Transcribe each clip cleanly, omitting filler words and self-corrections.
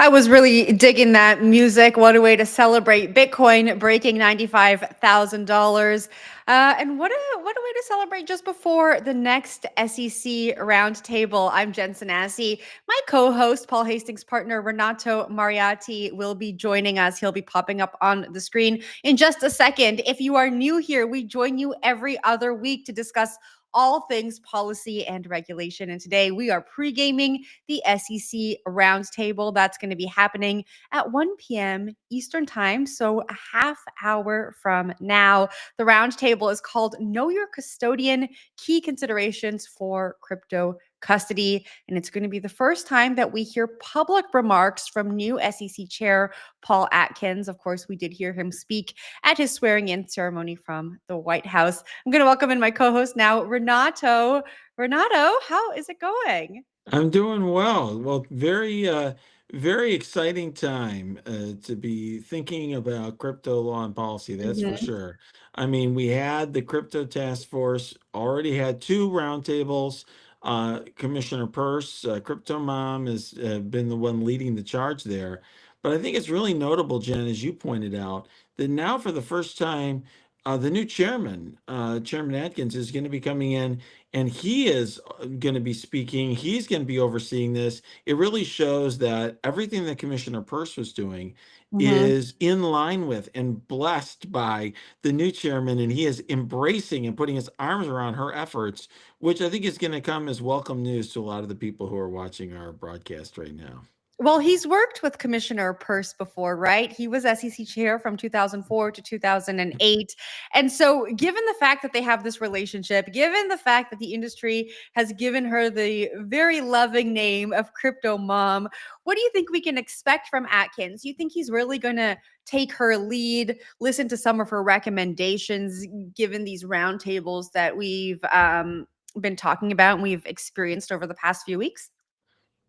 I was really digging that music. What a way to celebrate Bitcoin breaking $95,000. And what a way to celebrate just before the next SEC roundtable. I'm Jen Sanasi. My co-host, Paul Hastings' partner, Renato Mariatti, will be joining us. He'll be popping up on the screen in just a second. If you are new here, we join you every other week to discuss all things policy and regulation. And today we are pre-gaming the SEC roundtable. That's going to be happening at 1 p.m. Eastern time, so a half hour from now. The roundtable is called Know Your Custodian, Key Considerations for Crypto Custody. And it's going to be the first time that we hear public remarks from new SEC Chair Paul Atkins. Of course, we did hear him speak at his swearing-in ceremony from the White House. I'm going to welcome in my co-host now, Renato. Renato, how is it going? I'm doing well. Well, very exciting time to be thinking about crypto law and policy. That's for sure. I mean, we had the crypto task force already had two roundtables. Commissioner Peirce, Crypto Mom, has been the one leading the charge there. But I think it's really notable, Jen, as you pointed out, that now for the first time, the new chairman, Chairman Atkins, is going to be coming in and he is going to be speaking. He's going to be overseeing this. It really shows that everything that Commissioner Peirce was doing is in line with and blessed by the new chairman, and he is embracing and putting his arms around her efforts, which I think is going to come as welcome news to a lot of the people who are watching our broadcast right now. Well, he's worked with Commissioner Peirce before, right? He was SEC chair from 2004 to 2008. And so, given the fact that they have this relationship, given the fact that the industry has given her the very loving name of Crypto Mom, what do you think we can expect from Atkins? You think he's really going to take her lead, listen to some of her recommendations, given these roundtables that we've been talking about and we've experienced over the past few weeks?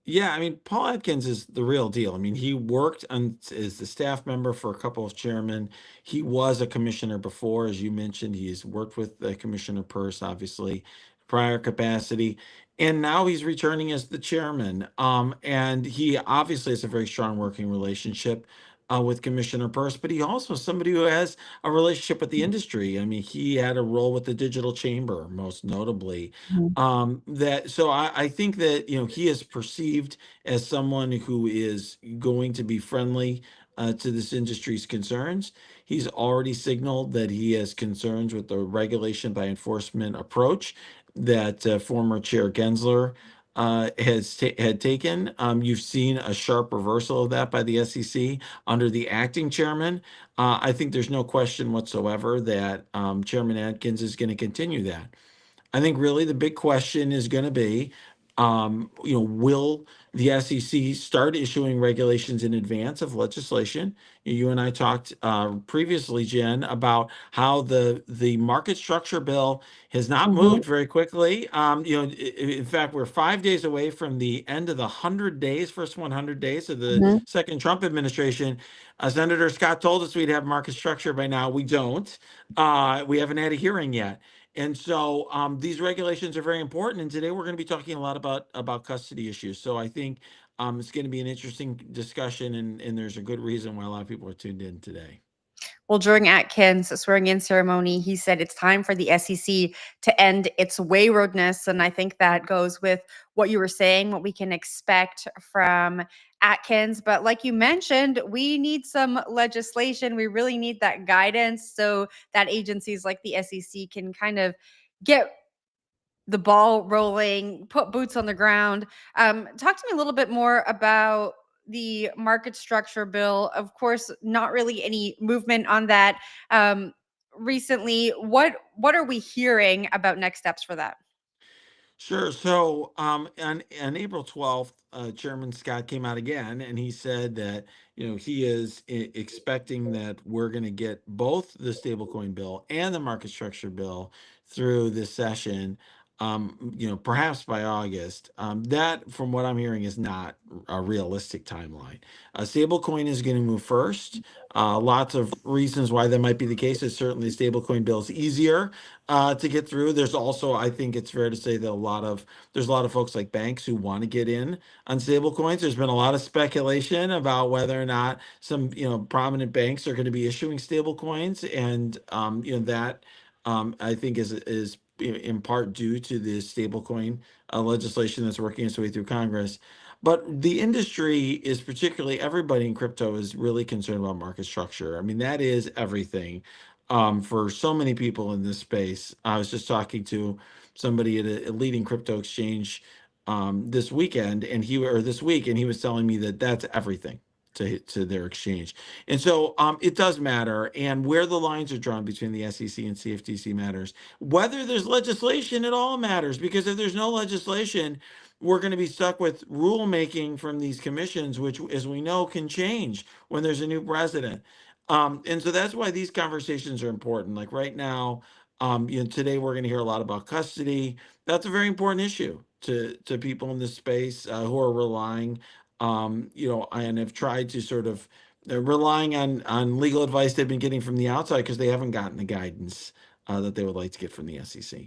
Yeah, I mean, Paul Atkins is the real deal. I mean, he worked on as the staff member for a couple of chairmen. He was a commissioner before, as you mentioned. He's worked with Commissioner Peirce, obviously, prior capacity, and now he's returning as the chairman. And he obviously has a very strong working relationship with Commissioner Peirce, but he also is somebody who has a relationship with the industry. I mean, he had a role with the Digital Chamber, most notably. That so I think that he is perceived as someone who is going to be friendly to this industry's concerns. He's already signaled that he has concerns with the regulation by enforcement approach that former Chair Gensler had taken. You've seen a sharp reversal of that by the SEC under the acting chairman. I think there's no question whatsoever that Chairman Atkins is going to continue that. I think really the big question is going to be, will the SEC start issuing regulations in advance of legislation? You and I talked previously, Jen, about how the market structure bill has not Mhm. moved very quickly. In fact, we're 5 days away from the end of the 100 days, first 100 days of the Mhm. second Trump administration. Senator Scott told us we'd have market structure by now. We don't. We haven't had a hearing yet. And so these regulations are very important. And today we're going to be talking a lot about custody issues. So I think it's going to be an interesting discussion, and there's a good reason why a lot of people are tuned in today. Well, during Atkins' swearing in ceremony, he said it's time for the SEC to end its waywardness. And I think that goes with what you were saying, what we can expect from Atkins. But like you mentioned, we need some legislation. We really need that guidance so that agencies like the SEC can kind of get the ball rolling, put boots on the ground. Talk to me a little bit more about the market structure bill. Of course, not really any movement on that recently. What are we hearing about next steps for that? Sure. So on April 12th, Chairman Scott came out again and he said that, he is expecting that we're going to get both the stablecoin bill and the market structure bill through this session, perhaps by August. That, from what I'm hearing, is not a realistic timeline. Stablecoin is going to move first. Lots of reasons why that might be the case. Is certainly stablecoin bill is easier to get through. There's also, I think it's fair to say that there's a lot of folks like banks who want to get in on stable coins. There's been a lot of speculation about whether or not some prominent banks are going to be issuing stable coins, and that I think is in part due to the stablecoin legislation that's working its way through Congress. But the industry is particularly everybody in crypto is really concerned about market structure. I mean, that is everything for so many people in this space. I was just talking to somebody at a leading crypto exchange this weekend, this week, and he was telling me that that's everything to their exchange. And so it does matter, and where the lines are drawn between the SEC and CFTC matters. Whether there's legislation at all matters, because if there's no legislation, we're going to be stuck with rulemaking from these commissions, which, as we know, can change when there's a new president. And so that's why these conversations are important. Like right now, today we're going to hear a lot about custody. That's a very important issue to people in this space who are relying, and have tried to sort of they're relying on legal advice they've been getting from the outside because they haven't gotten the guidance that they would like to get from the SEC.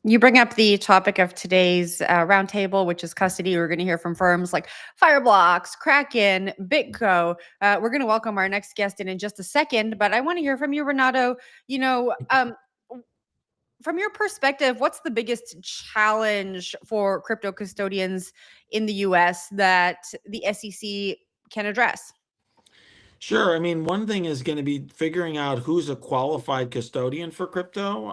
You bring up the topic of today's roundtable, which is custody. We're going to hear from firms like Fireblocks, Kraken, BitGo. We're going to welcome our next guest in just a second, but I want to hear from you, Renato. From your perspective, what's the biggest challenge for crypto custodians in the US that the SEC can address? Sure. I mean, one thing is going to be figuring out who's a qualified custodian for crypto.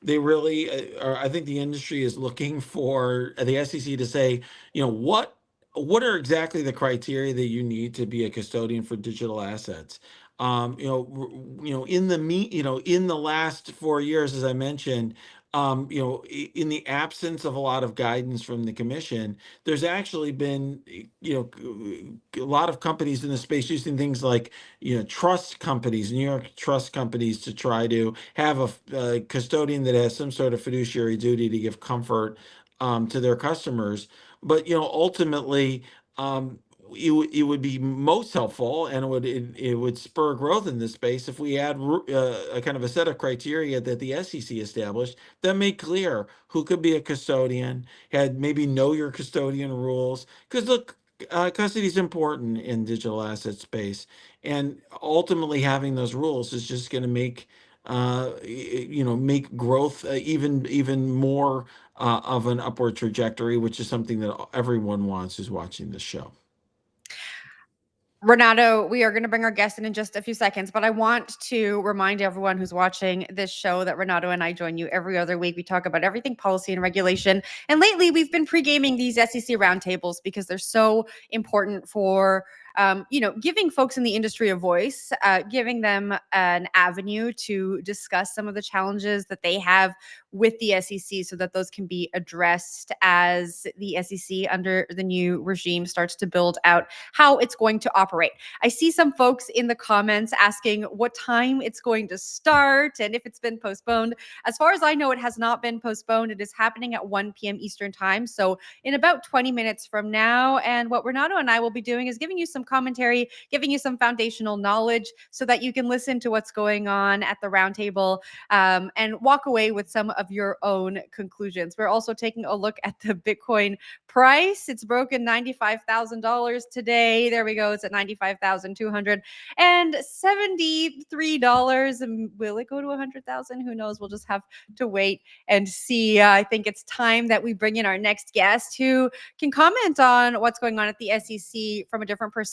They really are. I think the industry is looking for the SEC to say, what what are exactly the criteria that you need to be a custodian for digital assets? In the last 4 years, as I mentioned, in the absence of a lot of guidance from the commission, there's actually been, a lot of companies in the space using things like, trust companies, New York trust companies, to try to have a custodian that has some sort of fiduciary duty to give comfort to their customers. But ultimately, it would be most helpful, and it would spur growth in this space if we had a kind of a set of criteria that the SEC established that made clear who could be a custodian, had maybe know your custodian rules. Because look, custody is important in digital asset space, and ultimately having those rules is just going to make growth even more of an upward trajectory, which is something that everyone wants who's watching this show. Renato, we are going to bring our guest in just a few seconds, but I want to remind everyone who's watching this show that Renato and I join you every other week. We talk about everything policy and regulation. And lately, we've been pre-gaming these SEC roundtables because they're so important for giving folks in the industry a voice, giving them an avenue to discuss some of the challenges that they have with the SEC so that those can be addressed as the SEC under the new regime starts to build out how it's going to operate. I see some folks in the comments asking what time it's going to start and if it's been postponed. As far as I know, it has not been postponed. It is happening at 1 p.m. Eastern time. So in about 20 minutes from now. And what Renato and I will be doing is giving you some commentary, giving you some foundational knowledge so that you can listen to what's going on at the roundtable and walk away with some of your own conclusions. We're also taking a look at the Bitcoin price. It's broken $95,000 today. There we go. It's at $95,273. And will it go to 100,000? Who knows? We'll just have to wait and see. I think it's time that we bring in our next guest who can comment on what's going on at the SEC from a different perspective.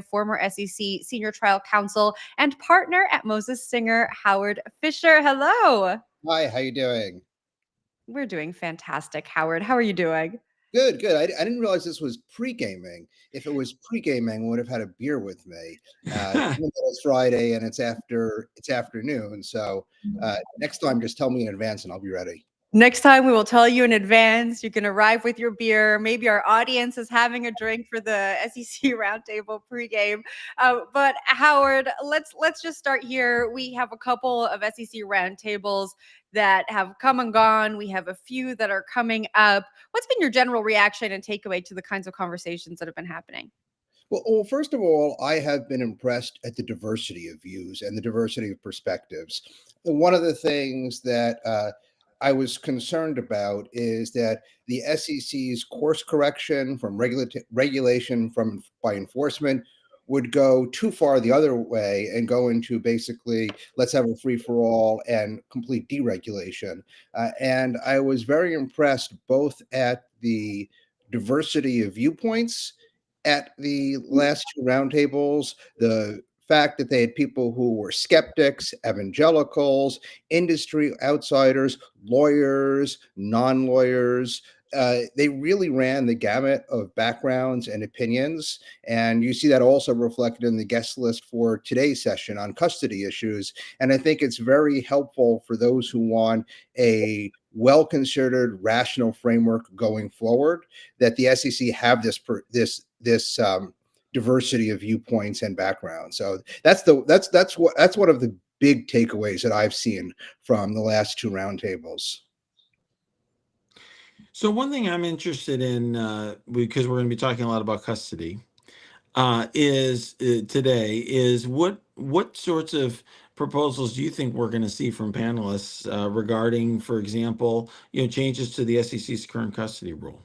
Former SEC senior trial counsel and partner at Moses Singer, Howard Fischer. Hello. Hi, how you doing? We're doing fantastic, Howard. How are you doing? Good, good. I didn't realize this was pre-gaming. If it was pre-gaming, I would have had a beer with me. It's Friday and it's afternoon. So next time, just tell me in advance and I'll be ready. Next time we will tell you in advance. You can arrive with your beer. Maybe our audience is having a drink for the SEC roundtable pregame. But Howard, let's just start here. We have a couple of SEC roundtables that have come and gone. We have a few that are coming up. What's been your general reaction and takeaway to the kinds of conversations that have been happening? Well, first of all, I have been impressed at the diversity of views and the diversity of perspectives. One of the things that I was concerned about is that the SEC's course correction from regulation by enforcement would go too far the other way and go into basically let's have a free for all and complete deregulation. And I was very impressed both at the diversity of viewpoints at the last two roundtables, the fact that they had people who were skeptics, evangelicals, industry outsiders, lawyers, non-lawyers. They really ran the gamut of backgrounds and opinions. And you see that also reflected in the guest list for today's session on custody issues. And I think it's very helpful for those who want a well-considered, rational framework going forward, that the SEC have this diversity of viewpoints and backgrounds. So that's one of the big takeaways that I've seen from the last two roundtables. So one thing I'm interested in, because we're going to be talking a lot about custody, today is what sorts of proposals do you think we're going to see from panelists regarding, for example, changes to the SEC's current custody rule?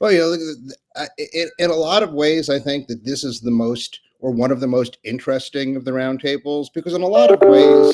Well, in a lot of ways, I think that this is the most, or one of the most interesting of the roundtables, because in a lot of ways,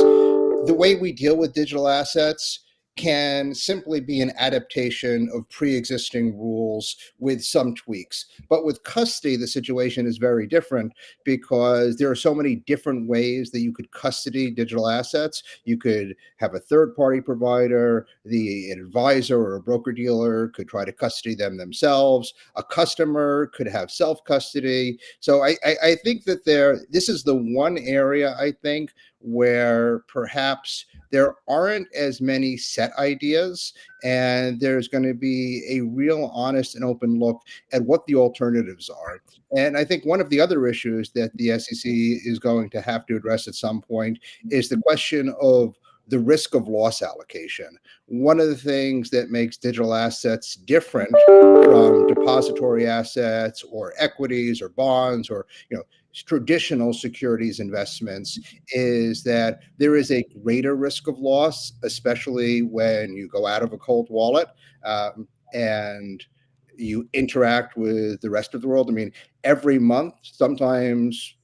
the way we deal with digital assets can simply be an adaptation of pre-existing rules with some tweaks. But with custody, the situation is very different because there are so many different ways that you could custody digital assets. You could have a third-party provider, the advisor or a broker-dealer could try to custody them themselves. A customer could have self-custody. So I think that this is the one area, I think, where perhaps there aren't as many set ideas, and there's going to be a real honest and open look at what the alternatives are. And I think one of the other issues that the SEC is going to have to address at some point is the question of the risk of loss allocation. One of the things that makes digital assets different from depository assets or equities or bonds or traditional securities investments is that there is a greater risk of loss, especially when you go out of a cold wallet and you interact with the rest of the world. I mean, every month, sometimes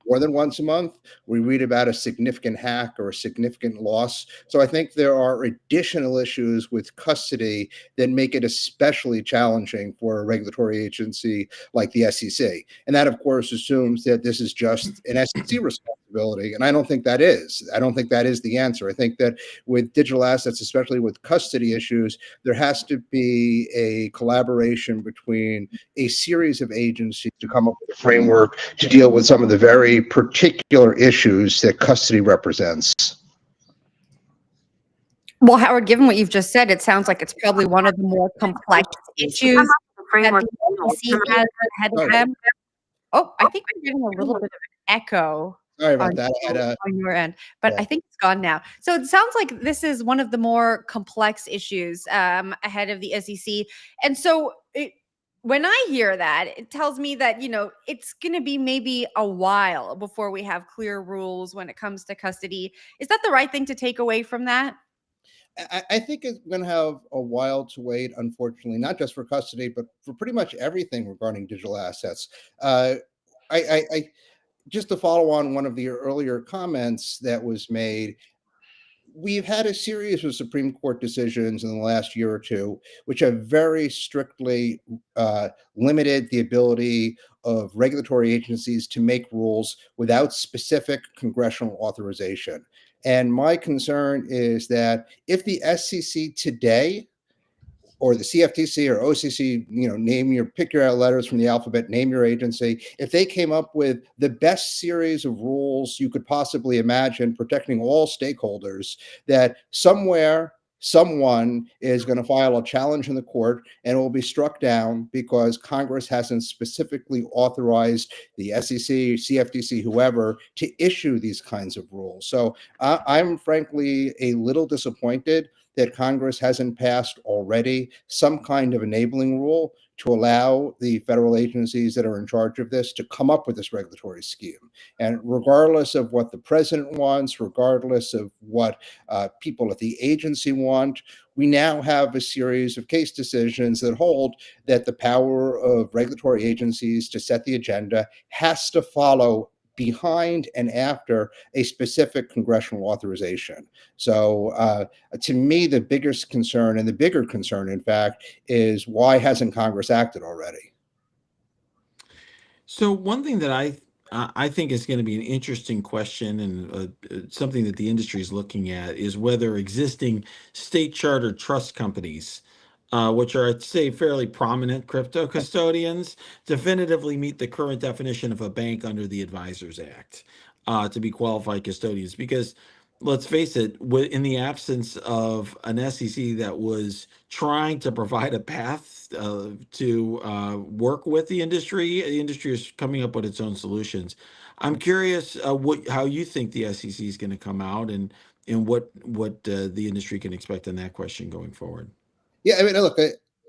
more than once a month, we read about a significant hack or a significant loss. So I think there are additional issues with custody that make it especially challenging for a regulatory agency like the SEC. And that, of course, assumes that this is just an SEC responsibility. And I don't think that is. I don't think that is the answer. I think that with digital assets, especially with custody issues, there has to be a collaboration between a series of agencies to come up with a framework to deal with some of the very particular issues that custody represents. Well, Howard, given what you've just said, it sounds like it's probably one of the more complex issues that the SEC has ahead of them. Oh, I think we're getting a little bit of an echo. Sorry about that. On your end, but I think it's gone now. So it sounds like this is one of the more complex issues ahead of the SEC. And so when I hear that, it tells me that, it's going to be maybe a while before we have clear rules when it comes to custody. Is that the right thing to take away from that? I think it's going to have a while to wait, unfortunately, not just for custody, but for pretty much everything regarding digital assets. I just to follow on one of the earlier comments that was made, we've had a series of Supreme Court decisions in the last year or two, which have very strictly limited the ability of regulatory agencies to make rules without specific congressional authorization. And my concern is that if the SEC today or the CFTC or OCC, pick your letters from the alphabet, name your agency. If they came up with the best series of rules you could possibly imagine protecting all stakeholders, that somewhere, someone is going to file a challenge in the court and it will be struck down because Congress hasn't specifically authorized the SEC, CFTC, whoever, to issue these kinds of rules. So I'm frankly a little disappointed that Congress hasn't passed already some kind of enabling rule to allow the federal agencies that are in charge of this to come up with this regulatory scheme. And regardless of what the president wants, regardless of what people at the agency want, we now have a series of case decisions that hold that the power of regulatory agencies to set the agenda has to follow behind and after a specific congressional authorization. So to me, the biggest concern, and the bigger concern, in fact, is why hasn't Congress acted already? So one thing that I think is going to be an interesting question and something that the industry is looking at is whether existing state chartered trust companies, which are, I'd say, fairly prominent crypto custodians, definitively meet the current definition of a bank under the Advisors Act to be qualified custodians. Because let's face it, in the absence of an SEC that was trying to provide a path to work with the industry is coming up with its own solutions. I'm curious how you think the SEC is going to come out and what the industry can expect on that question going forward. Yeah, I mean, look,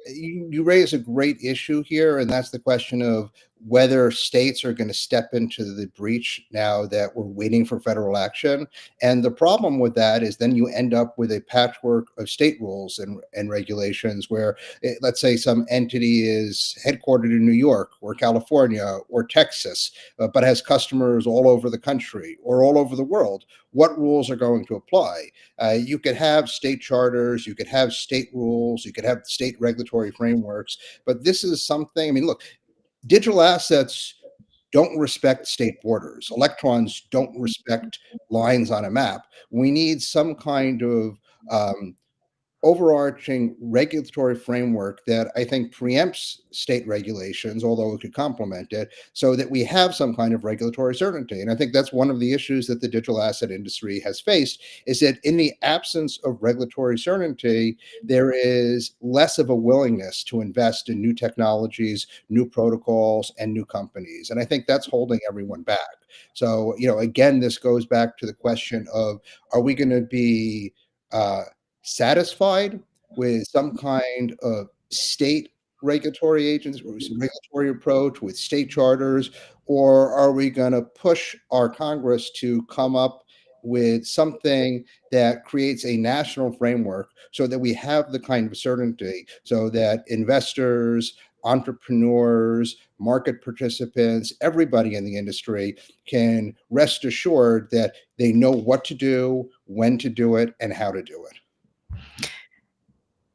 you raise a great issue here, and that's the question of whether states are going to step into the breach now that we're waiting for federal action. And the problem with that is then you end up with a patchwork of state rules and regulations where, let's say some entity is headquartered in New York or California or Texas, but has customers all over the country or all over the world. What rules are going to apply? You could have state charters, you could have state rules, you could have state regulatory frameworks, but this is something, I mean, look, digital assets don't respect state borders. Electrons don't respect lines on a map. We need some kind of um, overarching regulatory framework that I think preempts state regulations, although it could complement it, so that we have some kind of regulatory certainty. And I think that's one of the issues that the digital asset industry has faced, is that in the absence of regulatory certainty, there is less of a willingness to invest in new technologies, new protocols, and new companies. And I think that's holding everyone back. So, again, this goes back to the question of, are we going to be uh, satisfied with some kind of state regulatory agents or some regulatory approach with state charters, or are we going to push our Congress to come up with something that creates a national framework so that we have the kind of certainty so that investors, entrepreneurs, market participants, everybody in the industry can rest assured that they know what to do, when to do it, and how to do it?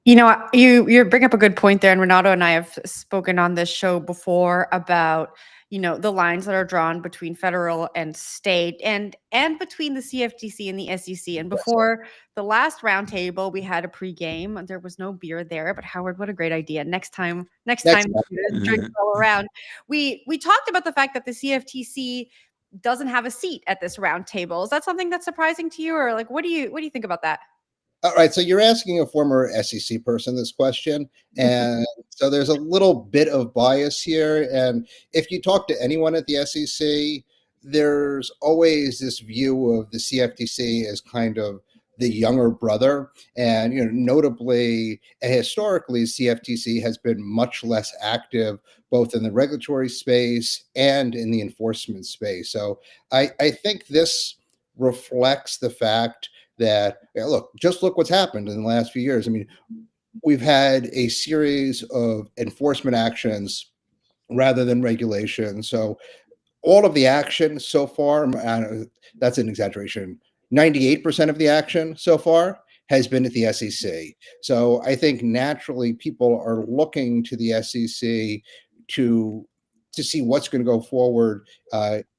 You bring up a good point there, and Renato and I have spoken on this show before about the lines that are drawn between federal and state, and between the CFTC and the SEC. And before the last roundtable, we had a pregame. There was no beer there, but Howard, what a great idea! Next time, drinks all around. We talked about the fact that the CFTC doesn't have a seat at this roundtable. Is that something that's surprising to you, or like what do you think about that? All right, so you're asking a former SEC person this question, and so there's a little bit of bias here. And if you talk to anyone at the SEC, there's always this view of the CFTC as kind of the younger brother. And notably, historically, CFTC has been much less active both in the regulatory space and in the enforcement space. So I think this reflects the fact that, just look what's happened in the last few years. I mean, we've had a series of enforcement actions rather than regulation. So all of the action so far, that's an exaggeration, 98% of the action so far has been at the SEC. So I think naturally people are looking to the SEC to see what's going to go forward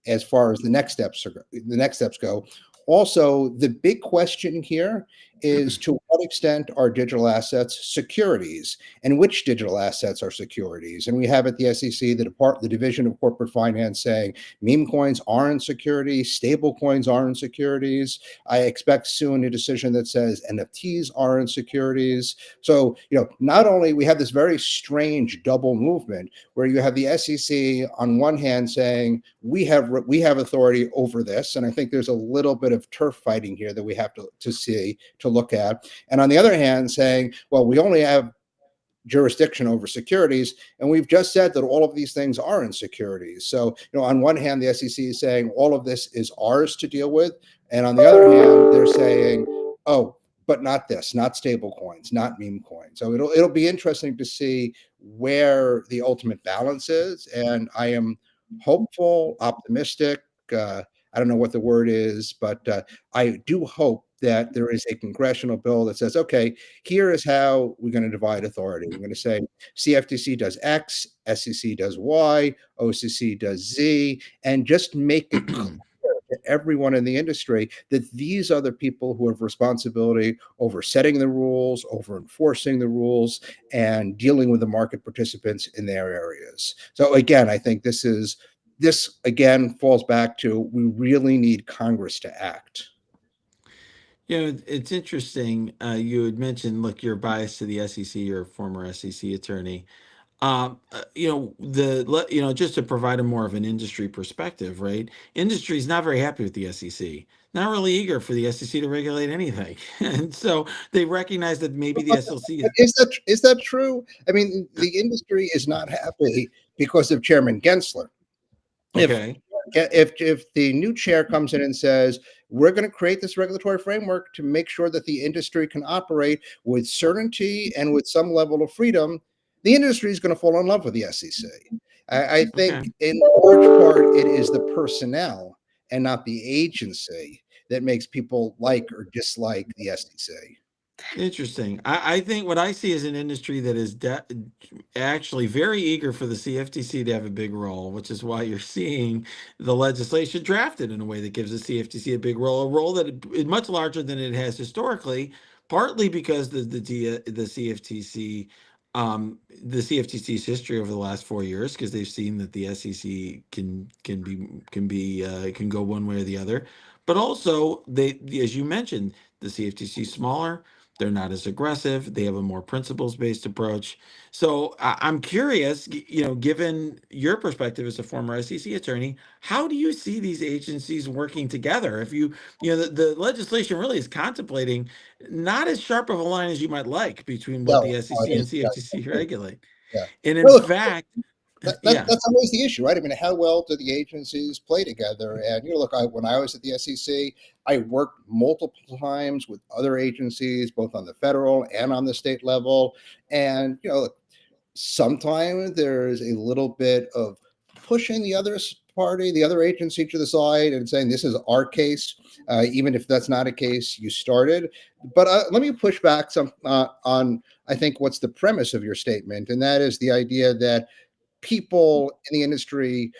as far as the next steps go. Also, the big question here is, to what extent are digital assets securities, and which digital assets are securities? And we have at the SEC the Division of Corporate Finance saying meme coins aren't securities, stable coins aren't securities. I expect soon a decision that says NFTs aren't securities. So, not only we have this very strange double movement where you have the SEC on one hand saying we have authority over this, and I think there's a little bit of turf fighting here that we have to look at, and on the other hand saying, well, we only have jurisdiction over securities, and we've just said that all of these things are in securities. So, on one hand, the SEC is saying all of this is ours to deal with, and on the other hand, they're saying, oh, but not this, not stable coins, not meme coins. So it'll be interesting to see where the ultimate balance is, and I am hopeful, optimistic. I don't know what the word is, but I do hope that there is a congressional bill that says, okay, here is how we're going to divide authority. We're going to say CFTC does X, SEC does Y, OCC does Z, and just make it clear to everyone in the industry that these are the people who have responsibility over setting the rules, over enforcing the rules, and dealing with the market participants in their areas. So again, I think this again falls back to, we really need Congress to act. It's interesting. You had mentioned, look, you're biased to the SEC, you're a former SEC attorney. Just to provide a more of an industry perspective, right? Industry is not very happy with the SEC, not really eager for the SEC to regulate anything. And so they recognize that maybe the SEC. Is that true? I mean, the industry is not happy because of Chairman Gensler. Okay. If the new chair comes in and says, we're going to create this regulatory framework to make sure that the industry can operate with certainty and with some level of freedom, the industry is going to fall in love with the SEC. I think Okay. in large part it is the personnel and not the agency that makes people like or dislike the SEC. Interesting. I think what I see is an industry that is actually very eager for the CFTC to have a big role, which is why you're seeing the legislation drafted in a way that gives the CFTC a big role, a role that is much larger than it has historically, partly because the CFTC's history over the last 4 years, because they've seen that the SEC can go one way or the other, but also as you mentioned, the CFTC is smaller. They're not as aggressive. They have a more principles-based approach. So I'm curious, given your perspective as a former SEC attorney, how do you see these agencies working together? If the legislation really is contemplating not as sharp of a line as you might like between what No, the SEC and CFTC regulate. yeah. And in Well, look, fact, yeah, that's always the issue, right? I mean, how well do the agencies play together? And look, when I was at the SEC, I worked multiple times with other agencies, both on the federal and on the state level. And look, sometimes there's a little bit of pushing the other party, the other agency to the side and saying, this is our case, even if that's not a case you started. But let me push back some on, I think, what's the premise of your statement. And that is the idea that people in the industry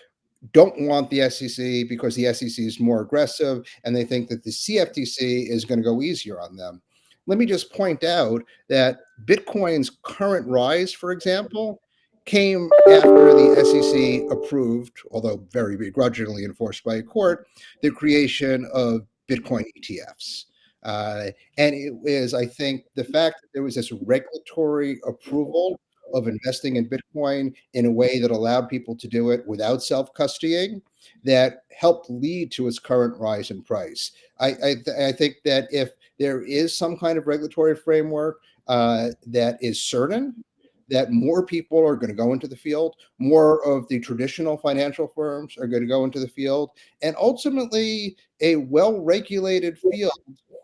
don't want the SEC because the SEC is more aggressive and they think that the CFTC is going to go easier on them. Let me just point out that Bitcoin's current rise, for example, came after the SEC approved, although very begrudgingly enforced by a court, the creation of Bitcoin ETFs. And it was, I think, the fact that there was this regulatory approval of investing in Bitcoin in a way that allowed people to do it without self-custodying that helped lead to its current rise in price. I think that if there is some kind of regulatory framework that is certain, that more people are going to go into the field, more of the traditional financial firms are going to go into the field, and ultimately a well-regulated field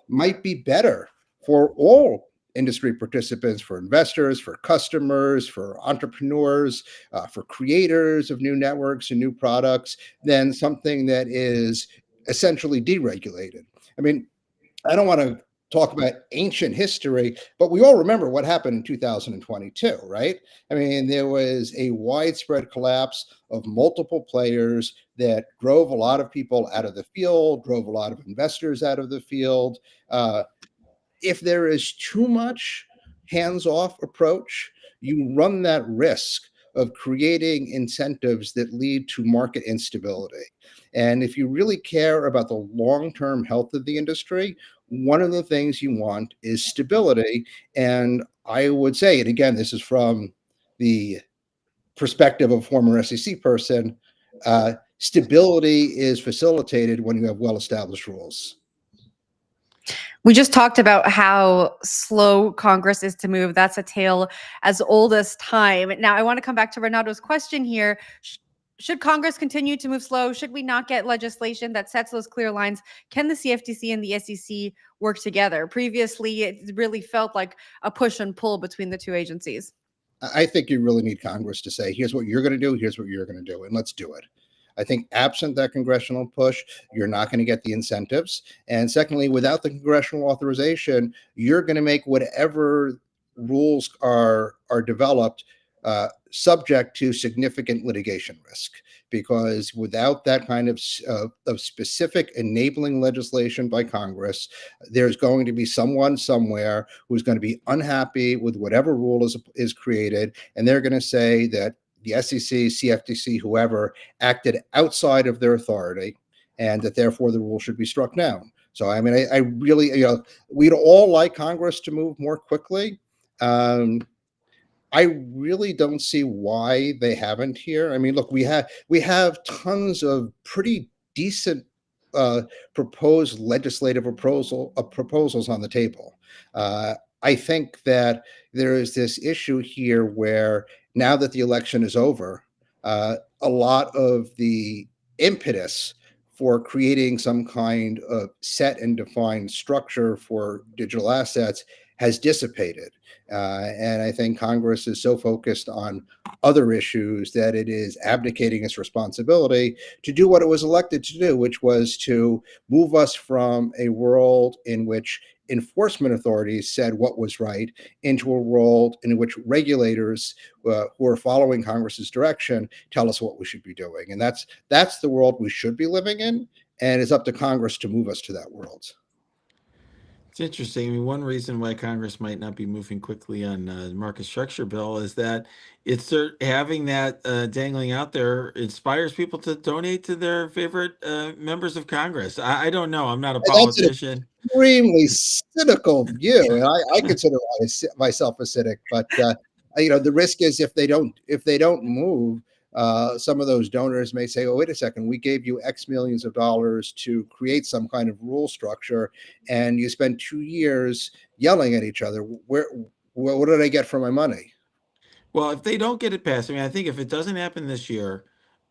might be better for all industry participants, for investors, for customers, for entrepreneurs, for creators of new networks and new products, than something that is essentially deregulated. I mean, I don't want to talk about ancient history, but we all remember what happened in 2022, right? I mean, there was a widespread collapse of multiple players that drove a lot of people out of the field, drove a lot of investors out of the field. If there is too much hands-off approach, you run that risk of creating incentives that lead to market instability. And if you really care about the long-term health of the industry, one of the things you want is stability. And I would say, and again, this is from the perspective of a former SEC person, stability is facilitated when you have well-established rules. We just talked about how slow Congress is to move. That's a tale as old as time. Now, I want to come back to Renato's question here. Should Congress continue to move slow? Should we not get legislation that sets those clear lines? Can the CFTC and the SEC work together? Previously, it really felt like a push and pull between the two agencies. I think you really need Congress to say, here's what you're going to do, here's what you're going to do, and let's do it. I think absent that congressional push, you're not going to get the incentives. And secondly, without the congressional authorization, you're going to make whatever rules are developed subject to significant litigation risk. Because without that kind of specific enabling legislation by Congress, there's going to be someone somewhere who's going to be unhappy with whatever rule is created, and they're going to say that the SEC, CFTC, whoever acted outside of their authority, and that therefore the rule should be struck down. So, I mean, I really, we'd all like Congress to move more quickly. I'm I really don't see why they haven't here. I mean, look, we have tons of pretty decent uh, proposed legislative proposals on the table. Uh, I think that there is this issue here where now that the election is over, a lot of the impetus for creating some kind of set and defined structure for digital assets has dissipated. And I think Congress is so focused on other issues that it is abdicating its responsibility to do what it was elected to do, which was to move us from a world in which enforcement authorities said what was right into a world in which regulators who are following Congress's direction tell us what we should be doing. And that's the world we should be living in. And it's up to Congress to move us to that world. It's interesting. I mean, one reason why Congress might not be moving quickly on market structure bill is that having that dangling out there inspires people to donate to their favorite members of Congress. I don't know. I'm not a And that's an politician. extremely cynical view, and I consider myself a cynic. But the risk is if they don't move, some of those donors may say, "Oh, wait a second, we gave you X millions of dollars to create some kind of rule structure, and you spent 2 years yelling at each other. What did I get for my money?" Well, if they don't get it passed, I mean, I think if it doesn't happen this year,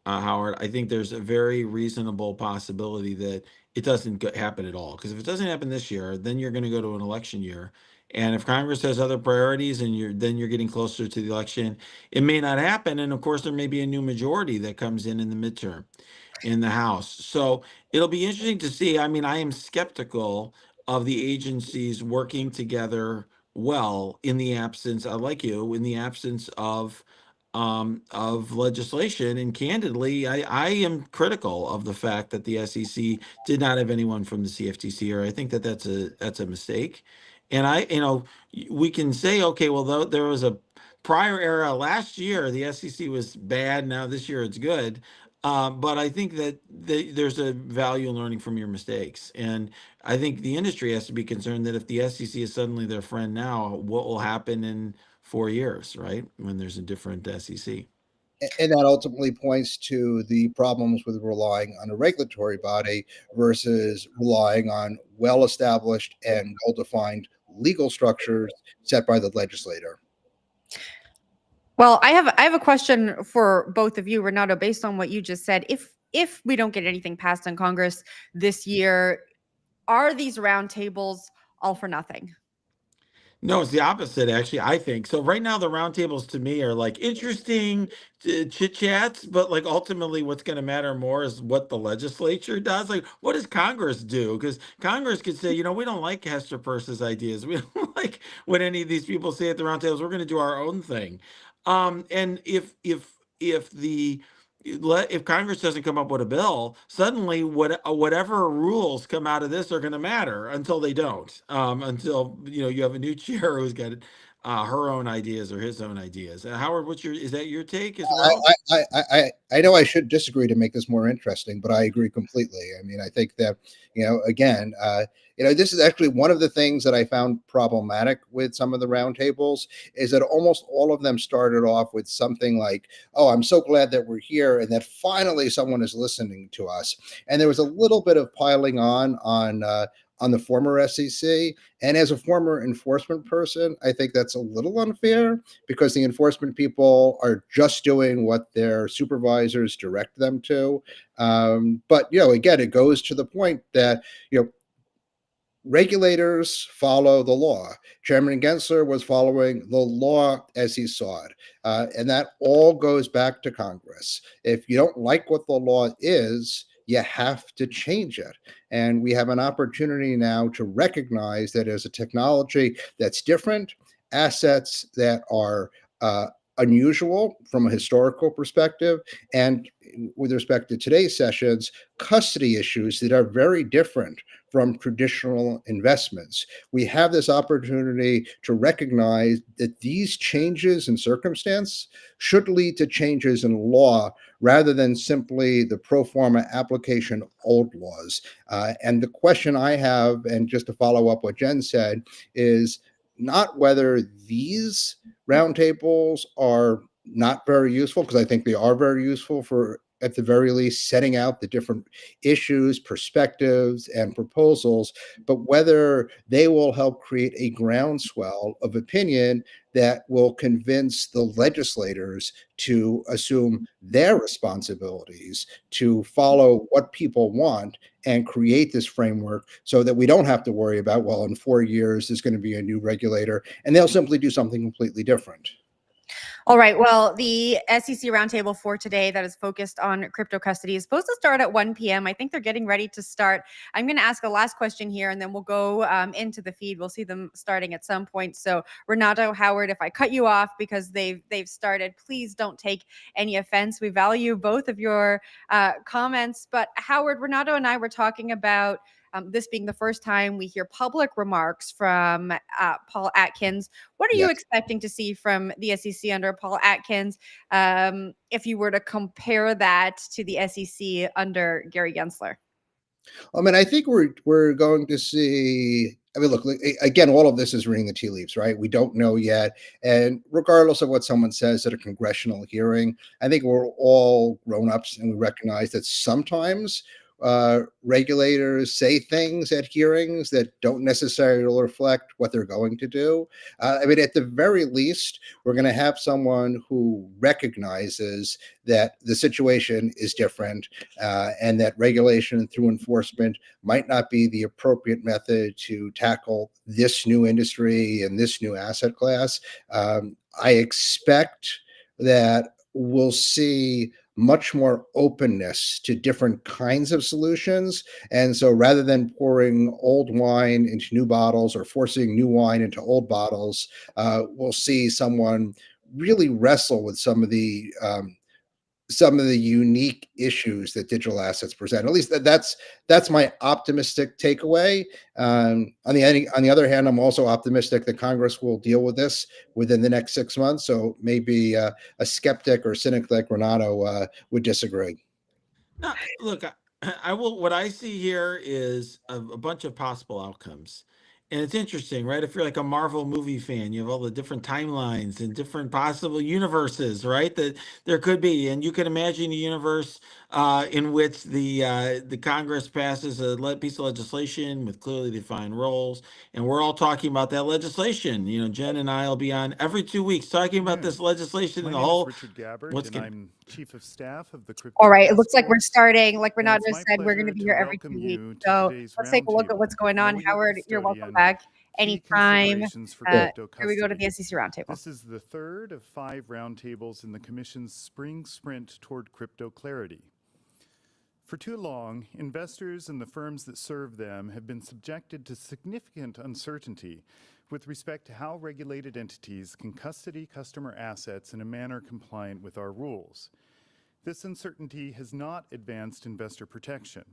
Howard, I think there's a very reasonable possibility that it doesn't happen at all. Because if it doesn't happen this year, then you're going to go to an election year. And if Congress has other priorities and you're getting closer to the election, it may not happen. And of course, there may be a new majority that comes in the midterm in the House. So it'll be interesting to see. I mean, I am skeptical of the agencies working together well in the absence, like you, in the absence of legislation. And candidly, I am critical of the fact that the SEC did not have anyone from the CFTC, or I think that that's a mistake. And we can say, okay, well, though there was a prior era last year, the SEC was bad. Now this year it's good. But I think that there's a value in learning from your mistakes. And I think the industry has to be concerned that if the SEC is suddenly their friend now, what will happen in 4 years, right? When there's a different SEC. And that ultimately points to the problems with relying on a regulatory body versus relying on well-established and well-defined legal structures set by the legislator. Well, I have a question for both of you, Renato, based on what you just said. If we don't get anything passed in Congress this year, are these roundtables all for nothing? No, it's the opposite, actually, I think. So right now, the roundtables to me are like interesting chit chats, but like ultimately, what's going to matter more is what the legislature does. Like, what does Congress do? Because Congress could say, we don't like Hester Peirce's ideas. We don't like what any of these people say at the roundtables. We're going to do our own thing. And if Congress doesn't come up with a bill, suddenly whatever rules come out of this are going to matter until they don't. Until you have a new chair who's got her own ideas or his own ideas. Howard, is that your take as well? I know I should disagree to make this more interesting, but I agree completely. I mean, I think that again, this is actually one of the things that I found problematic with some of the roundtables is that almost all of them started off with something like, "Oh, I'm so glad that we're here and that finally someone is listening to us." And there was a little bit of piling on the former SEC. And as a former enforcement person, I think that's a little unfair because the enforcement people are just doing what their supervisors direct them to. But again, it goes to the point that regulators follow the law. Chairman Gensler was following the law as he saw it. And that all goes back to Congress. If you don't like what the law is, you have to change it. And we have an opportunity now to recognize that as a technology that's different, assets that are unusual from a historical perspective, and with respect to today's sessions, custody issues that are very different from traditional investments. We have this opportunity to recognize that these changes in circumstance should lead to changes in law rather than simply the pro forma application of old laws. And the question I have, and just to follow up what Jen said, is not whether these roundtables are not very useful, because I think they are very useful for, at the very least, setting out the different issues, perspectives, and proposals, but whether they will help create a groundswell of opinion that will convince the legislators to assume their responsibilities, to follow what people want, and create this framework so that we don't have to worry about, well, in 4 years, there's going to be a new regulator, and they'll simply do something completely different. All right. Well, the SEC roundtable for today that is focused on crypto custody is supposed to start at 1 p.m. I think they're getting ready to start. I'm going to ask a last question here, and then we'll go into the feed. We'll see them starting at some point. So, Renato, Howard, if I cut you off because they've started, please don't take any offense. We value both of your comments. But Howard, Renato, and I were talking about this being the first time we hear public remarks from Paul Atkins. What are you expecting to see from the SEC under Paul Atkins if you were to compare that to the SEC under Gary Gensler? I mean, I think we're going to see. I mean, look, again, all of this is reading the tea leaves, right? We don't know yet. And regardless of what someone says at a congressional hearing, I think we're all grown-ups and we recognize that sometimes regulators say things at hearings that don't necessarily reflect what they're going to do. I mean, at the very least, we're going to have someone who recognizes that the situation is different and that regulation through enforcement might not be the appropriate method to tackle this new industry and this new asset class. I expect that we'll see much more openness to different kinds of solutions. And so rather than pouring old wine into new bottles or forcing new wine into old bottles, we'll see someone really wrestle with some of the unique issues that digital assets present. At least that's my optimistic takeaway. On the other hand, I'm also optimistic that Congress will deal with this within the next 6 months. So maybe a skeptic or cynic like Renato would disagree. No, look, I will. What I see here is a bunch of possible outcomes. And it's interesting, right? If you're like a Marvel movie fan, you have all the different timelines and different possible universes, right? That there could be, and you can imagine a universe in which the Congress passes a piece of legislation with clearly defined roles, and we're all talking about that legislation. You know, Jen and I will be on every 2 weeks talking about this legislation My and the name whole. is Richard Gabbard, and I'm Chief of Staff of the Crypto All right. It Task looks like we're Force. starting, like And Renato it's my said, we're going to pleasure be to here every welcome 2 weeks. you to So today's let's take a look at what's roundtable, going on. Know Your Howard, you're welcome Custodian, back Key anytime. Considerations for Here Crypto we go to Custody. the SEC roundtable. This is the third of 5 roundtables in the Commission's spring sprint toward crypto clarity. For too long, investors and the firms that serve them have been subjected to significant uncertainty with respect to how regulated entities can custody customer assets in a manner compliant with our rules. This uncertainty has not advanced investor protection.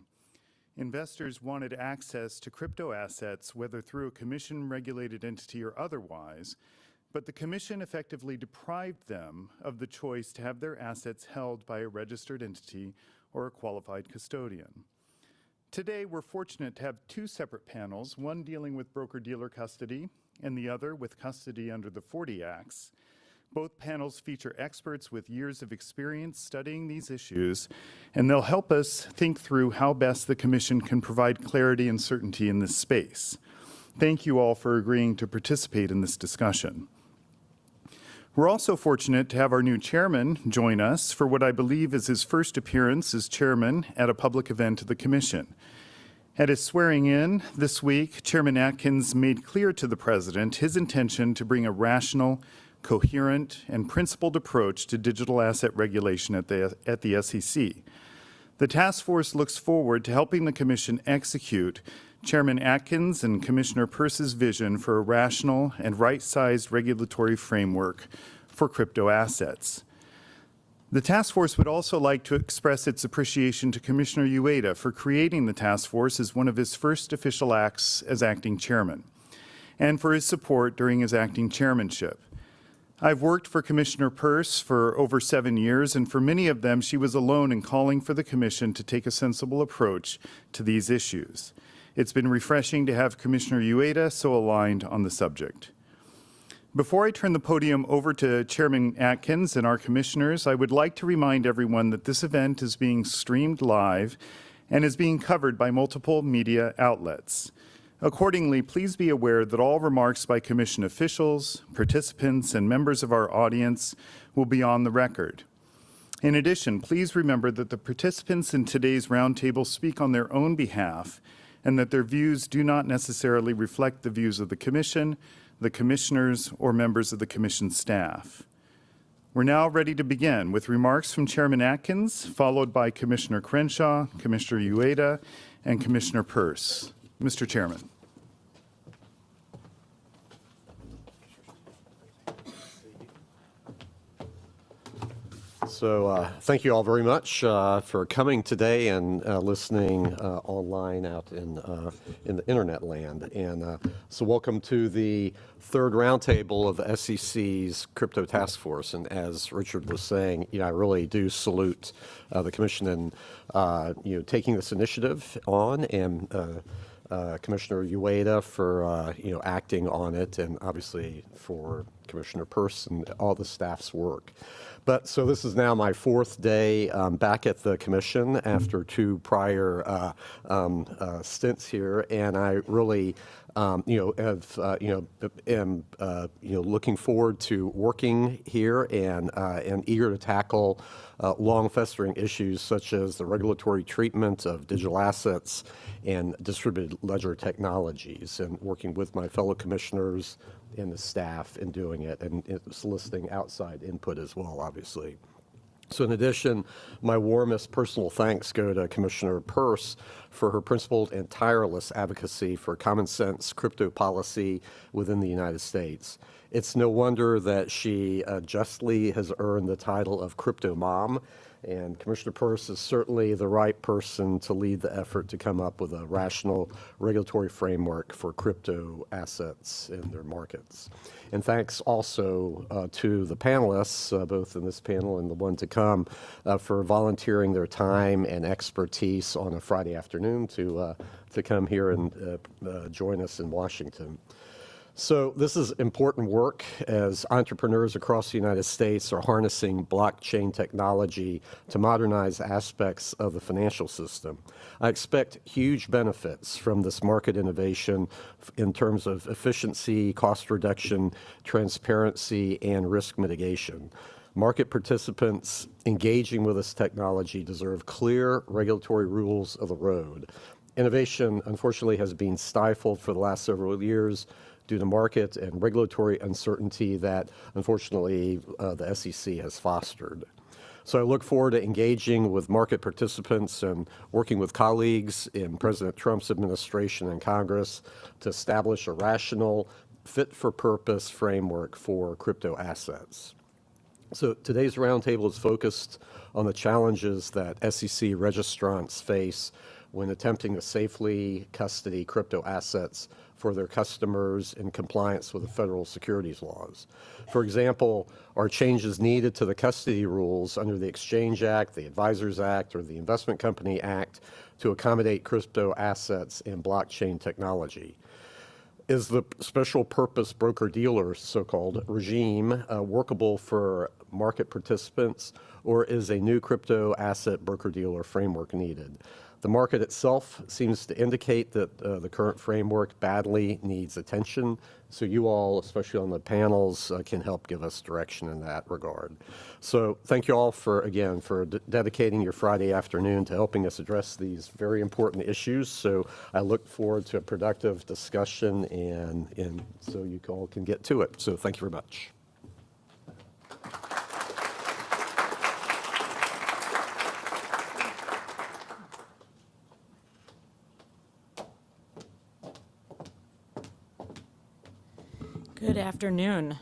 Investors wanted access to crypto assets, whether through a commission-regulated entity or otherwise, but the Commission effectively deprived them of the choice to have their assets held by a registered entity or a qualified custodian. Today, we're fortunate to have 2 separate panels, one dealing with broker-dealer custody and the other with custody under the 40 Acts. Both panels feature experts with years of experience studying these issues, and they'll help us think through how best the Commission can provide clarity and certainty in this space. Thank you all for agreeing to participate in this discussion. We're also fortunate to have our new chairman join us for what I believe is his first appearance as chairman at a public event of the Commission. At his swearing in this week, Chairman Atkins made clear to the President his intention to bring a rational, coherent, and principled approach to digital asset regulation at the SEC. The task force looks forward to helping the Commission execute Chairman Atkins and Commissioner Peirce's vision for a rational and right-sized regulatory framework for crypto assets. The task force would also like to express its appreciation to Commissioner Ueda for creating the task force as one of his first official acts as acting chairman, and for his support during his acting chairmanship. I've worked for Commissioner Peirce for over 7 years, and for many of them, she was alone in calling for the Commission to take a sensible approach to these issues. It's been refreshing to have Commissioner Ueda so aligned on the subject. Before I turn the podium over to Chairman Atkins and our commissioners, I would like to remind everyone that this event is being streamed live and is being covered by multiple media outlets. Accordingly, please be aware that all remarks by commission officials, participants, and members of our audience will be on the record. In addition, please remember that the participants in today's roundtable speak on their own behalf and that their views do not necessarily reflect the views of the Commission, the commissioners, or members of the Commission staff. We're now ready to begin with remarks from Chairman Atkins, followed by Commissioner Crenshaw, Commissioner Ueda, and Commissioner Peirce. Mr. Chairman. So thank you all very much for coming today and listening online out in the internet land. And so welcome to the third roundtable of the SEC's Crypto Task Force. And as Richard was saying, I really do salute the Commission in taking this initiative on, and Commissioner Ueda for acting on it, and obviously for Commissioner Peirce and all the staff's work. But so this is now my fourth day back at the Commission after two prior stints here, and I really am looking forward to working here and eager to tackle long festering issues such as the regulatory treatment of digital assets and distributed ledger technologies, and working with my fellow commissioners and the staff in doing it, and soliciting outside input as well, obviously. So in addition, my warmest personal thanks go to Commissioner Peirce for her principled and tireless advocacy for common sense crypto policy within the United States. It's no wonder that she justly has earned the title of Crypto Mom, and Commissioner Peirce is certainly the right person to lead the effort to come up with a rational regulatory framework for crypto assets in their markets. And thanks also to the panelists, both in this panel and the one to come, for volunteering their time and expertise on a Friday afternoon to come here and join us in Washington. So this is important work as entrepreneurs across the United States are harnessing blockchain technology to modernize aspects of the financial system. I expect huge benefits from this market innovation in terms of efficiency, cost reduction, transparency, and risk mitigation. Market participants engaging with this technology deserve clear regulatory rules of the road. Innovation, unfortunately, has been stifled for the last several years due to market and regulatory uncertainty that, unfortunately, the SEC has fostered. So I look forward to engaging with market participants and working with colleagues in President Trump's administration and Congress to establish a rational, fit-for-purpose framework for crypto assets. So today's roundtable is focused on the challenges that SEC registrants face when attempting to safely custody crypto assets for their customers in compliance with the federal securities laws. For example, are changes needed to the custody rules under the Exchange Act, the Advisors Act, or the Investment Company Act to accommodate crypto assets and blockchain technology? Is the special purpose broker-dealer, so-called, regime workable for market participants, or is a new crypto asset broker-dealer framework needed? The market itself seems to indicate that the current framework badly needs attention, so you all, especially on the panels, can help give us direction in that regard. So thank you all for dedicating your Friday afternoon to helping us address these very important issues. So I look forward to a productive discussion, and so you all can get to it. So thank you very much. Good afternoon.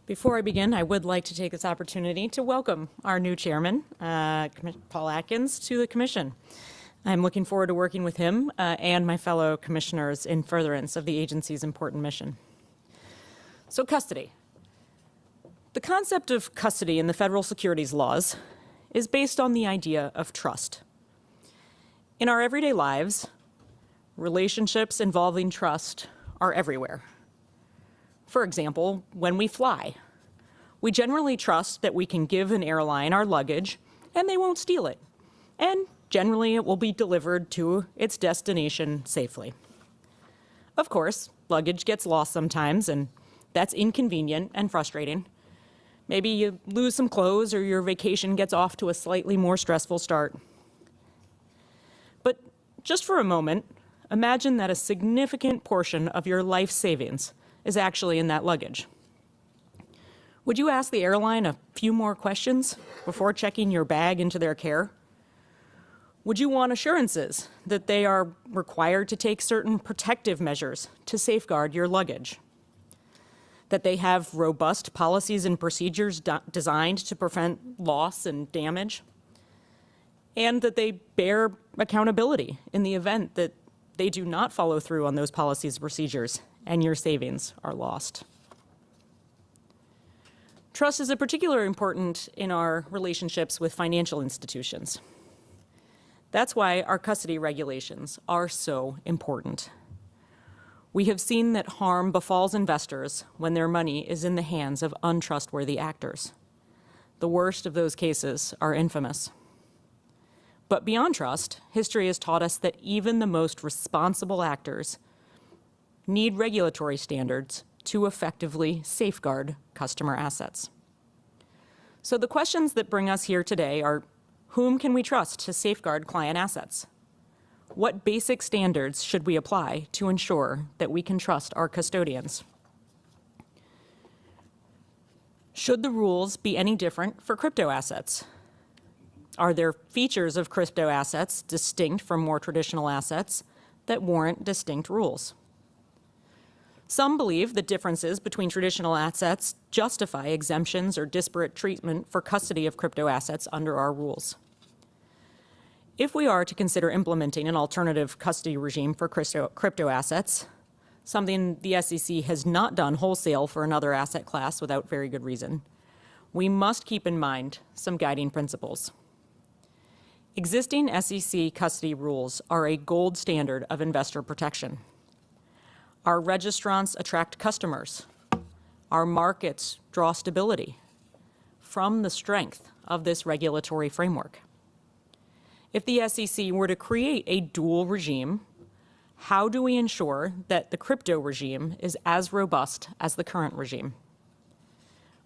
Before I begin, I would like to take this opportunity to welcome our new chairman, Paul Atkins, to the Commission. I'm looking forward to working with him and my fellow commissioners in furtherance of the agency's important mission. So custody. The concept of custody in the federal securities laws is based on the idea of trust. In our everyday lives, relationships involving trust are everywhere. For example, when we fly, we generally trust that we can give an airline our luggage and they won't steal it. And generally it will be delivered to its destination safely. Of course, luggage gets lost sometimes, and that's inconvenient and frustrating. Maybe you lose some clothes or your vacation gets off to a slightly more stressful start. But just for a moment, imagine that a significant portion of your life savings is actually in that luggage. Would you ask the airline a few more questions before checking your bag into their care? Would you want assurances that they are required to take certain protective measures to safeguard your luggage? That they have robust policies and procedures designed to prevent loss and damage? And that they bear accountability in the event that they do not follow through on those policies and procedures and your savings are lost. Trust is particularly important in our relationships with financial institutions. That's why our custody regulations are so important. We have seen that harm befalls investors when their money is in the hands of untrustworthy actors. The worst of those cases are infamous. But beyond trust, history has taught us that even the most responsible actors need regulatory standards to effectively safeguard customer assets. So the questions that bring us here today are, whom can we trust to safeguard client assets? What basic standards should we apply to ensure that we can trust our custodians? Should the rules be any different for crypto assets? Are there features of crypto assets distinct from more traditional assets that warrant distinct rules? Some believe that differences between traditional assets justify exemptions or disparate treatment for custody of crypto assets under our rules. If we are to consider implementing an alternative custody regime for crypto assets, something the SEC has not done wholesale for another asset class without very good reason, we must keep in mind some guiding principles. Existing SEC custody rules are a gold standard of investor protection. Our registrants attract customers. Our markets draw stability from the strength of this regulatory framework. If the SEC were to create a dual regime, how do we ensure that the crypto regime is as robust as the current regime?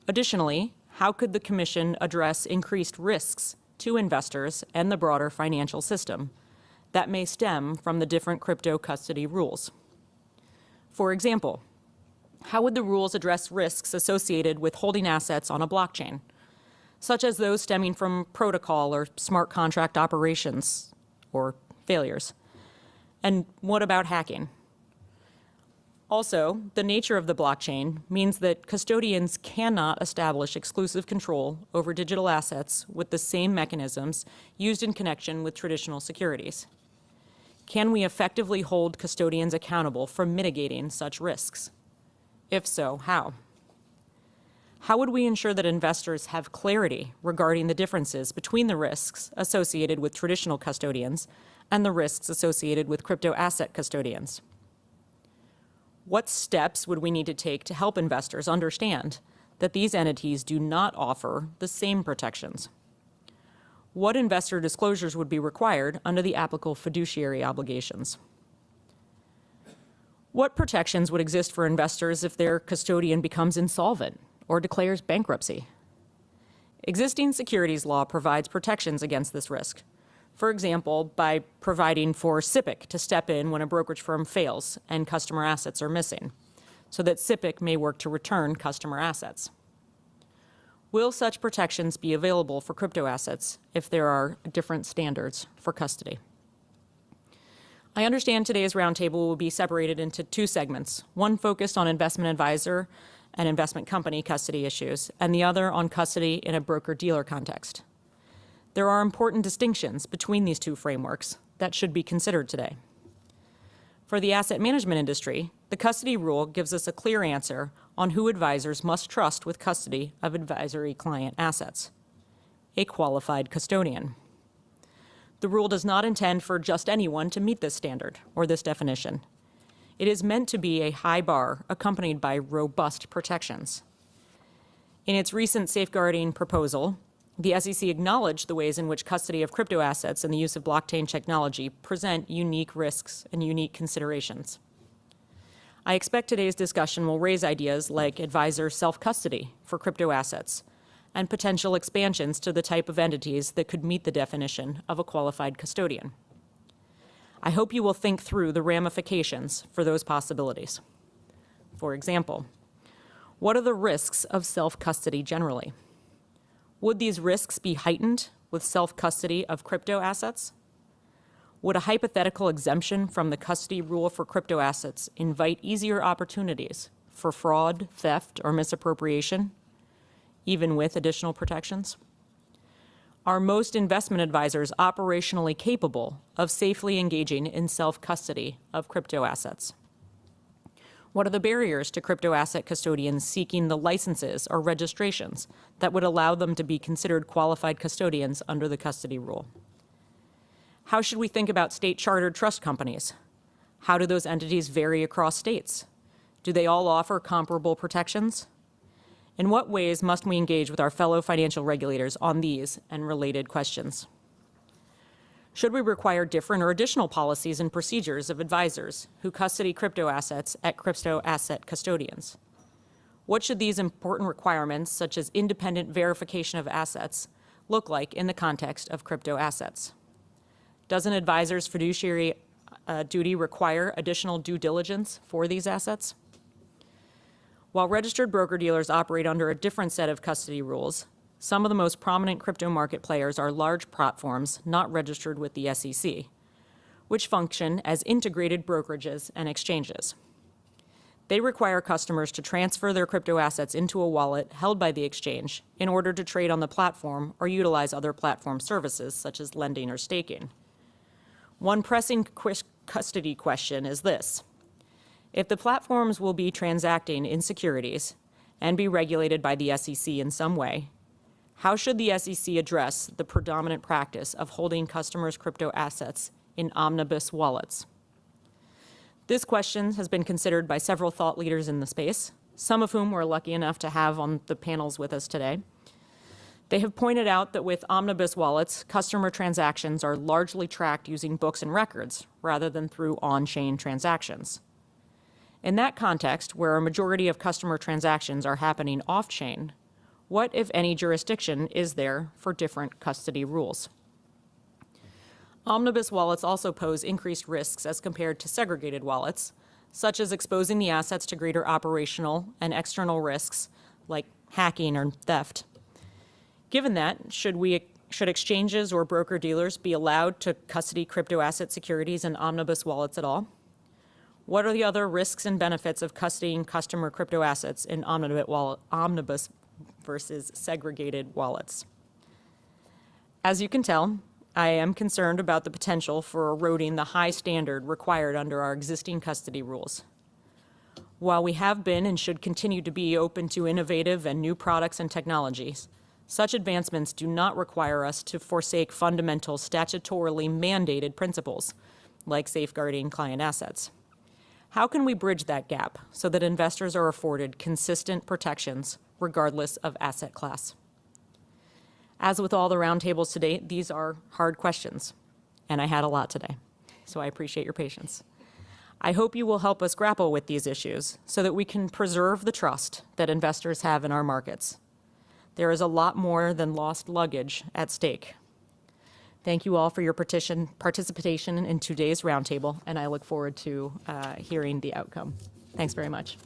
Additionally, how could the Commission address increased risks to investors and the broader financial system that may stem from the different crypto custody rules? For example, how would the rules address risks associated with holding assets on a blockchain, such as those stemming from protocol or smart contract operations or failures? And what about hacking? Also, the nature of the blockchain means that custodians cannot establish exclusive control over digital assets with the same mechanisms used in connection with traditional securities. Can we effectively hold custodians accountable for mitigating such risks? If so, how? How would we ensure that investors have clarity regarding the differences between the risks associated with traditional custodians and the risks associated with crypto asset custodians? What steps would we need to take to help investors understand that these entities do not offer the same protections? What investor disclosures would be required under the applicable fiduciary obligations? What protections would exist for investors if their custodian becomes insolvent or declares bankruptcy? Existing securities law provides protections against this risk. For example, by providing for SIPC to step in when a brokerage firm fails and customer assets are missing, so that SIPC may work to return customer assets. Will such protections be available for crypto assets if there are different standards for custody? I understand today's roundtable will be separated into two segments, one focused on investment advisor and investment company custody issues, and the other on custody in a broker-dealer context. There are important distinctions between these two frameworks that should be considered today. For the asset management industry, the custody rule gives us a clear answer on who advisors must trust with custody of advisory client assets: a qualified custodian. The rule does not intend for just anyone to meet this standard or this definition. It is meant to be a high bar accompanied by robust protections. In its recent safeguarding proposal, the SEC acknowledged the ways in which custody of crypto assets and the use of blockchain technology present unique risks and unique considerations. I expect today's discussion will raise ideas like advisor self-custody for crypto assets and potential expansions to the type of entities that could meet the definition of a qualified custodian. I hope you will think through the ramifications for those possibilities. For example, what are the risks of self-custody generally? Would these risks be heightened with self-custody of crypto assets? Would a hypothetical exemption from the custody rule for crypto assets invite easier opportunities for fraud, theft, or misappropriation, even with additional protections? Are most investment advisors operationally capable of safely engaging in self-custody of crypto assets? What are the barriers to crypto asset custodians seeking the licenses or registrations that would allow them to be considered qualified custodians under the custody rule? How should we think about state-chartered trust companies? How do those entities vary across states? Do they all offer comparable protections? In what ways must we engage with our fellow financial regulators on these and related questions? Should we require different or additional policies and procedures of advisors who custody crypto assets at crypto asset custodians? What should these important requirements, such as independent verification of assets, look like in the context of crypto assets? Does an advisor's fiduciary duty require additional due diligence for these assets? While registered broker-dealers operate under a different set of custody rules, some of the most prominent crypto market players are large platforms not registered with the SEC, which function as integrated brokerages and exchanges. They require customers to transfer their crypto assets into a wallet held by the exchange in order to trade on the platform or utilize other platform services such as lending or staking. One pressing custody question is this: if the platforms will be transacting in securities and be regulated by the SEC in some way, how should the SEC address the predominant practice of holding customers' crypto assets in omnibus wallets? This question has been considered by several thought leaders in the space, some of whom we're lucky enough to have on the panels with us today. They have pointed out that with omnibus wallets, customer transactions are largely tracked using books and records rather than through on-chain transactions. In that context, where a majority of customer transactions are happening off-chain, what, if any, jurisdiction is there for different custody rules? Omnibus wallets also pose increased risks as compared to segregated wallets, such as exposing the assets to greater operational and external risks like hacking or theft. Given that, should exchanges or broker-dealers be allowed to custody crypto asset securities in omnibus wallets at all? What are the other risks and benefits of custodying customer crypto assets in omnibus versus segregated wallets? As you can tell, I am concerned about the potential for eroding the high standard required under our existing custody rules. While we have been and should continue to be open to innovative and new products and technologies, such advancements do not require us to forsake fundamental statutorily mandated principles, like safeguarding client assets. How can we bridge that gap so that investors are afforded consistent protections regardless of asset class? As with all the roundtables today, these are hard questions, and I had a lot today, so I appreciate your patience. I hope you will help us grapple with these issues so that we can preserve the trust that investors have in our markets. There is a lot more than lost luggage at stake. Thank you all for your participation in today's roundtable, and I look forward to hearing the outcome. Thanks very much.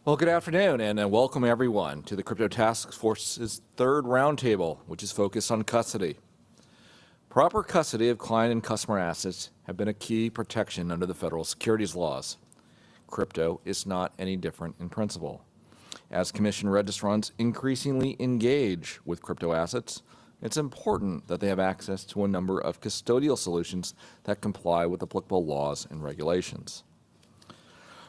Well, good afternoon, and welcome everyone to the Crypto Task Force's third roundtable, which is focused on custody. Proper custody of client and customer assets have been a key protection under the federal securities laws. Crypto is not any different in principle. As commission registrants increasingly engage with crypto assets, it's important that they have access to a number of custodial solutions that comply with applicable laws and regulations.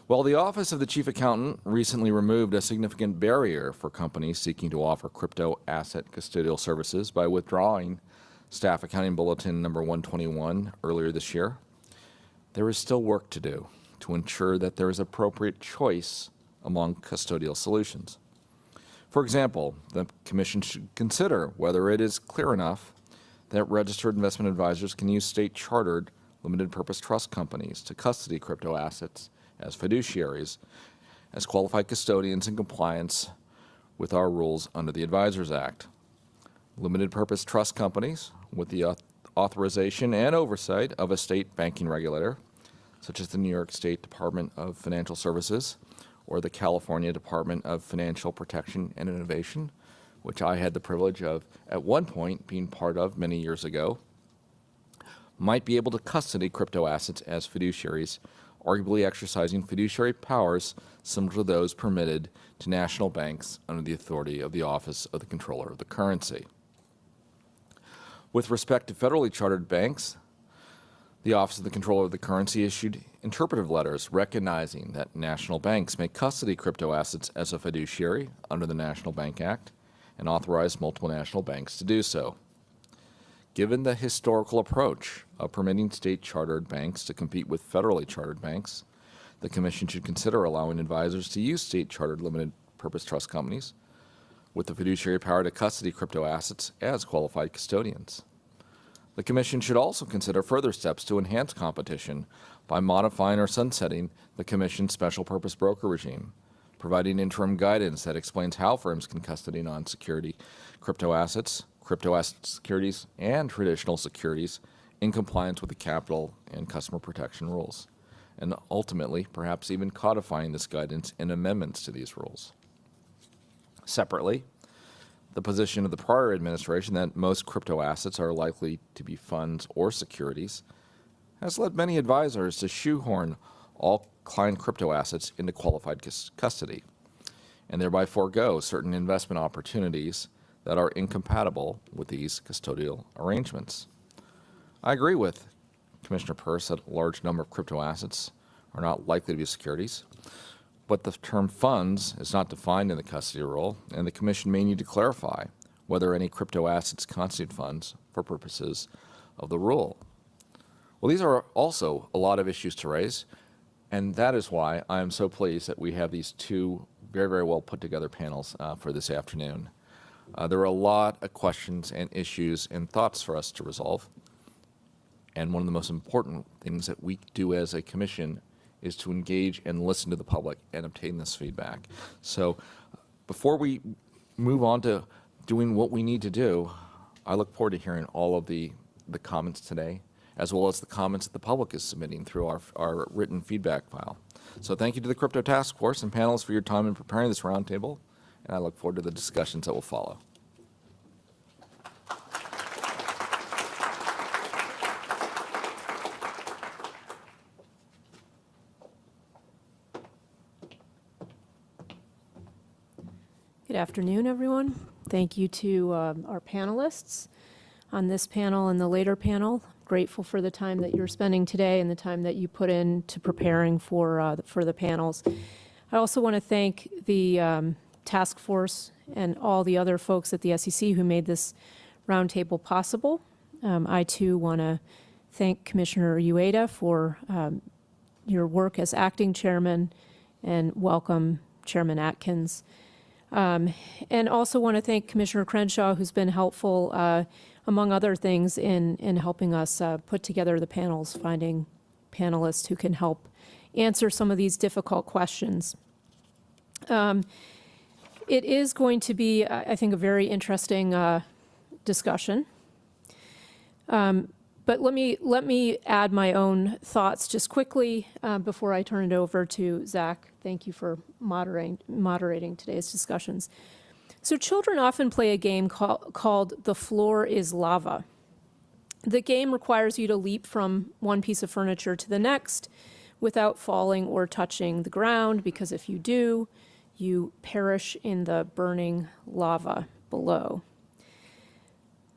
While the Office of the Chief Accountant recently removed a significant barrier for companies seeking to offer crypto asset custodial services by withdrawing Staff Accounting Bulletin number 121 earlier this year, there is still work to do to ensure that there is appropriate choice among custodial solutions. For example, the Commission should consider whether it is clear enough that registered investment advisors can use state-chartered limited purpose trust companies to custody crypto assets as fiduciaries, as qualified custodians in compliance with our rules under the Advisors Act. Limited purpose trust companies with the authorization and oversight of a state banking regulator, such as the New York State Department of Financial Services or the California Department of Financial Protection and Innovation, which I had the privilege of at one point being part of many years ago, might be able to custody crypto assets as fiduciaries, arguably exercising fiduciary powers similar to those permitted to national banks under the authority of the Office of the Comptroller of the Currency. With respect to federally chartered banks, the Office of the Comptroller of the Currency issued interpretive letters recognizing that national banks may custody crypto assets as a fiduciary under the National Bank Act and authorized multiple national banks to do so. Given the historical approach of permitting state-chartered banks to compete with federally chartered banks, the Commission should consider allowing advisors to use state-chartered limited-purpose trust companies with the fiduciary power to custody crypto assets as qualified custodians. The Commission should also consider further steps to enhance competition by modifying or sunsetting the Commission's special-purpose broker regime, providing interim guidance that explains how firms can custody non-security crypto asset securities, and traditional securities in compliance with the capital and customer protection rules, and ultimately, perhaps even codifying this guidance in amendments to these rules. Separately, the position of the prior administration that most crypto assets are likely to be funds or securities has led many advisors to shoehorn all client crypto assets into qualified custody, and thereby forego certain investment opportunities that are incompatible with these custodial arrangements. I agree with Commissioner Peirce that a large number of crypto assets are not likely to be securities, but the term funds is not defined in the custody rule, and the Commission may need to clarify whether any crypto assets constitute funds for purposes of the rule. Well, these are also a lot of issues to raise, and that is why I am so pleased that we have these two very, very well put together panels for this afternoon. There are a lot of questions and issues and thoughts for us to resolve. And one of the most important things that we do as a commission is to engage and listen to the public and obtain this feedback. So before we move on to doing what we need to do, I look forward to hearing all of the comments today, as well as the comments that the public is submitting through our written feedback file. So thank you to the Crypto Task Force and panelists for your time in preparing this roundtable, and I look forward to the discussions that will follow. Good afternoon, everyone. Thank you to our panelists on this panel and the later panel. Grateful for the time that you're spending today and the time that you put into preparing for the panels. I also want to thank the task force and all the other folks at the SEC who made this roundtable possible. I too want to thank Commissioner Ueda for your work as acting chairman, and welcome Chairman Atkins. And also want to thank Commissioner Crenshaw, who's been helpful, among other things, in helping us put together the panels, finding panelists who can help answer some of these difficult questions. It is going to be, I think, a very interesting discussion. But let me add my own thoughts just quickly before I turn it over to Zach. Thank you for moderating today's discussions. So children often play a game called The Floor is Lava. The game requires you to leap from one piece of furniture to the next without falling or touching the ground, because if you do, you perish in the burning lava below.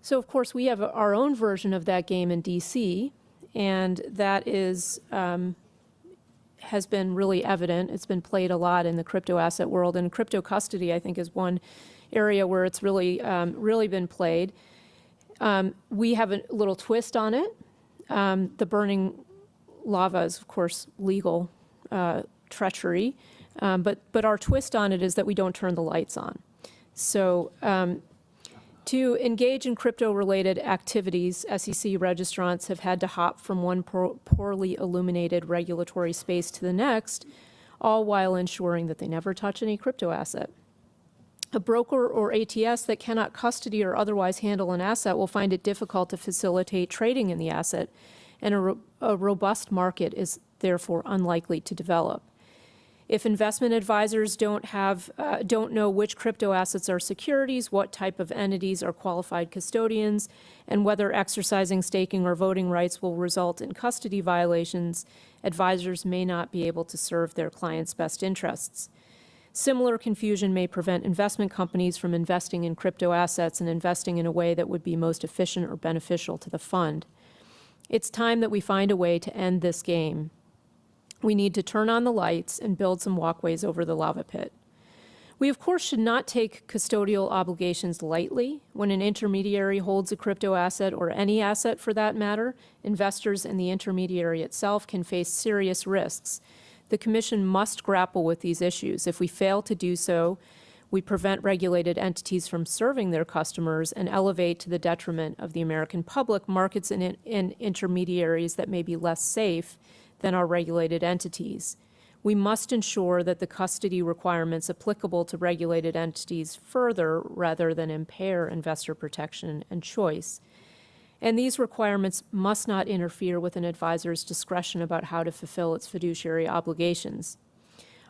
So, of course, we have our own version of that game in DC, and that is has been really evident. It's been played a lot in the crypto asset world, and crypto custody, I think, is one area where it's really, really been played. We have a little twist on it. The burning lava is, of course, legal treachery, but our twist on it is that we don't turn the lights on. So to engage in crypto-related activities, SEC registrants have had to hop from one poorly illuminated regulatory space to the next, all while ensuring that they never touch any crypto asset. A broker or ATS that cannot custody or otherwise handle an asset will find it difficult to facilitate trading in the asset, and a robust market is therefore unlikely to develop. If investment advisors don't know which crypto assets are securities, what type of entities are qualified custodians, and whether exercising staking or voting rights will result in custody violations, advisors may not be able to serve their clients' best interests. Similar confusion may prevent investment companies from investing in crypto assets and investing in a way that would be most efficient or beneficial to the fund. It's time that we find a way to end this game. We need to turn on the lights and build some walkways over the lava pit. We, of course, should not take custodial obligations lightly. When an intermediary holds a crypto asset, or any asset for that matter, investors and the intermediary itself can face serious risks. The Commission must grapple with these issues. If we fail to do so, we prevent regulated entities from serving their customers and elevate, to the detriment of the American public, markets and intermediaries that may be less safe than our regulated entities. We must ensure that the custody requirements applicable to regulated entities further rather than impair investor protection and choice. And these requirements must not interfere with an advisor's discretion about how to fulfill its fiduciary obligations.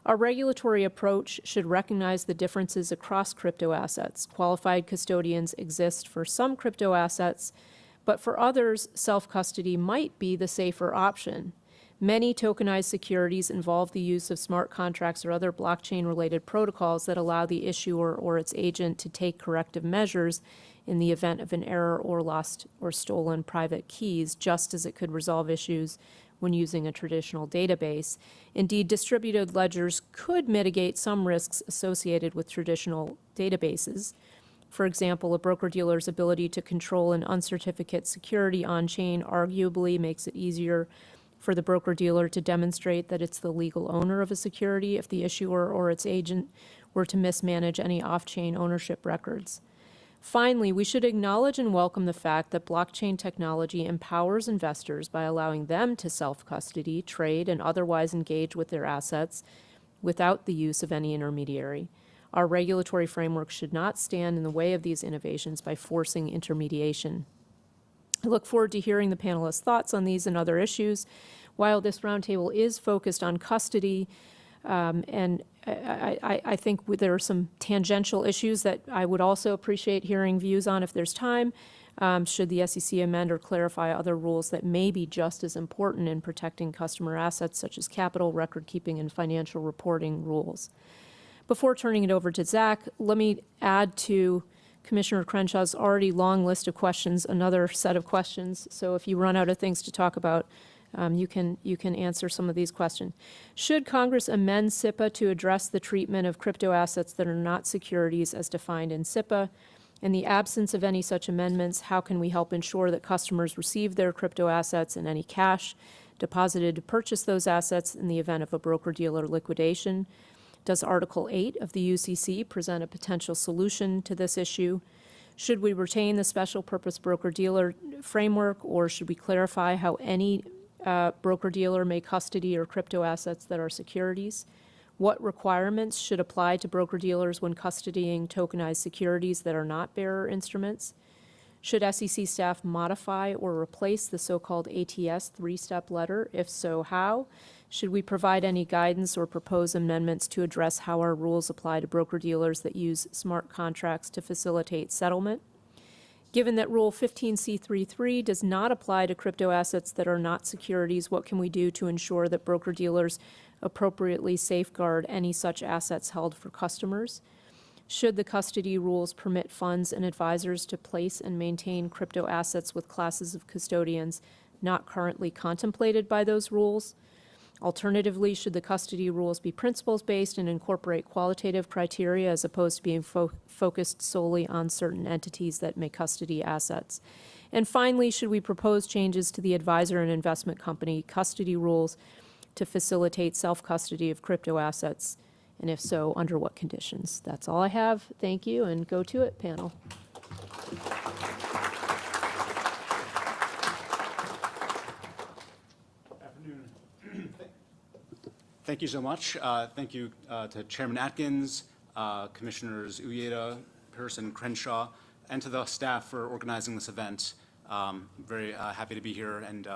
Our regulatory approach should recognize the differences across crypto assets. Qualified custodians exist for some crypto assets, but for others, self-custody might be the safer option. Many tokenized securities involve the use of smart contracts or other blockchain-related protocols that allow the issuer or its agent to take corrective measures in the event of an error or lost or stolen private keys, just as it could resolve issues when using a traditional database. Indeed, distributed ledgers could mitigate some risks associated with traditional databases. For example, a broker-dealer's ability to control an uncertificate security on-chain arguably makes it easier for the broker-dealer to demonstrate that it's the legal owner of a security if the issuer or its agent were to mismanage any off-chain ownership records. Finally, we should acknowledge and welcome the fact that blockchain technology empowers investors by allowing them to self-custody, trade, and otherwise engage with their assets without the use of any intermediary. Our regulatory framework should not stand in the way of these innovations by forcing intermediation. I look forward to hearing the panelists' thoughts on these and other issues. While this roundtable is focused on custody, and I think there are some tangential issues that I would also appreciate hearing views on if there's time, should the SEC amend or clarify other rules that may be just as important in protecting customer assets, such as capital, record keeping, and financial reporting rules. Before turning it over to Zach, let me add to Commissioner Crenshaw's already long list of questions another set of questions. So if you run out of things to talk about, you can answer some of these questions. Should Congress amend SIPA to address the treatment of crypto assets that are not securities as defined in SIPA? In the absence of any such amendments, how can we help ensure that customers receive their crypto assets and any cash deposited to purchase those assets in the event of a broker-dealer liquidation? Does Article 8 of the UCC present a potential solution to this issue? Should we retain the special purpose broker-dealer framework, or should we clarify how any broker-dealer may custody or crypto assets that are securities? What requirements should apply to broker-dealers when custodying tokenized securities that are not bearer instruments? Should SEC staff modify or replace the so-called ATS three-step letter? If so, how? Should we provide any guidance or propose amendments to address how our rules apply to broker-dealers that use smart contracts to facilitate settlement? Given that Rule 15c3.3 does not apply to crypto assets that are not securities, what can we do to ensure that broker-dealers appropriately safeguard any such assets held for customers? Should the custody rules permit funds and advisors to place and maintain crypto assets with classes of custodians not currently contemplated by those rules? Alternatively, should the custody rules be principles-based and incorporate qualitative criteria as opposed to being focused solely on certain entities that may custody assets? And finally, should we propose changes to the advisor and investment company custody rules to facilitate self-custody of crypto assets? And if so, under what conditions? That's all I have. Thank you, and go to it, panel. Thank you so much. Thank you to Chairman Atkins, Commissioners Uyeda, Pearson, Crenshaw, and to the staff for organizing this event. Very happy to be here, and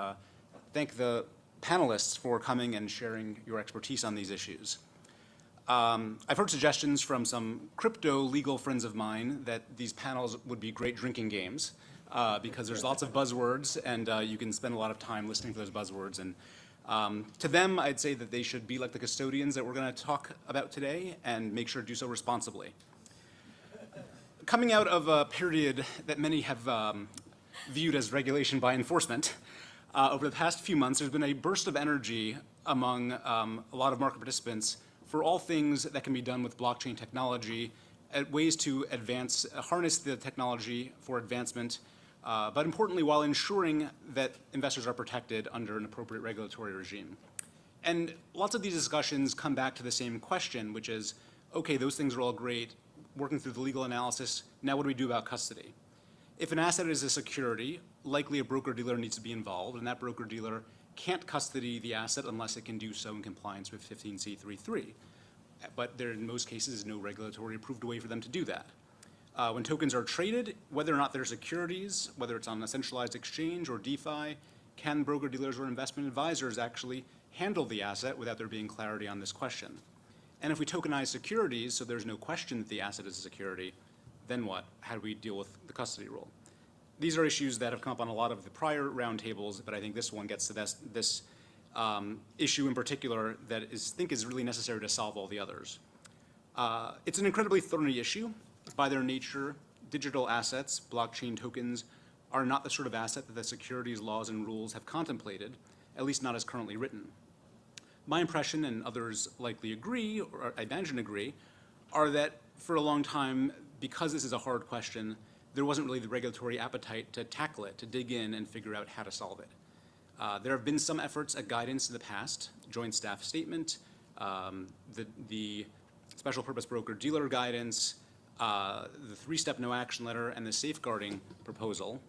thank the panelists for coming and sharing your expertise on these issues. I've heard suggestions from some crypto legal friends of mine that these panels would be great drinking games because there's lots of buzzwords, and you can spend a lot of time listening to those buzzwords. And to them, I'd say that they should be like the custodians that we're going to talk about today and make sure to do so responsibly. Coming out of a period that many have viewed as regulation by enforcement, over the past few months, there's been a burst of energy among a lot of market participants for all things that can be done with blockchain technology, ways to harness the technology for advancement, but importantly, while ensuring that investors are protected under an appropriate regulatory regime. And lots of these discussions come back to the same question, which is, okay, those things are all great, working through the legal analysis, now what do we do about custody? If an asset is a security, likely a broker-dealer needs to be involved, and that broker-dealer can't custody the asset unless it can do so in compliance with 15c3.3. But there, in most cases, is no regulatory approved way for them to do that. When tokens are traded, whether or not they're securities, whether it's on a centralized exchange or DeFi, can broker-dealers or investment advisors actually handle the asset without there being clarity on this question? And if we tokenize securities, so there's no question that the asset is a security, then what? How do we deal with the custody rule? These are issues that have come up on a lot of the prior roundtables, but I think this one gets to this issue in particular that I think is really necessary to solve all the others. It's an incredibly thorny issue. By their nature, digital assets, blockchain tokens, are not the sort of asset that the securities laws and rules have contemplated, at least not as currently written. My impression, and others likely agree, or I imagine agree, are that for a long time, because this is a hard question, there wasn't really the regulatory appetite to tackle it, to dig in and figure out how to solve it. There have been some efforts at guidance in the past, joint staff statement, the special purpose broker-dealer guidance, the three-step no action letter, and the safeguarding proposal.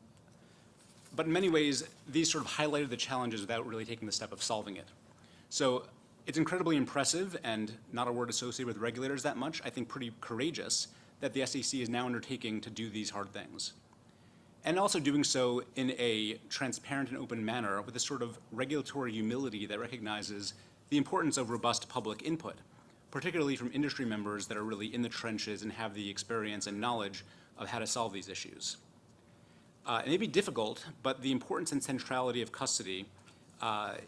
But in many ways, these sort of highlighted the challenges without really taking the step of solving it. So it's incredibly impressive, and not a word associated with regulators that much, I think pretty courageous, that the SEC is now undertaking to do these hard things. And also doing so in a transparent and open manner with a sort of regulatory humility that recognizes the importance of robust public input, particularly from industry members that are really in the trenches and have the experience and knowledge of how to solve these issues. It may be difficult, but the importance and centrality of custody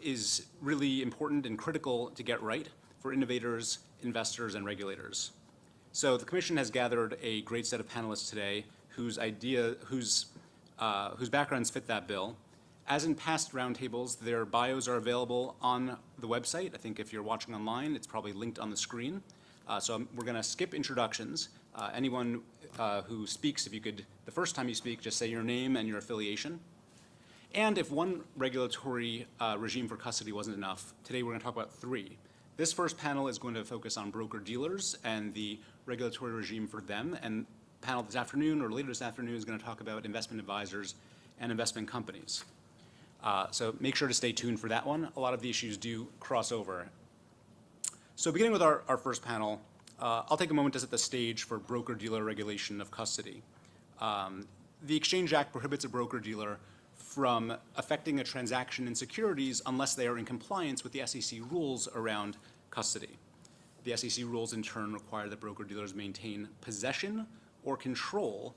is really important and critical to get right for innovators, investors, and regulators. So the Commission has gathered a great set of panelists today whose backgrounds fit that bill. As in past roundtables, their bios are available on the website. I think if you're watching online, it's probably linked on the screen. We're going to skip introductions. Anyone who speaks, if you could, the first time you speak, just say your name and your affiliation. And if one regulatory regime for custody wasn't enough, today we're going to talk about three. This first panel is going to focus on broker-dealers and the regulatory regime for them. And the panel this afternoon or later this afternoon is going to talk about investment advisors and investment companies. So make sure to stay tuned for that one. A lot of the issues do cross over. So beginning with our first panel, I'll take a moment to set the stage for broker-dealer regulation of custody. The Exchange Act prohibits a broker-dealer from affecting a transaction in securities unless they are in compliance with the SEC rules around custody. The SEC rules in turn require that broker-dealers maintain possession or control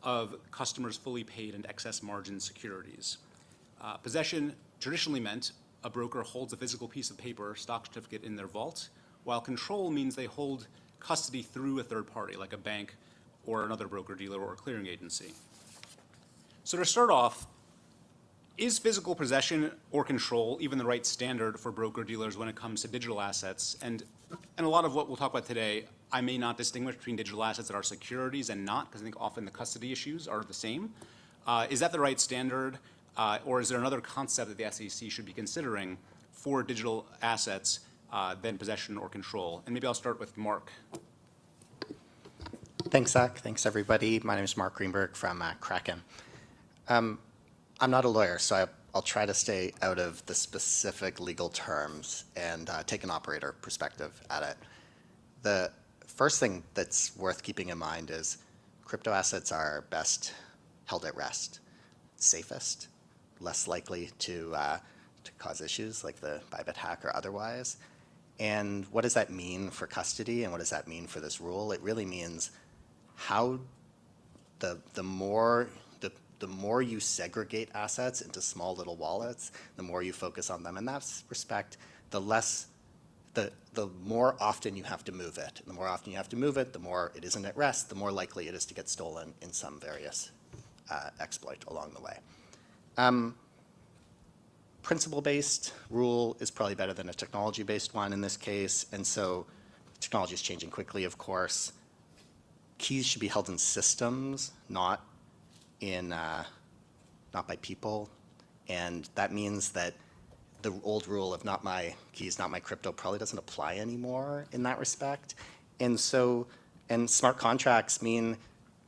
of customers' fully paid and excess margin securities. Possession traditionally meant a broker holds a physical piece of paper, stock certificate, in their vault, while control means they hold custody through a third party, like a bank or another broker-dealer or a clearing agency. So to start off, Is physical possession or control even the right standard for broker-dealers when it comes to digital assets? And a lot of what we'll talk about today, I may not distinguish between digital assets that are securities and not, because I think often the custody issues are the same. Is that the right standard, or is there another concept that the SEC should be considering for digital assets than possession or control? And maybe I'll start with Mark. Thanks, Zach. Thanks, everybody. My name is Mark Greenberg from Kraken. I'm not a lawyer, so I'll try to stay out of the specific legal terms and take an operator perspective at it. The first thing that's worth keeping in mind is crypto assets are best held at rest, safest, less likely to cause issues like the Bybit hack or otherwise. And what does that mean for custody, and what does that mean for this rule? It really means how the more you segregate assets into small little wallets, the more you focus on them in that respect, the more often you have to move it. And the more often you have to move it, the more it isn't at rest, the more likely it is to get stolen in some various exploit along the way. Principle-based rule is probably better than a technology-based one in this case, and so technology is changing quickly, of course. Keys should be held in systems, not by people, and that means that the old rule of not my keys, not my crypto probably doesn't apply anymore in that respect. And smart contracts mean,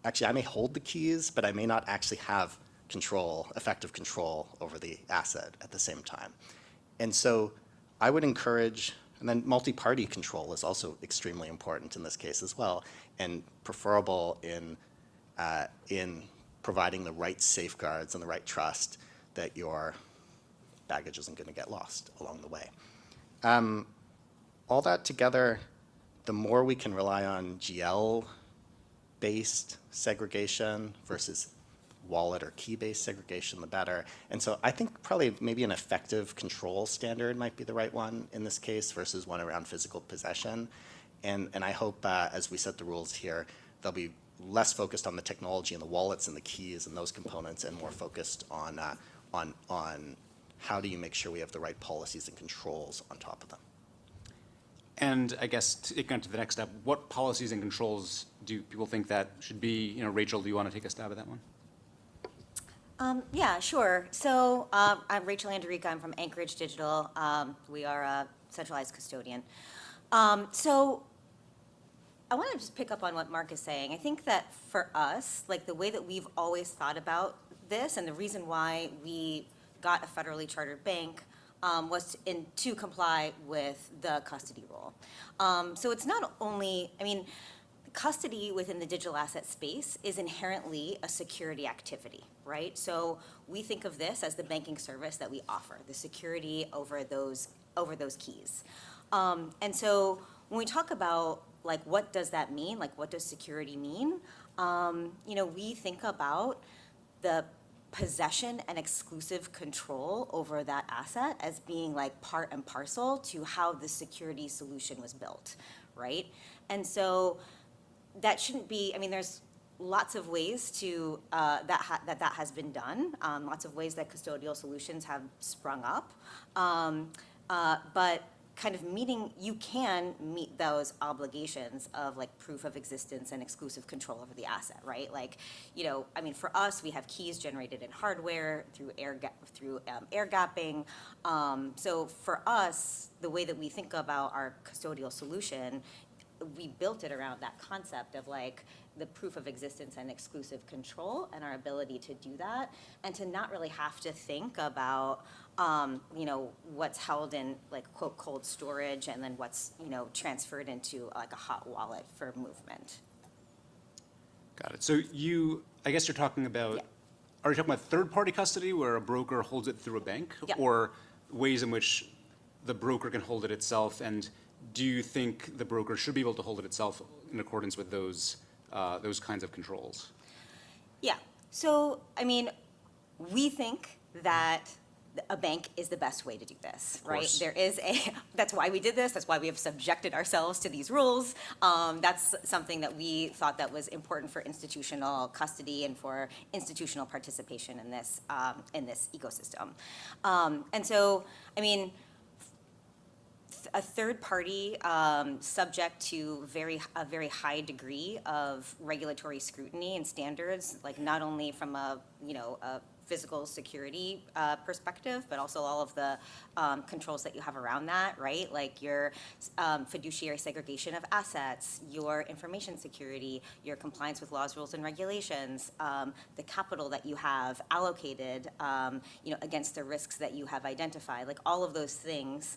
actually I may hold the keys, but I may not actually have effective control over the asset at the same time. And so I would encourage, and then multi-party control is also extremely important in this case as well, and preferable in providing the right safeguards and the right trust that your baggage isn't going to get lost along the way. All that together, the more we can rely on GL-based segregation versus wallet or key-based segregation, the better. And so I think probably maybe an effective control standard might be the right one in this case versus one around physical possession. And I hope as we set the rules here, they'll be less focused on the technology and the wallets and the keys and those components, and more focused on how do you make sure we have the right policies and controls on top of them. And I guess taking on to the next step, what policies and controls do people think that should be? Rachel, do you want to take a stab at that one? Yeah, sure. So I'm Rachel Andarica. I'm from Anchorage Digital. We are a centralized custodian. So I want to just pick up on what Mark is saying. I think that for us, like the way that we've always thought about this, and the reason why we got a federally chartered bank was to comply with the custody rule. So it's not only, custody within the digital asset space is inherently a security activity, right? So we think of this as the banking service that we offer, the security over those keys. And so when we talk about like what does that mean, like what does security mean, we think about the possession and exclusive control over that asset as being like part and parcel to how the security solution was built, right? And so that shouldn't be, there's lots of ways to, that has been done, lots of ways that custodial solutions have sprung up, but kind of you can meet those obligations of like proof of existence and exclusive control over the asset, right? Like, for us, we have keys generated in hardware through air gapping. So for us, the way that we think about our custodial solution, we built it around that concept of like the proof of existence and exclusive control and our ability to do that, and to not really have to think about what's held in like quote cold storage and then what's transferred into like a hot wallet for movement. Got it. So I guess you're talking about, Yeah. Are you talking about third-party custody where a broker holds it through a bank? Yeah. Or ways in which the broker can hold it itself? And do you think the broker should be able to hold it itself in accordance with those kinds of controls? Yeah. So, we think that a bank is the best way to do this, right? course. There is that's why we did this, that's why we have subjected ourselves to these rules. That's something that we thought that was important for institutional custody and for institutional participation in this ecosystem. And so, I mean, a third party subject to a very high degree of regulatory scrutiny and standards, like not only from a physical security perspective, but also all of the controls that you have around that, right? Like your fiduciary segregation of assets, your information security, your compliance with laws, rules, and regulations, the capital that you have allocated, against the risks that you have identified. Like all of those things,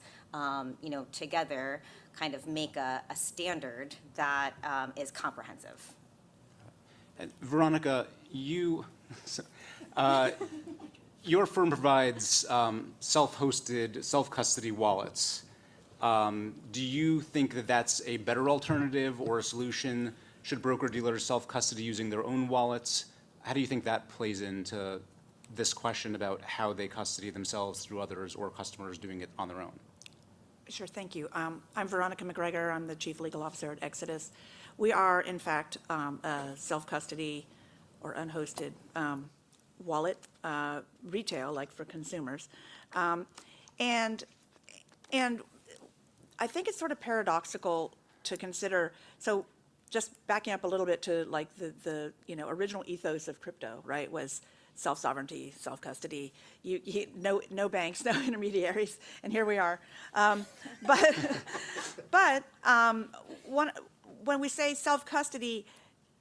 together kind of make a standard that is comprehensive. And Veronica, your firm provides self-hosted, self-custody wallets. Do you think that that's a better alternative or a solution? Should broker-dealers self-custody using their own wallets? How do you think that plays into this question about how they custody themselves through others or customers doing it on their own? Sure, thank you. I'm Veronica McGregor. I'm the Chief Legal Officer at Exodus. We are, in fact, a self-custody or unhosted wallet retail, like for consumers. And I think it's sort of paradoxical to consider, so just backing up a little bit to like the original ethos of crypto, right, was self-sovereignty, self-custody, no banks, no intermediaries, and here we are. But when we say self-custody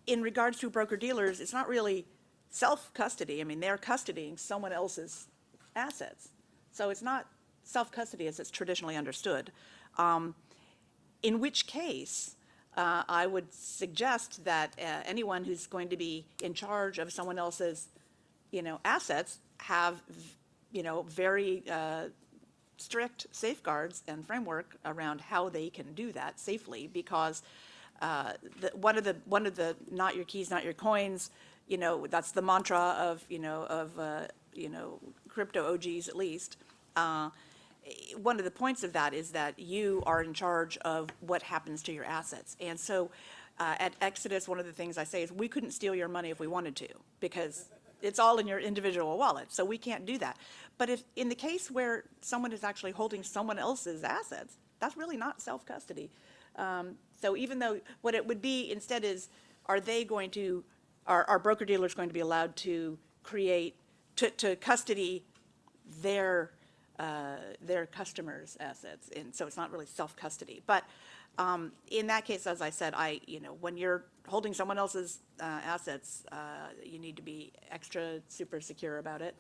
in regards to broker-dealers, it's not really self-custody. I mean, they're custodying someone else's assets. So it's not self-custody as it's traditionally understood. In which case, I would suggest that anyone who's going to be in charge of someone else's assets have, very strict safeguards and framework around how they can do that safely, because one of the not your keys, not your coins, that's the mantra of crypto OGs at least. One of the points of that is that you are in charge of what happens to your assets. And so at Exodus, one of the things I say is we couldn't steal your money if we wanted to, because it's all in your individual wallet, so we can't do that. But if in the case where someone is actually holding someone else's assets, that's really not self-custody. So even though what it would be instead is, are broker-dealers going to be allowed to to custody their customers' assets? And so it's not really self-custody. But in that case, as I said, when you're holding someone else's assets, you need to be extra super secure about it.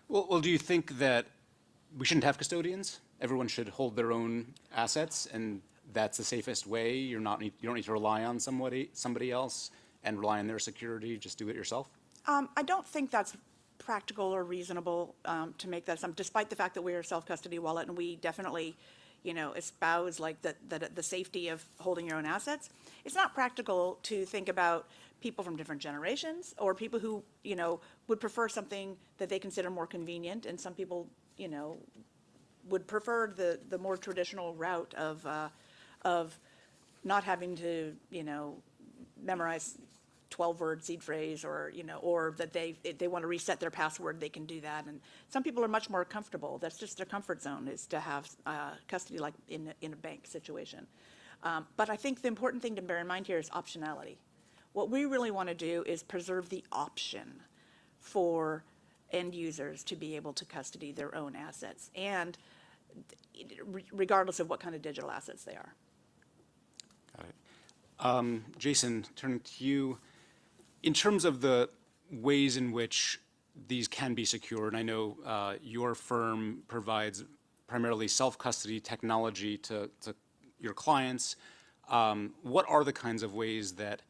Well, do you think that we shouldn't have custodians? Everyone should hold their own assets, and that's the safest way. You don't need to rely on somebody else and rely on their security. Just do it yourself. I don't think that's practical or reasonable to make that assumption, despite the fact that we are a self-custody wallet and we definitely, espouse like the safety of holding your own assets. It's not practical to think about people from different generations or people who, would prefer something that they consider more convenient, and some people, would prefer the more traditional route of not having to, memorize 12-word seed phrase, or or that if they want to reset their password, they can do that. And some people are much more comfortable. That's just their comfort zone, is to have custody like in a bank situation. But I think the important thing to bear in mind here is optionality. What we really want to do is preserve the option for end users to be able to custody their own assets, and regardless of what kind of digital assets they are. Got it. Jason, turning to you. In terms of the ways in which these can be secured, I know your firm provides primarily self-custody technology to your clients. What are the kinds of ways that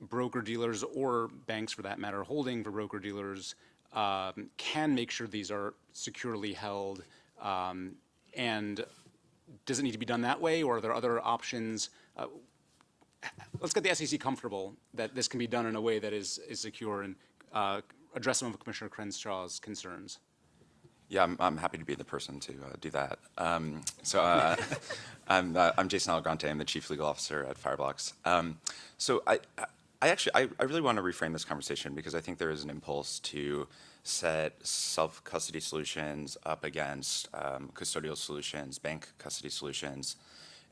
broker-dealers, or banks for that matter, holding for broker-dealers, can make sure these are securely held? And does it need to be done that way, or are there other options? Let's get the SEC comfortable that this can be done in a way that is secure, and address some of Commissioner Crenshaw's concerns. Yeah, I'm happy to be the person to do that. I'm Jason Algrante. I'm the Chief Legal Officer at Fireblocks. I really want to reframe this conversation because I think there is an impulse to set self-custody solutions up against custodial solutions, bank custody solutions,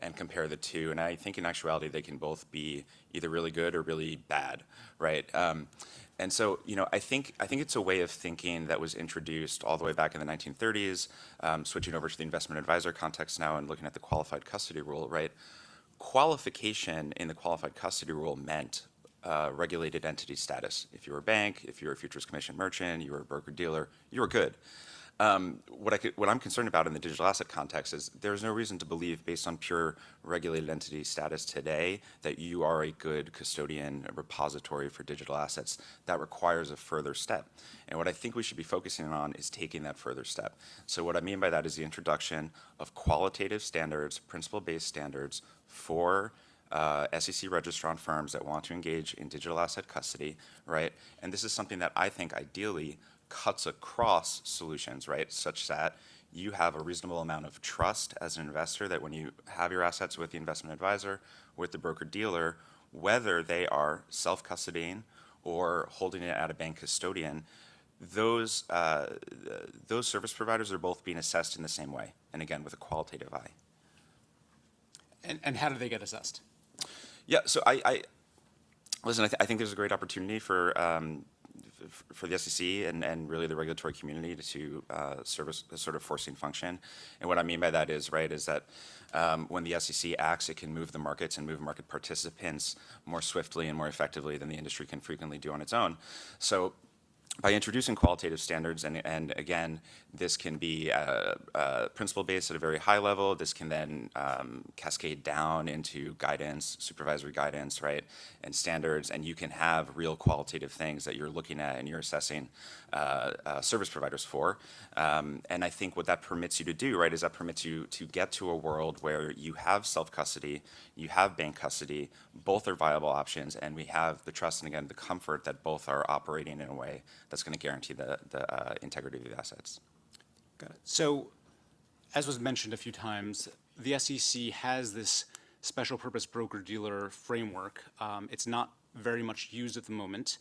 and compare the two. And I think in actuality, they can both be either really good or really bad, right? And so, I think it's a way of thinking that was introduced all the way back in the 1930s, switching over to the investment advisor context now and looking at the qualified custody rule, right? Qualification in the qualified custody rule meant regulated entity status. If you were a bank, if you were a futures commission merchant, you were a broker-dealer, you were good. What I'm concerned about in the digital asset context is there's no reason to believe, based on pure regulated entity status today, that you are a good custodian repository for digital assets. That requires a further step. And what I think we should be focusing on is taking that further step. So what I mean by that is the introduction of qualitative standards, principle-based standards for SEC registrant firms that want to engage in digital asset custody, right? And this is something that I think ideally cuts across solutions, right? Such that you have a reasonable amount of trust as an investor that when you have your assets with the investment advisor, with the broker-dealer, whether they are self-custodying or holding it at a bank custodian, those service providers are both being assessed in the same way, and again, with a qualitative eye. And how do they get assessed? Yeah, so I think there's a great opportunity for the SEC and really the regulatory community to serve a sort of forcing function. And what I mean by that is, right, is that when the SEC acts, it can move the markets and move market participants more swiftly and more effectively than the industry can frequently do on its own. So by introducing qualitative standards, and again, this can be principle-based at a very high level. This can then cascade down into guidance, supervisory guidance, right, and standards, and you can have real qualitative things that you're looking at and you're assessing service providers for. And I think what that permits you to do, right, is that permits you to get to a world where you have self-custody, you have bank custody, both are viable options, and we have the trust and, again, the comfort that both are operating in a way that's going to guarantee the integrity of the assets. Got it. So, as was mentioned a few times, the SEC has this special purpose broker-dealer framework. It's not very much used at the moment.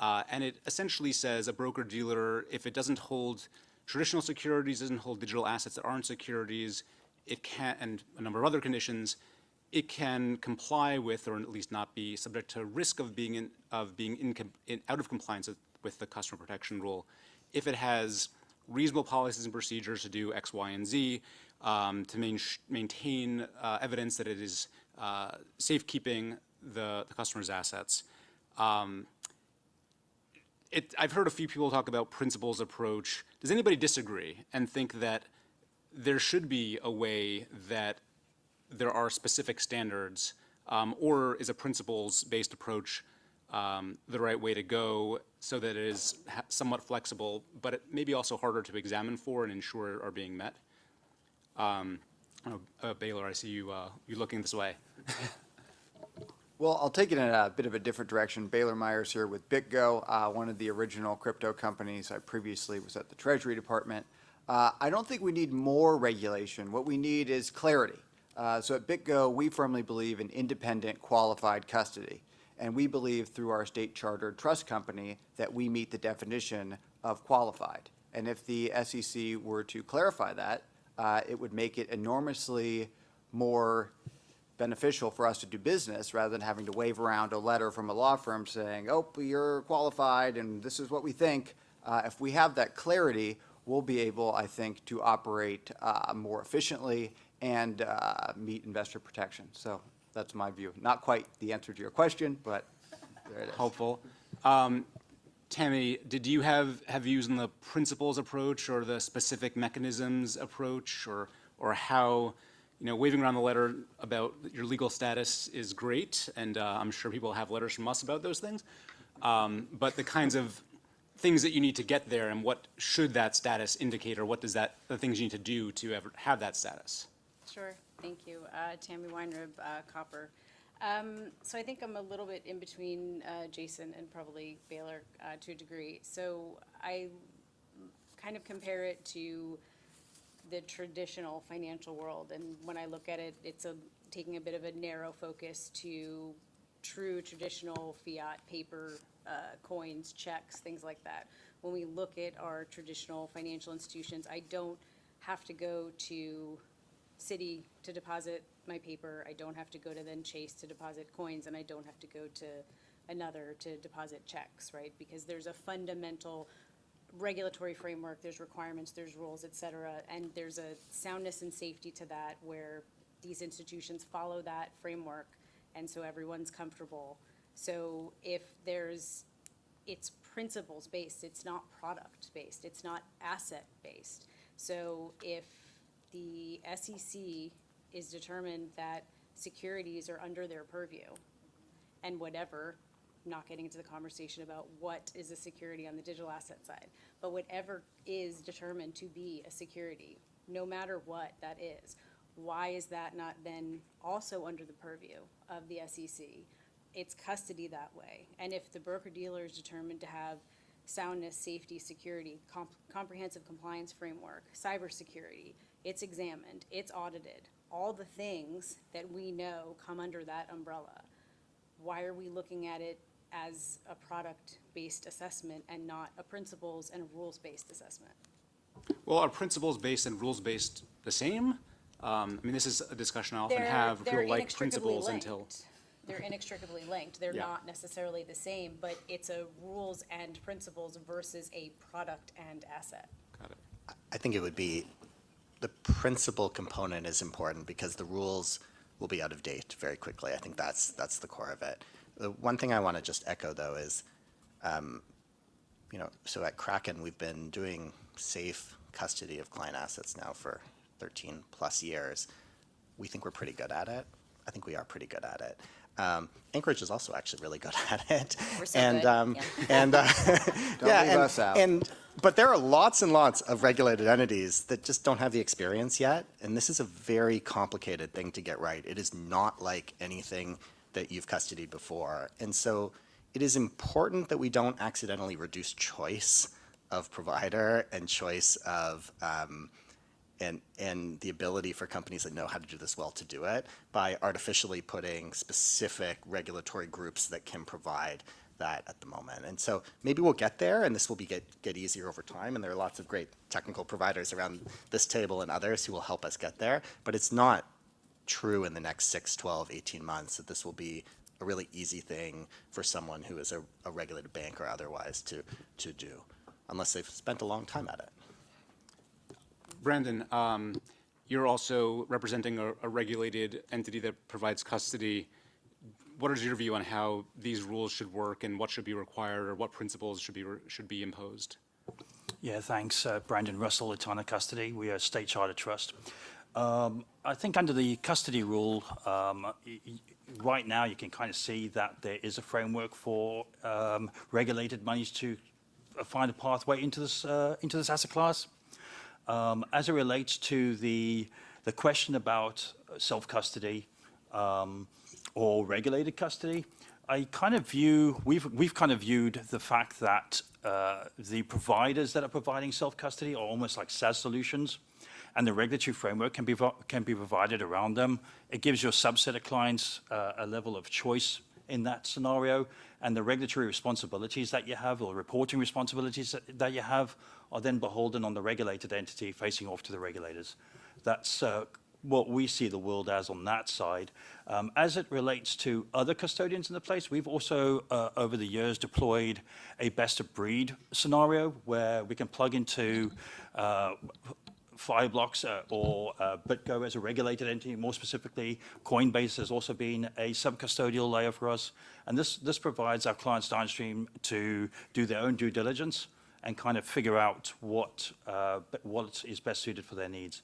And it essentially says a broker-dealer, if it doesn't hold traditional securities, doesn't hold digital assets that aren't securities, it can, and a number of other conditions, it can comply with, or at least not be subject to risk of being out of compliance with the customer protection rule if it has reasonable policies and procedures to do X, Y, and Z, to maintain evidence that it is safekeeping the customer's assets. I've heard a few people talk about principles approach. Does anybody disagree and think that there should be a way that there are specific standards, or is a principles-based approach the right way to go so that it is somewhat flexible, but it may be also harder to examine for and ensure are being met? Baylor, I see you looking this way. Well, I'll take it in a bit of a different direction. Baylor Myers here with BitGo, one of the original crypto companies. I previously was at the Treasury Department. I don't think we need more regulation. What we need is clarity. So at BitGo, we firmly believe in independent, qualified custody. And we believe through our state-chartered trust company that we meet the definition of qualified. And if the SEC were to clarify that, it would make it enormously more beneficial for us to do business rather than having to wave around a letter from a law firm saying, oh, you're qualified and this is what we think. If we have that clarity, we'll be able, I think, to operate more efficiently and meet investor protection. So that's my view. Not quite the answer to your question, but there it is. Helpful. Tammy, did you have views on the principles approach or the specific mechanisms approach, or how, waving around the letter about your legal status is great, and I'm sure people have letters from us about those things, but the kinds of things that you need to get there and what should that status indicate, or what does the things you need to do to ever have that status? Sure, thank you. Tammy Weinrib, Copper. So I think I'm a little bit in between Jason and probably Baylor to a degree. So I kind of compare it to the traditional financial world. And when I look at it, it's taking a bit of a narrow focus to true traditional fiat paper, coins, checks, things like that. When we look at our traditional financial institutions, I don't have to go to Citi to deposit my paper. I don't have to go to then Chase to deposit coins, and I don't have to go to another to deposit checks, right? Because there's a fundamental regulatory framework, there's requirements, there's rules, et cetera, and there's a soundness and safety to that where these institutions follow that framework, and so everyone's comfortable. So if it's principles-based, it's not product-based, it's not asset-based. So if the SEC is determined that securities are under their purview, and whatever, not getting into the conversation about what is a security on the digital asset side, but whatever is determined to be a security, no matter what that is, why is that not then also under the purview of the SEC? It's custody that way. And if the broker-dealer is determined to have soundness, safety, security, comprehensive compliance framework, cybersecurity, it's examined, it's audited, all the things that we know come under that umbrella. Why are we looking at it as a product-based assessment and not a principles and rules-based assessment? Well, are principles-based and rules-based the same? I mean, this is a discussion I often have. People like principles until... They're inextricably linked. They're not necessarily the same, but it's a rules and principles versus a product and asset. Got it. I think it would be the principal component is important because the rules will be out of date very quickly. I think that's the core of it. The one thing I want to just echo, though, is, so at Kraken, we've been doing safe custody of client assets now for 13 plus years. We think we're pretty good at it. I think we are pretty good at it. Anchorage is also actually really good at it. We're so good. Don't leave us out. But there are lots and lots of regulated entities that just don't have the experience yet, and this is a very complicated thing to get right. It is not like anything that you've custodied before, and so it is important that we don't accidentally reduce choice of provider and choice of and the ability for companies that know how to do this well to do it by artificially putting specific regulatory groups that can provide that at the moment. And so maybe we'll get there, and this will get easier over time, and there are lots of great technical providers around this table and others who will help us get there, but it's not true in the next 6, 12, 18 months that this will be a really easy thing for someone who is a regulated bank or otherwise to do, unless they've spent a long time at it. Brandon, you're also representing a regulated entity that provides custody. What is your view on how these rules should work and what should be required or what principles should be imposed? Yeah, thanks. Brandon Russell, Etana Custody. We are a state charter trust. I think under the custody rule, right now you can kind of see that there is a framework for regulated monies to find a pathway into this asset class. As it relates to the question about self-custody or regulated custody, I kind of view, we've kind of viewed the fact that the providers that are providing self-custody are almost like SaaS solutions, and the regulatory framework can be provided around them. It gives your subset of clients a level of choice in that scenario, and the regulatory responsibilities that you have or reporting responsibilities that you have are then beholden on the regulated entity facing off to the regulators. That's what we see the world as on that side. As it relates to other custodians in the place, we've also, over the years, deployed a best-of-breed scenario where we can plug into Fireblocks or BitGo as a regulated entity. More specifically, Coinbase has also been a sub-custodial layer for us. And this provides our clients downstream to do their own due diligence and kind of figure out what is best suited for their needs.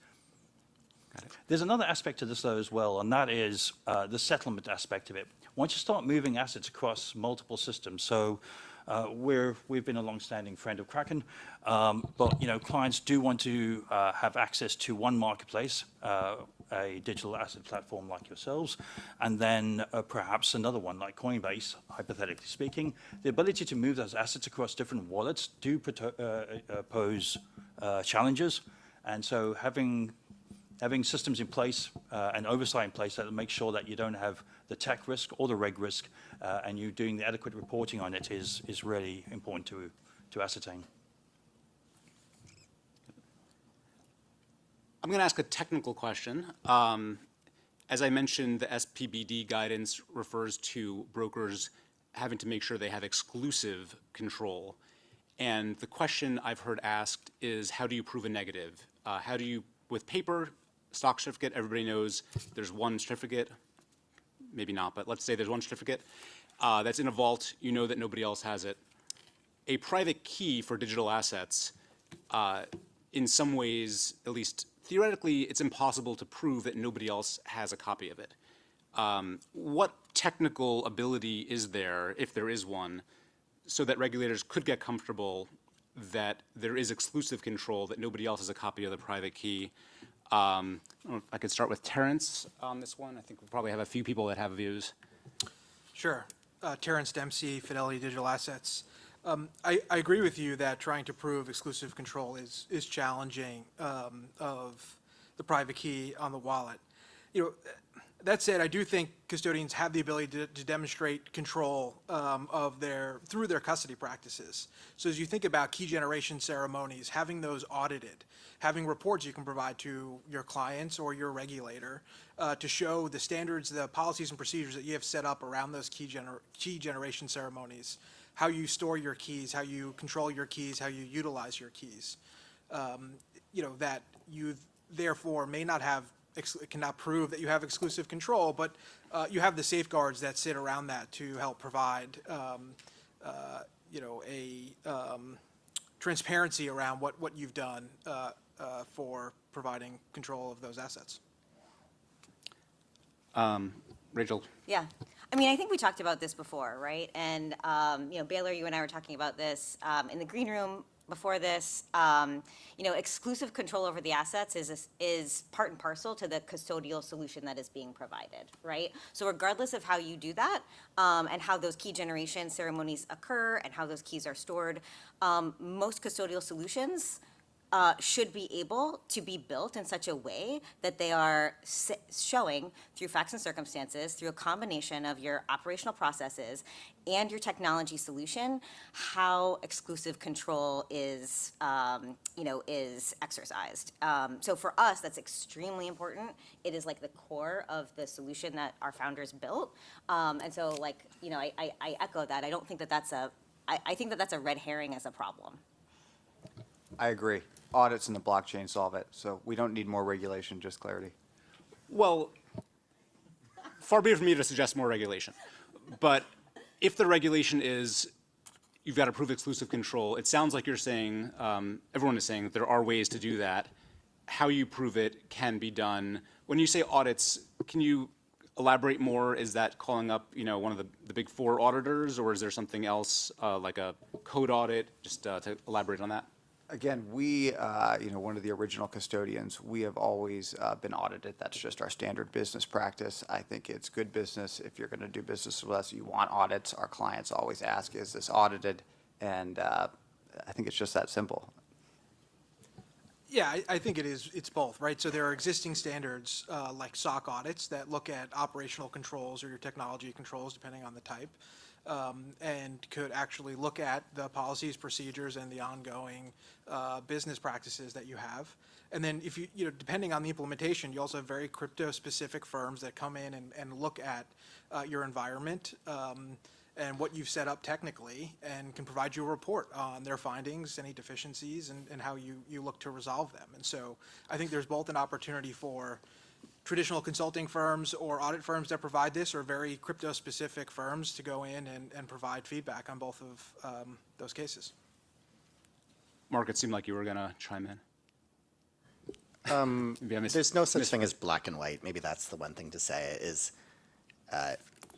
There's another aspect to this, though, as well, and that is the settlement aspect of it. Once you start moving assets across multiple systems, so we've been a long-standing friend of Kraken, but clients do want to have access to one marketplace, a digital asset platform like yourselves, and then perhaps another one like Coinbase, hypothetically speaking. The ability to move those assets across different wallets do pose challenges. And so having systems in place and oversight in place that make sure that you don't have the tech risk or the reg risk, and you doing the adequate reporting on it is really important to ascertain. I'm going to ask a technical question. As I mentioned, the SPBD guidance refers to brokers having to make sure they have exclusive control. And the question I've heard asked is, how do you prove a negative? How do you, with paper, stock certificate, everybody knows there's one certificate, maybe not, but let's say there's one certificate that's in a vault, you know that nobody else has it. A private key for digital assets, in some ways, at least theoretically, it's impossible to prove that nobody else has a copy of it. What technical ability is there, if there is one, so that regulators could get comfortable that there is exclusive control, that nobody else has a copy of the private key? I don't know if I could start with Terrence on this one. I think we'll probably have a few people that have views. Sure. Terrence Dempsey, Fidelity Digital Assets. I agree with you that trying to prove exclusive control is challenging of the private key on the wallet. You know, that said, I do think custodians have the ability to demonstrate control through their custody practices. So as you think about key generation ceremonies, having those audited, having reports you can provide to your clients or your regulator to show the standards, the policies and procedures that you have set up around those key generation ceremonies, how you store your keys, how you control your keys, how you utilize your keys. You know, that you therefore may not have, cannot prove that you have exclusive control, but you have the safeguards that sit around that to help provide, you know, a transparency around what you've done for providing control of those assets. Rachel. Yeah. I mean, I think we talked about this before, right? And, you know, Baylor, you and I were talking about this in the green room before this. You know, exclusive control over the assets is part and parcel to the custodial solution that is being provided, right? So regardless of how you do that and how those key generation ceremonies occur and how those keys are stored, most custodial solutions should be able to be built in such a way that they are showing through facts and circumstances, through a combination of your operational processes and your technology solution, how exclusive control is, you know, is exercised. So for us, that's extremely important. It is like the core of the solution that our founders built. And so, like, you know, I echo that. I don't think that that's I think that that's a red herring as a problem. I agree. Audits in the blockchain solve it, so we don't need more regulation, just clarity. Well, far be it from me to suggest more regulation. But if the regulation is you've got to prove exclusive control, it sounds like you're saying, everyone is saying that there are ways to do that. How you prove it can be done. When you say audits, can you elaborate more? Is that calling up, you know, one of the big four auditors, or is there something else like a code audit? Just to elaborate on that. Again, we, you know, one of the original custodians, we have always been audited. That's just our standard business practice. I think it's good business. If you're going to do business with us, you want audits. Our clients always ask, is this audited? And I think it's just that simple. Yeah, I think it's both, right? So there are existing standards like SOC audits that look at operational controls or your technology controls, depending on the type. And could actually look at the policies, procedures, and the ongoing business practices that you have. And then if you know, depending on the implementation, you also have very crypto-specific firms that come in and look at your environment and what you've set up technically and can provide you a report on their findings, any deficiencies, and how you look to resolve them. And so I think there's both an opportunity for traditional consulting firms or audit firms that provide this, or very crypto-specific firms to go in and provide feedback on both of those cases. Mark, it seemed like you were going to chime in. There's no such thing as black and white. Maybe that's the one thing to say is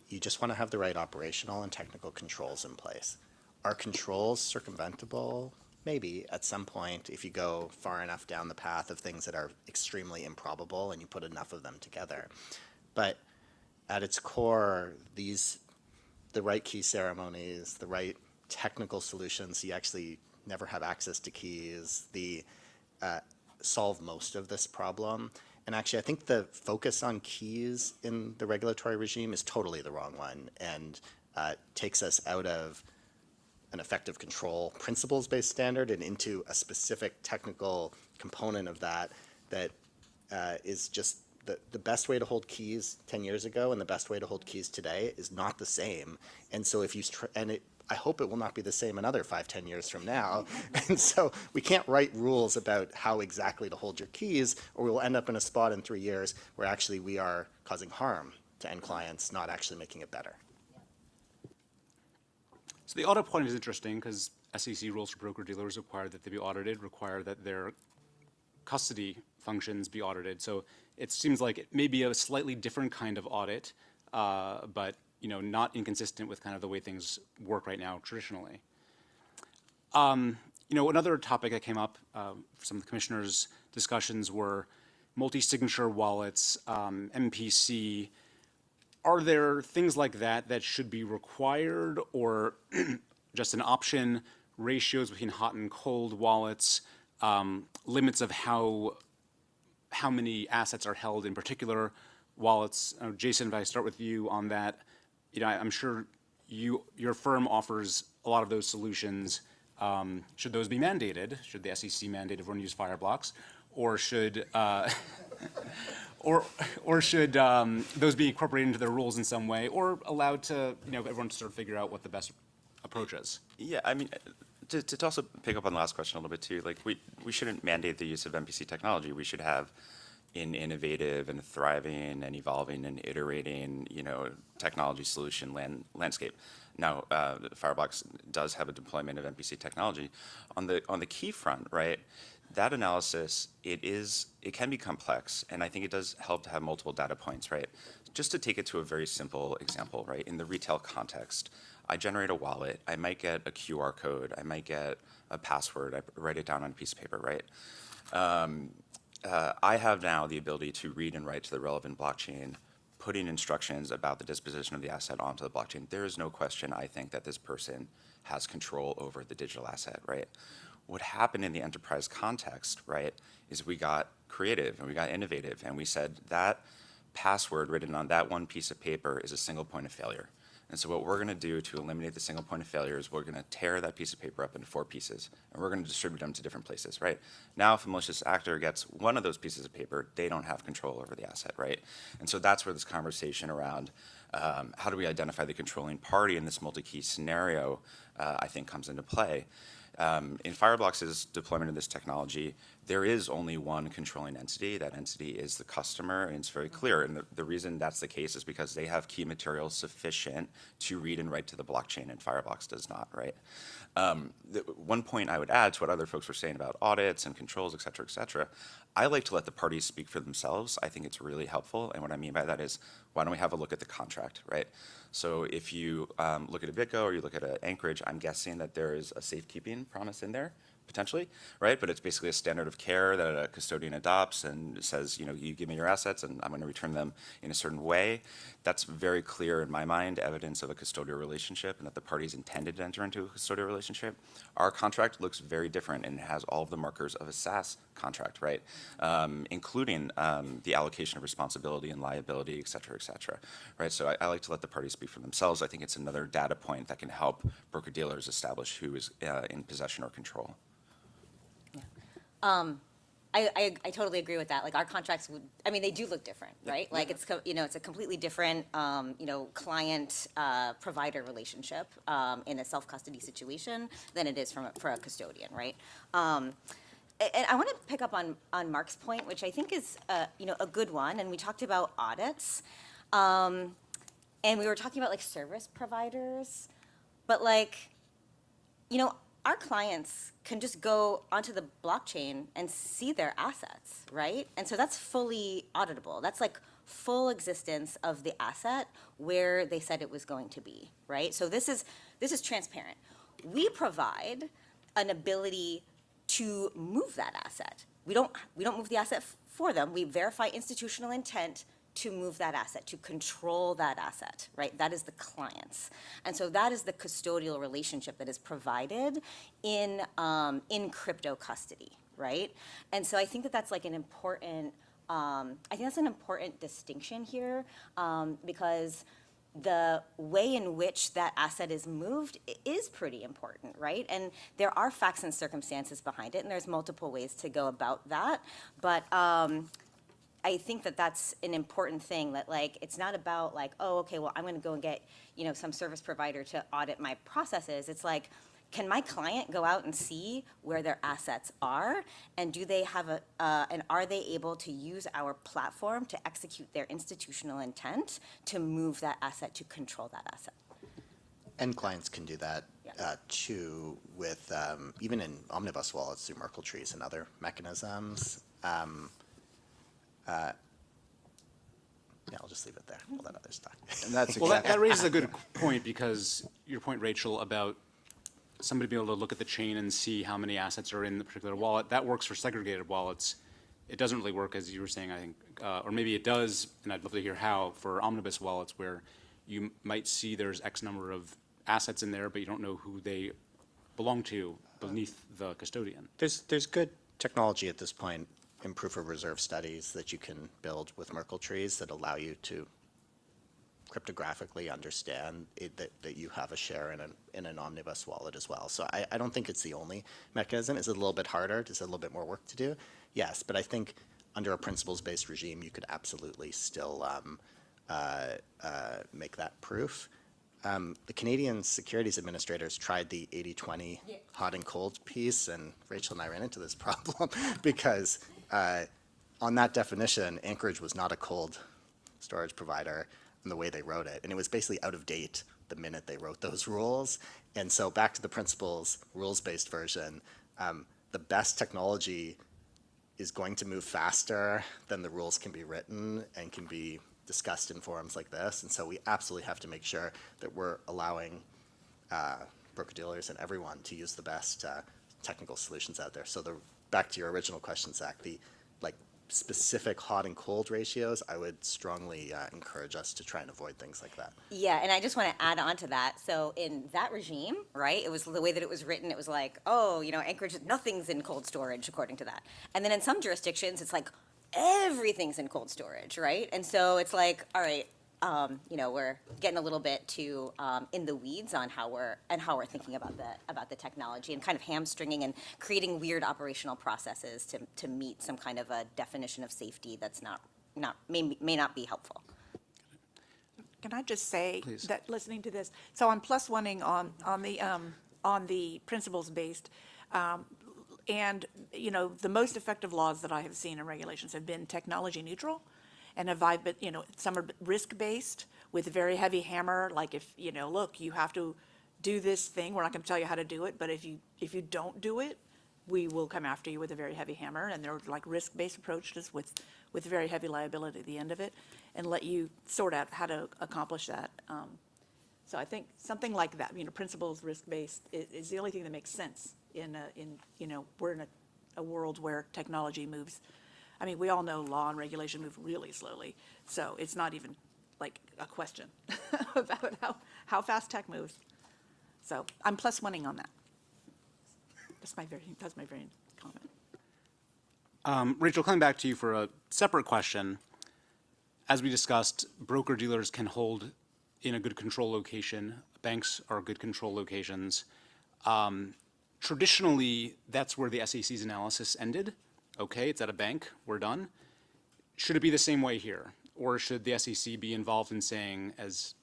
you just want to have the right operational and technical controls in place. Are controls circumventable? Maybe at some point, if you go far enough down the path of things that are extremely improbable and you put enough of them together. But at its core, the right key ceremonies, the right technical solutions, you actually never have access to keys, the solve most of this problem. And actually, I think the focus on keys in the regulatory regime is totally the wrong one, and takes us out of an effective control principles-based standard and into a specific technical component of that is just the best way to hold keys 10 years ago and the best way to hold keys today is not the same. And so if you, I hope it will not be the same another 5-10 years from now. And so we can't write rules about how exactly to hold your keys, or we will end up in a spot in 3 years where actually we are causing harm to end clients, not actually making it better. So the audit point is interesting because SEC rules for broker-dealers require that they be audited, require that their custody functions be audited. So it seems like it may be a slightly different kind of audit, but not inconsistent with kind of the way things work right now traditionally. Another topic that came up, some of the commissioners' discussions were multi-signature wallets, MPC. Are there things like that that should be required or just an option, ratios between hot and cold wallets, limits of how many assets are held in particular wallets? Jason, if I start with you on that, I'm sure your firm offers a lot of those solutions. Should those be mandated? Should the SEC mandate everyone use Fireblocks? Or should or should those be incorporated into their rules in some way, or allowed to everyone to sort of figure out what the best approach is? Yeah, I mean, to also pick up on the last question a little bit too, like we shouldn't mandate the use of MPC technology. We should have an innovative and thriving and evolving and iterating, technology solution landscape. Now, Fireblocks does have a deployment of MPC technology. On the key front, right? That analysis, it can be complex, and I think it does help to have multiple data points, right? Just to take it to a very simple example, right? In the retail context, I generate a wallet, I might get a QR code, I might get a password, I write it down on a piece of paper, right? I have now the ability to read and write to the relevant blockchain, putting instructions about the disposition of the asset onto the blockchain. There is no question, I think, that this person has control over the digital asset, right? What happened in the enterprise context, right, is we got creative and we got innovative, and we said that password written on that one piece of paper is a single point of failure. And so what we're going to do to eliminate the single point of failure is we're going to tear that piece of paper up into 4 pieces, and we're going to distribute them to different places, right? Now, if a malicious actor gets one of those pieces of paper, they don't have control over the asset, right? And so that's where this conversation around how do we identify the controlling party in this multi-key scenario, I think, comes into play. In Fireblocks' deployment of this technology, there is only one controlling entity. That entity is the customer, and it's very clear. And the reason that's the case is because they have key materials sufficient to read and write to the blockchain, and Fireblocks does not, right? One point I would add to what other folks were saying about audits and controls, et cetera, I like to let the parties speak for themselves. I think it's really helpful, and what I mean by that is, why don't we have a look at the contract, right? So if you look at a BitGo or you look at an Anchorage, I'm guessing that there is a safekeeping promise in there, potentially, right? But it's basically a standard of care that a custodian adopts and says, you give me your assets and I'm going to return them in a certain way. That's very clear in my mind, evidence of a custodial relationship and that the parties intended to enter into a custodial relationship. Our contract looks very different and has all of the markers of a SaaS contract, right? Including the allocation of responsibility and liability, et cetera, right? So I like to let the parties speak for themselves. I think it's another data point that can help broker-dealers establish who is in possession or control. I totally agree with that. Like our contracts they do look different, right? Like it's a completely different, client provider relationship in a self-custody situation than it is for a custodian, right? And I want to pick up on Mark's point, which I think is a good one. And we talked about audits, and we were talking about like service providers, but our clients can just go onto the blockchain and see their assets, right? And so that's fully auditable. That's like full existence of the asset where they said it was going to be, right? So this is transparent. We provide an ability to move that asset. We don't move the asset for them. We verify institutional intent to move that asset, to control that asset, right? That is the clients. And so that is the custodial relationship that is provided in crypto custody, right? And so I think that that's like an important, I think that's an important distinction here, because the way in which that asset is moved is pretty important, right? And there are facts and circumstances behind it, and there's multiple ways to go about that. But I think that that's an important thing, that like, it's not about like, oh, okay, well, I'm gonna go and get, some service provider to audit my processes. It's like, can my client go out and see where their assets are? And do they have and are they able to use our platform to execute their institutional intent to move that asset, to control that asset? And clients can do that too with, even in omnibus wallets through Merkle trees and other mechanisms. Yeah, I'll just leave it there. We'll let others talk. And that's well, that raises a good point, because your point, Rachel, about somebody being able to look at the chain and see how many assets are in the particular wallet, that works for segregated wallets. It doesn't really work, as you were saying, I think, or maybe it does, and I'd love to hear how, for omnibus wallets, where you might see there's X number of assets in there, but you don't know who they belong to beneath the custodian. There's good technology at this point in proof of reserve studies that you can build with Merkle trees that allow you to cryptographically understand that you have a share in an omnibus wallet as well. So I don't think it's the only mechanism. Is it a little bit harder? Is it a little bit more work to do? Yes, but I think under a principles-based regime, you could absolutely still make that proof. The Canadian Securities Administrators tried the 80-20 hot and cold piece, and Rachel and I ran into this problem because on that definition, Anchorage was not a cold storage provider in the way they wrote it. And it was basically out of date the minute they wrote those rules. And so back to the principles, rules-based version, the best technology is going to move faster than the rules can be written and can be discussed in forums like this. And so we absolutely have to make sure that we're allowing broker-dealers and everyone to use the best technical solutions out there. So back to your original question, Zach, the specific hot and cold ratios, I would strongly encourage us to try and avoid things like that. Yeah, and I just want to add on to that. So in that regime, right, it was the way that it was written, it was like, oh, Anchorage, nothing's in cold storage according to that. And then in some jurisdictions, it's like, everything's in cold storage, right? And so it's like, all right, we're getting a little bit too in the weeds on how we're thinking about the technology, and kind of hamstringing and creating weird operational processes to meet some kind of a definition of safety that's may not be helpful. Can I just say Please. that listening to this, so I'm plus oneing on the principles based. And, the most effective laws that I have seen and regulations have been technology neutral, and some are risk-based with a very heavy hammer, like if, look, you have to do this thing, we're not going to tell you how to do it, but if you don't do it, we will come after you with a very heavy hammer, and they're like risk-based approaches with very heavy liability at the end of it, and let you sort out how to accomplish that. So I think something like that, principles risk-based is the only thing that makes sense we're in a world where technology moves. I mean, we all know law and regulation move really slowly, so it's not even like a question about how fast tech moves. So I'm plus oneing on that. That's my very comment. Rachel, coming back to you for a separate question. As we discussed, broker-dealers can hold in a good control location. Banks are good control locations. Traditionally, that's where the SEC's analysis ended. Okay, it's at a bank, we're done. Should it be the same way here? Or should the SEC be involved in saying, as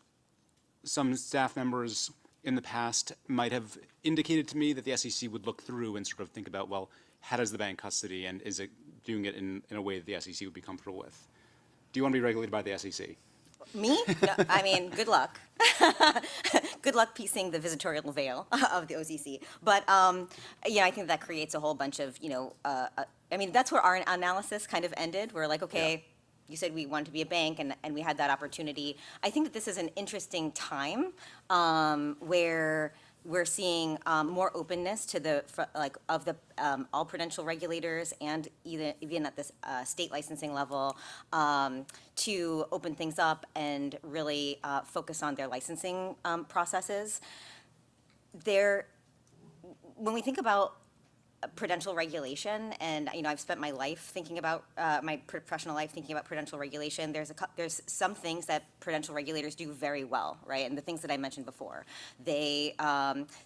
some staff members in the past might have indicated to me, that the SEC would look through and sort of think about, well, how does the bank custody, and is it doing it in a way that the SEC would be comfortable with? Do you want to be regulated by the SEC? Me? No, I mean, good luck. Good luck piecing the visitorial veil of the OCC. But, I think that creates a whole bunch of, that's where our analysis kind of ended. We're like, okay, you said we wanted to be a bank, and we had that opportunity. I think that this is an interesting time where we're seeing more openness to all prudential regulators, and even at this state licensing level, to open things up and really focus on their licensing processes. When we think about prudential regulation, and I've spent my life thinking about my professional life thinking about prudential regulation. There's some things that prudential regulators do very well, right? And the things that I mentioned before, they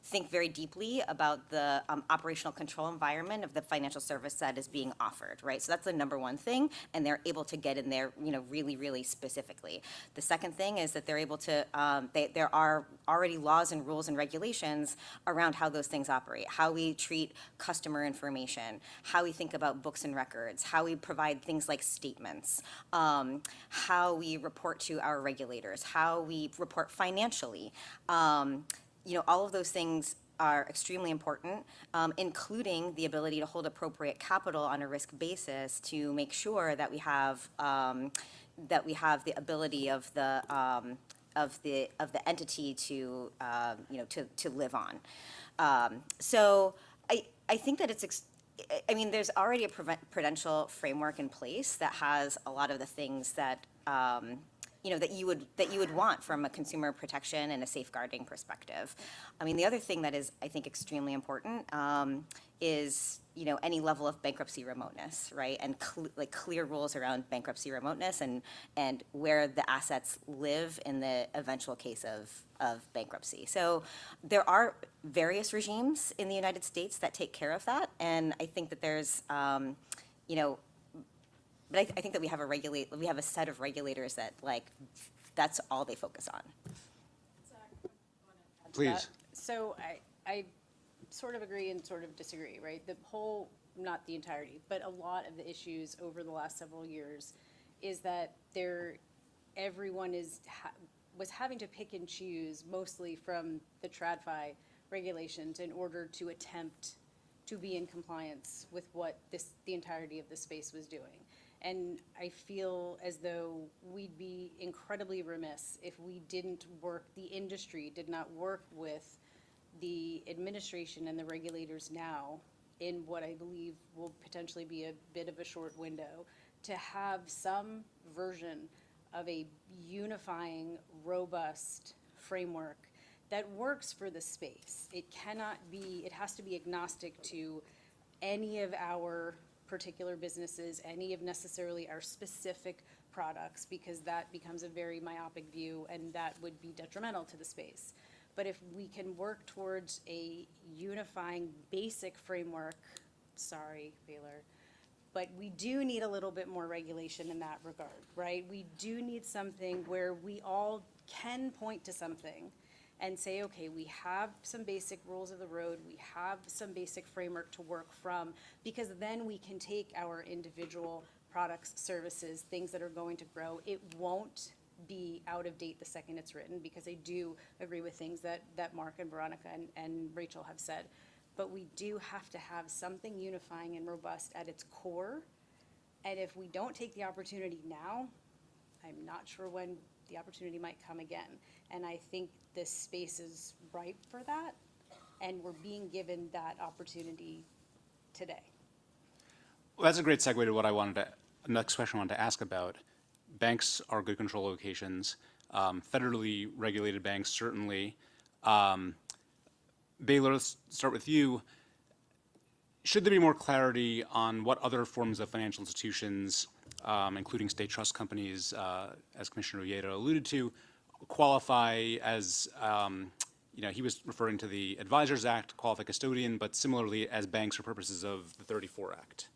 think very deeply about the operational control environment of the financial service that is being offered, right? So that's the number one thing, and they're able to get in there, really, really specifically. The second thing is that they're able to. There are already laws and rules and regulations around how those things operate, how we treat customer information, how we think about books and records, how we provide things like statements, how we report to our regulators, how we report financially. All of those things are extremely important, including the ability to hold appropriate capital on a risk basis to make sure that we have the ability of the entity to to live on. So I think that there's already a prudential framework in place that has a lot of the things that that you would want from a consumer protection and a safeguarding perspective. The other thing that is, I think, extremely important is any level of bankruptcy remoteness, right? And clear rules around bankruptcy remoteness and where the assets live in the eventual case of bankruptcy. So there are various regimes in the United States that take care of that, and I think that there's but I think that we have a set of regulators that that's all they focus on. Please. So I sort of agree and sort of disagree, right? The whole, not the entirety, but a lot of the issues over the last several years is that everyone was having to pick and choose mostly from the TradFi regulations in order to attempt to be in compliance with what the entirety of the space was doing. And I feel as though we'd be incredibly remiss if we the industry did not work with the administration and the regulators now in what I believe will potentially be a bit of a short window to have some version of a unifying, robust framework that works for the space. It has to be agnostic to any of our particular businesses, any of necessarily our specific products, because that becomes a very myopic view and that would be detrimental to the space. But if we can work towards a unifying basic framework, sorry, Baylor, but we do need a little bit more regulation in that regard, right? We do need something where we all can point to something and say, okay, we have some basic rules of the road, we have some basic framework to work from, because then we can take our individual products, services, things that are going to grow. It won't be out of date the second it's written, because I do agree with things that Mark and Veronica and Rachel have said. But we do have to have something unifying and robust at its core. And if we don't take the opportunity now, I'm not sure when the opportunity might come again. And I think this space is ripe for that, and we're being given that opportunity today. Well, that's a great segue to next question I wanted to ask about. Banks are good control locations, federally regulated banks certainly. Baylor, let's start with you. Should there be more clarity on what other forms of financial institutions, including state trust companies, as Commissioner Ueda alluded to, qualify as, he was referring to the Advisors Act, qualify custodian, but similarly as banks for purposes of the 34 Act?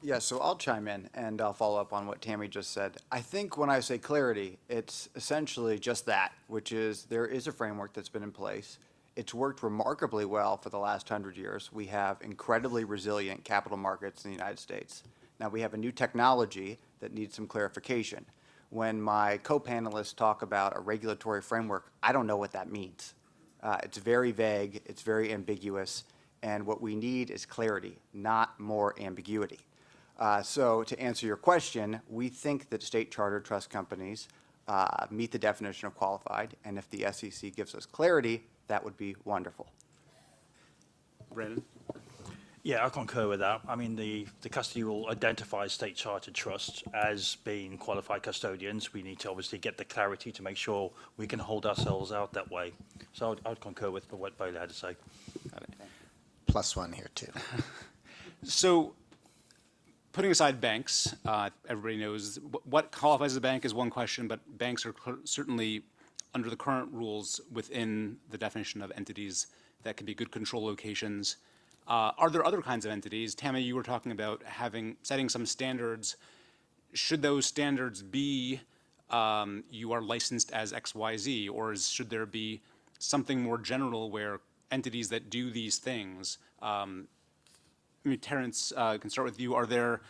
Yeah, so I'll chime in and I'll follow up on what Tammy just said. I think when I say clarity, it's essentially just that, which is there is a framework that's been in place. It's worked remarkably well for the last 100 years. We have incredibly resilient capital markets in the United States. Now we have a new technology that needs some clarification. When my co-panelists talk about a regulatory framework, I don't know what that means. It's very vague, it's very ambiguous, and what we need is clarity, not more ambiguity. So to answer your question, we think that state chartered trust companies meet the definition of qualified, and if the SEC gives us clarity, that would be wonderful. Brandon? Yeah, I concur with that. I mean, the custody rule identifies state chartered trusts as being qualified custodians. We need to obviously get the clarity to make sure we can hold ourselves out that way. So I'd concur with what Baylor had to say. Got it. plus one here too. So, putting aside banks, everybody knows what qualifies as a bank is one question, but banks are certainly, under the current rules, within the definition of entities that can be good control locations. Are there other kinds of entities? Tammy, you were talking about setting some standards. Should those standards be you are licensed as XYZ, or should there be something more general where entities that do these things? Terrence, I can start with you. Are there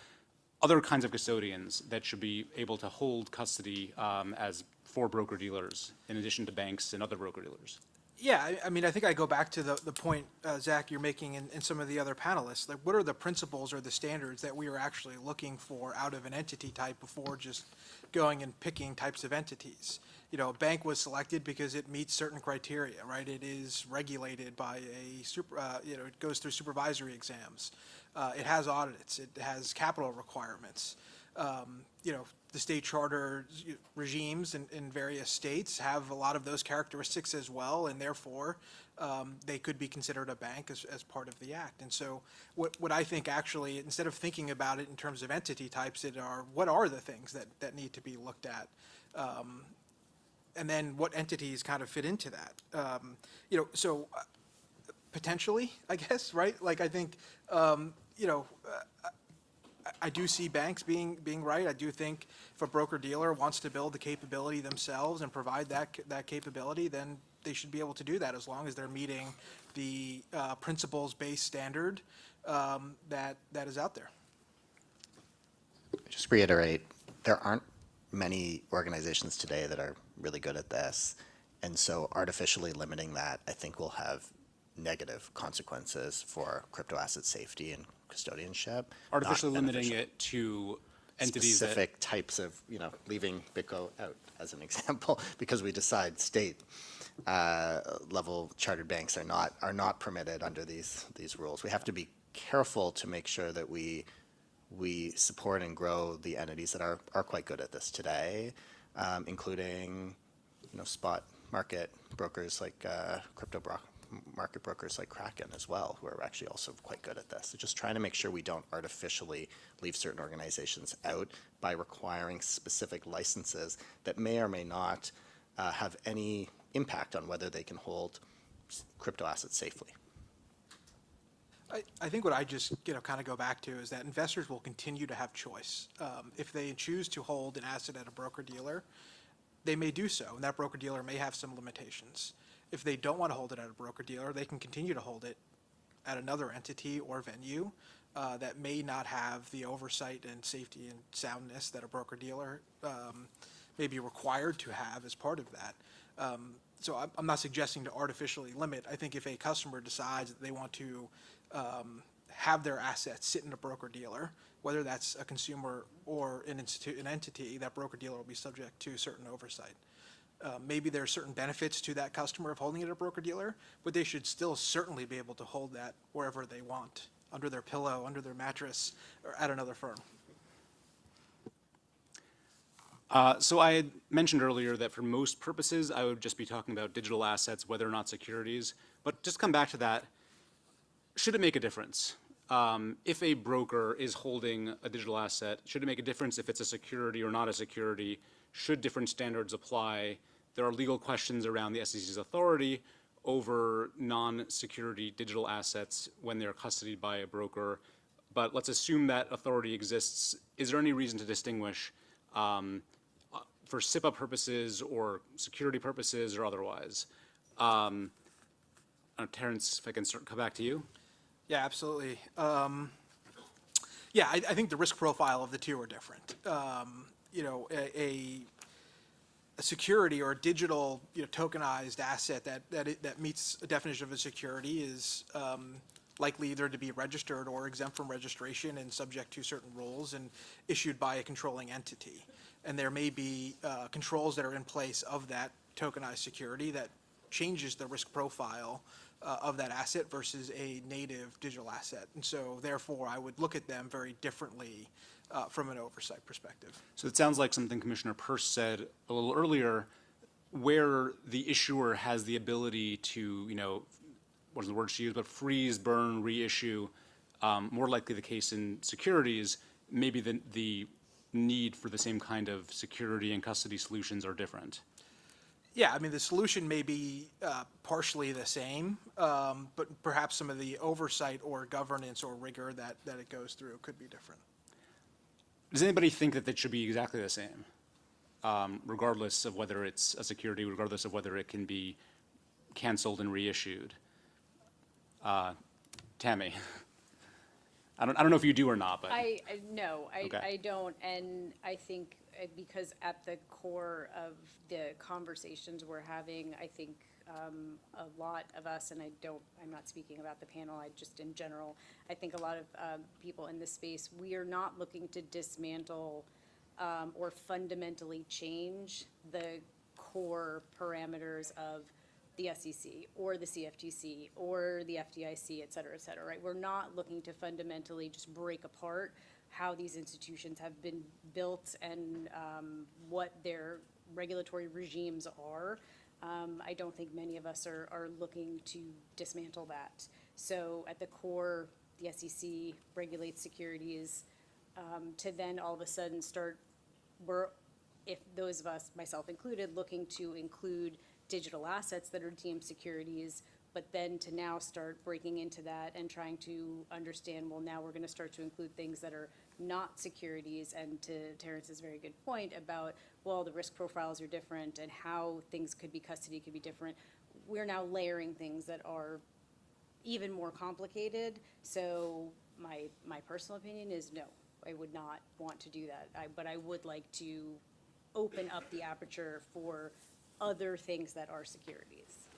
other kinds of custodians that should be able to hold custody as for broker-dealers, in addition to banks and other broker-dealers? Yeah, I mean, I think I go back to the point, Zach, you're making and some of the other panelists. Like, what are the principles or the standards that we are actually looking for out of an entity type before just going and picking types of entities? You know, a bank was selected because it meets certain criteria, right? It is regulated by it goes through supervisory exams. It has audits. It has capital requirements. The state charter regimes in various states have a lot of those characteristics as well, and therefore they could be considered a bank as part of the act. And so what I think actually, instead of thinking about it in terms of entity types, what are the things that need to be looked at? And then what entities kind of fit into that? Potentially, I guess, right? Like, I think, I do see banks being right. I do think if a broker-dealer wants to build the capability themselves and provide that capability, then they should be able to do that as long as they're meeting the principles-based standard that is out there. Just reiterate, there aren't many organizations today that are really good at this. And so artificially limiting that, I think, will have negative consequences for crypto asset safety and custodianship. Artificially limiting it to entities specific types of, leaving BitGo out as an example, because we decide state level chartered banks are not permitted under these rules. We have to be careful to make sure that we support and grow the entities that are quite good at this today, including spot market brokers like crypto market brokers like Kraken as well, who are actually also quite good at this. So just trying to make sure we don't artificially leave certain organizations out by requiring specific licenses that may or may not have any impact on whether they can hold crypto assets safely. I think what I just kind of go back to is that investors will continue to have choice. If they choose to hold an asset at a broker-dealer, they may do so, and that broker-dealer may have some limitations. If they don't want to hold it at a broker-dealer, they can continue to hold it at another entity or venue that may not have the oversight and safety and soundness that a broker-dealer may be required to have as part of that. So I'm not suggesting to artificially limit. I think if a customer decides that they want to have their assets sit in a broker-dealer, whether that's a consumer or an entity, that broker-dealer will be subject to certain oversight. Maybe there are certain benefits to that customer of holding it at a broker-dealer, but they should still certainly be able to hold that wherever they want, under their pillow, under their mattress, or at another firm. So I had mentioned earlier that for most purposes, I would just be talking about digital assets, whether or not securities. But just come back to that, should it make a difference? If a broker is holding a digital asset, should it make a difference if it's a security or not a security? Should different standards apply? There are legal questions around the SEC's authority over non-security digital assets when they're custodied by a broker. But let's assume that authority exists. Is there any reason to distinguish for SIPA purposes or security purposes or otherwise? Terrence, if I can come back to you. Yeah, absolutely. I think the risk profile of the two are different. A security or a digital tokenized asset that meets a definition of a security is likely either to be registered or exempt from registration and subject to certain rules and issued by a controlling entity. And there may be controls that are in place of that tokenized security that changes the risk profile of that asset versus a native digital asset. And so therefore, I would look at them very differently from an oversight perspective. So it sounds like something Commissioner Peirce said a little earlier, where the issuer has the ability to, wasn't the word she used, but freeze, burn, reissue, more likely the case in securities, maybe the need for the same kind of security and custody solutions are different. Yeah, I mean, the solution may be partially the same, but perhaps some of the oversight or governance or rigor that it goes through could be different. Does anybody think that it should be exactly the same, regardless of whether it's a security, regardless of whether it can be canceled and reissued? Tammy, I don't know if you do or not, but No, Okay. I don't, and I think because at the core of the conversations we're having, I think a lot of us, and I'm not speaking about the panel, I just in general, I think a lot of people in this space, we are not looking to dismantle or fundamentally change the core parameters of the SEC or the CFTC or the FDIC, et cetera, right? We're not looking to fundamentally just break apart how these institutions have been built and what their regulatory regimes are. I don't think many of us are looking to dismantle that. So at the core, the SEC regulates securities, to then all of a sudden if those of us, myself included, looking to include digital assets that are deemed securities, but then to now start breaking into that and trying to understand, well, now we're going to start to include things that are not securities, and to Terrence's very good point about, well, the risk profiles are different and how things could be custody could be different. We're now layering things that are even more complicated. So my personal opinion is no, I would not want to do that. But I would like to open up the aperture for other things that are securities.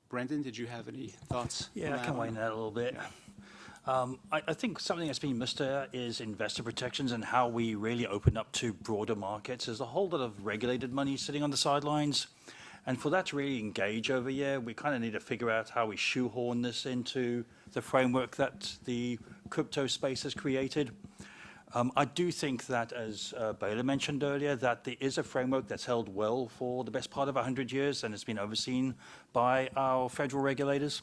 Brandon, did you have any thoughts? Yeah, I can weigh in that a little bit. I think something that's been missed is investor protections and how we really open up to broader markets. There's a whole lot of regulated money sitting on the sidelines. And for that to really engage over here, we kind of need to figure out how we shoehorn this into the framework that the crypto space has created. I do think that, as Baylor mentioned earlier, that there is a framework that's held well for the best part of 100 years and has been overseen by our federal regulators.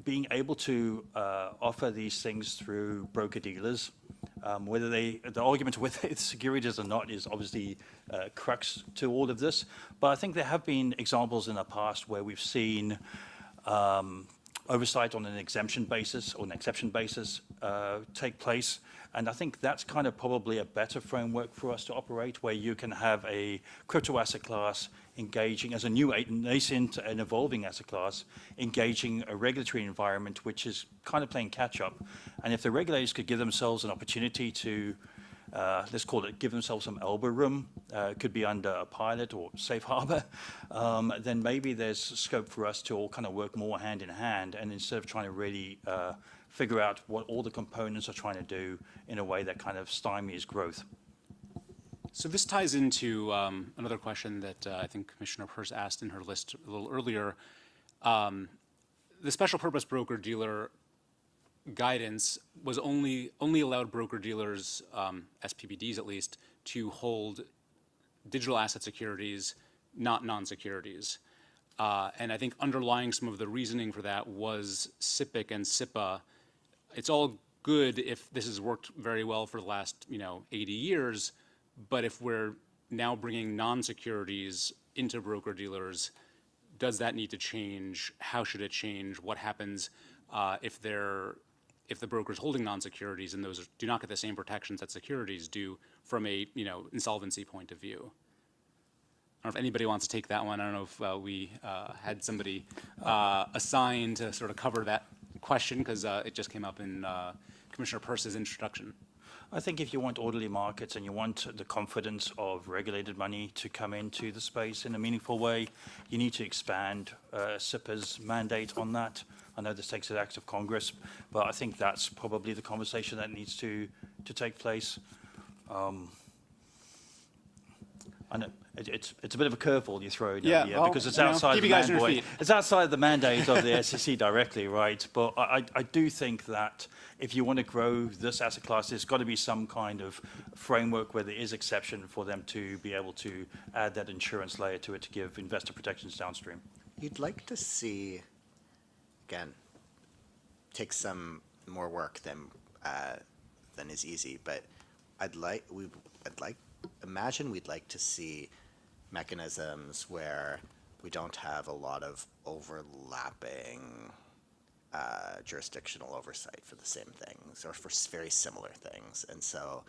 Being able to offer these things through broker-dealers, the argument of whether it's securities or not is obviously crux to all of this. But I think there have been examples in the past where we've seen oversight on an exemption basis or an exception basis take place. And I think that's kind of probably a better framework for us to operate, where you can have a crypto asset class engaging as a new nascent and evolving asset class, engaging a regulatory environment which is kind of playing catch up. And if the regulators could give themselves an opportunity to, let's call it, give themselves some elbow room, could be under a pilot or safe harbor, then maybe there's scope for us to all kind of work more hand in hand, and instead of trying to really figure out what all the components are trying to do in a way that kind of stymies growth. So this ties into another question that I think Commissioner Peirce asked in her list a little earlier. The special purpose broker-dealer guidance was only allowed broker-dealers, SPBDs at least, to hold digital asset securities, not non-securities. And I think underlying some of the reasoning for that was SIPC and SIPA. It's all good if this has worked very well for the last 80 years, but if we're now bringing non-securities into broker-dealers, does that need to change? How should it change? What happens if the broker's holding non-securities and those do not get the same protections that securities do from a insolvency point of view? I don't know if anybody wants to take that one. I don't know if we had somebody assigned to sort of cover that question, because it just came up in Commissioner Peirce's introduction. I think if you want orderly markets and you want the confidence of regulated money to come into the space in a meaningful way, you need to expand SIPA's mandate on that. I know this takes an act of Congress, but I think that's probably the conversation that needs to take place. I know it's a bit of a curveball you throw Yeah, here well, because it's you know, outside keep the you guys on your mandate. feet. It's outside the mandate of the SEC directly, right? But I do think that if you want to grow this asset class, there's got to be some kind of framework where there is exception for them to be able to add that insurance layer to it to give investor protections downstream. You'd like to see, again, take some more work than is easy, but imagine we'd like to see mechanisms where we don't have a lot of overlapping jurisdictional oversight for the same things or for very similar things. And so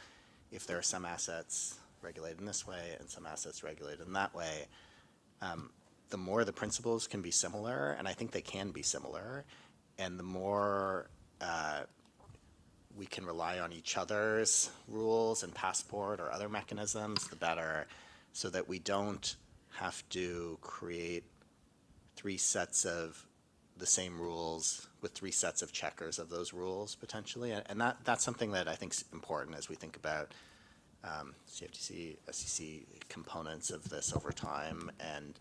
if there are some assets regulated in this way and some assets regulated in that way, the more the principles can be similar, and I think they can be similar, and the more we can rely on each other's rules and passport or other mechanisms, the better, so that we don't have to create 3 sets of the same rules with 3 sets of checkers of those rules potentially. And that's something that I think is important as we think about CFTC, SEC components of this over time. And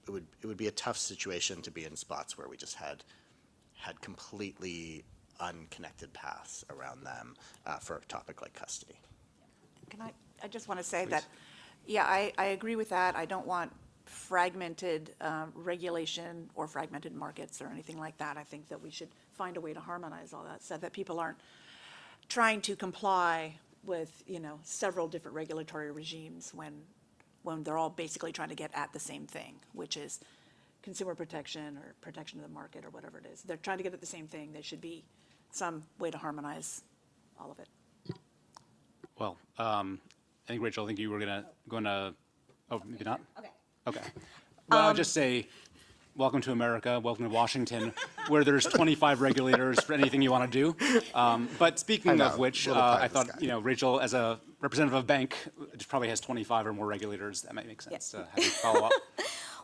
it would be a tough situation to be in spots where we just had completely unconnected paths around them for a topic like custody. I just want to say that, yeah, I agree with that. I don't want fragmented regulation or fragmented markets or anything like that. I think that we should find a way to harmonize all that so that people aren't trying to comply with, several different regulatory regimes when they're all basically trying to get at the same thing, which is consumer protection or protection of the market or whatever it is. They're trying to get at the same thing. There should be some way to harmonize all of it. Well, I think, Rachel, I think you were going to, oh, maybe not? Okay. Well, I'll just say, welcome to America, welcome to Washington, where there's 25 regulators for anything you want to do. But speaking of which, I thought, Rachel, as a representative of a bank, which probably has 25 or more regulators, that might make sense to have you follow up.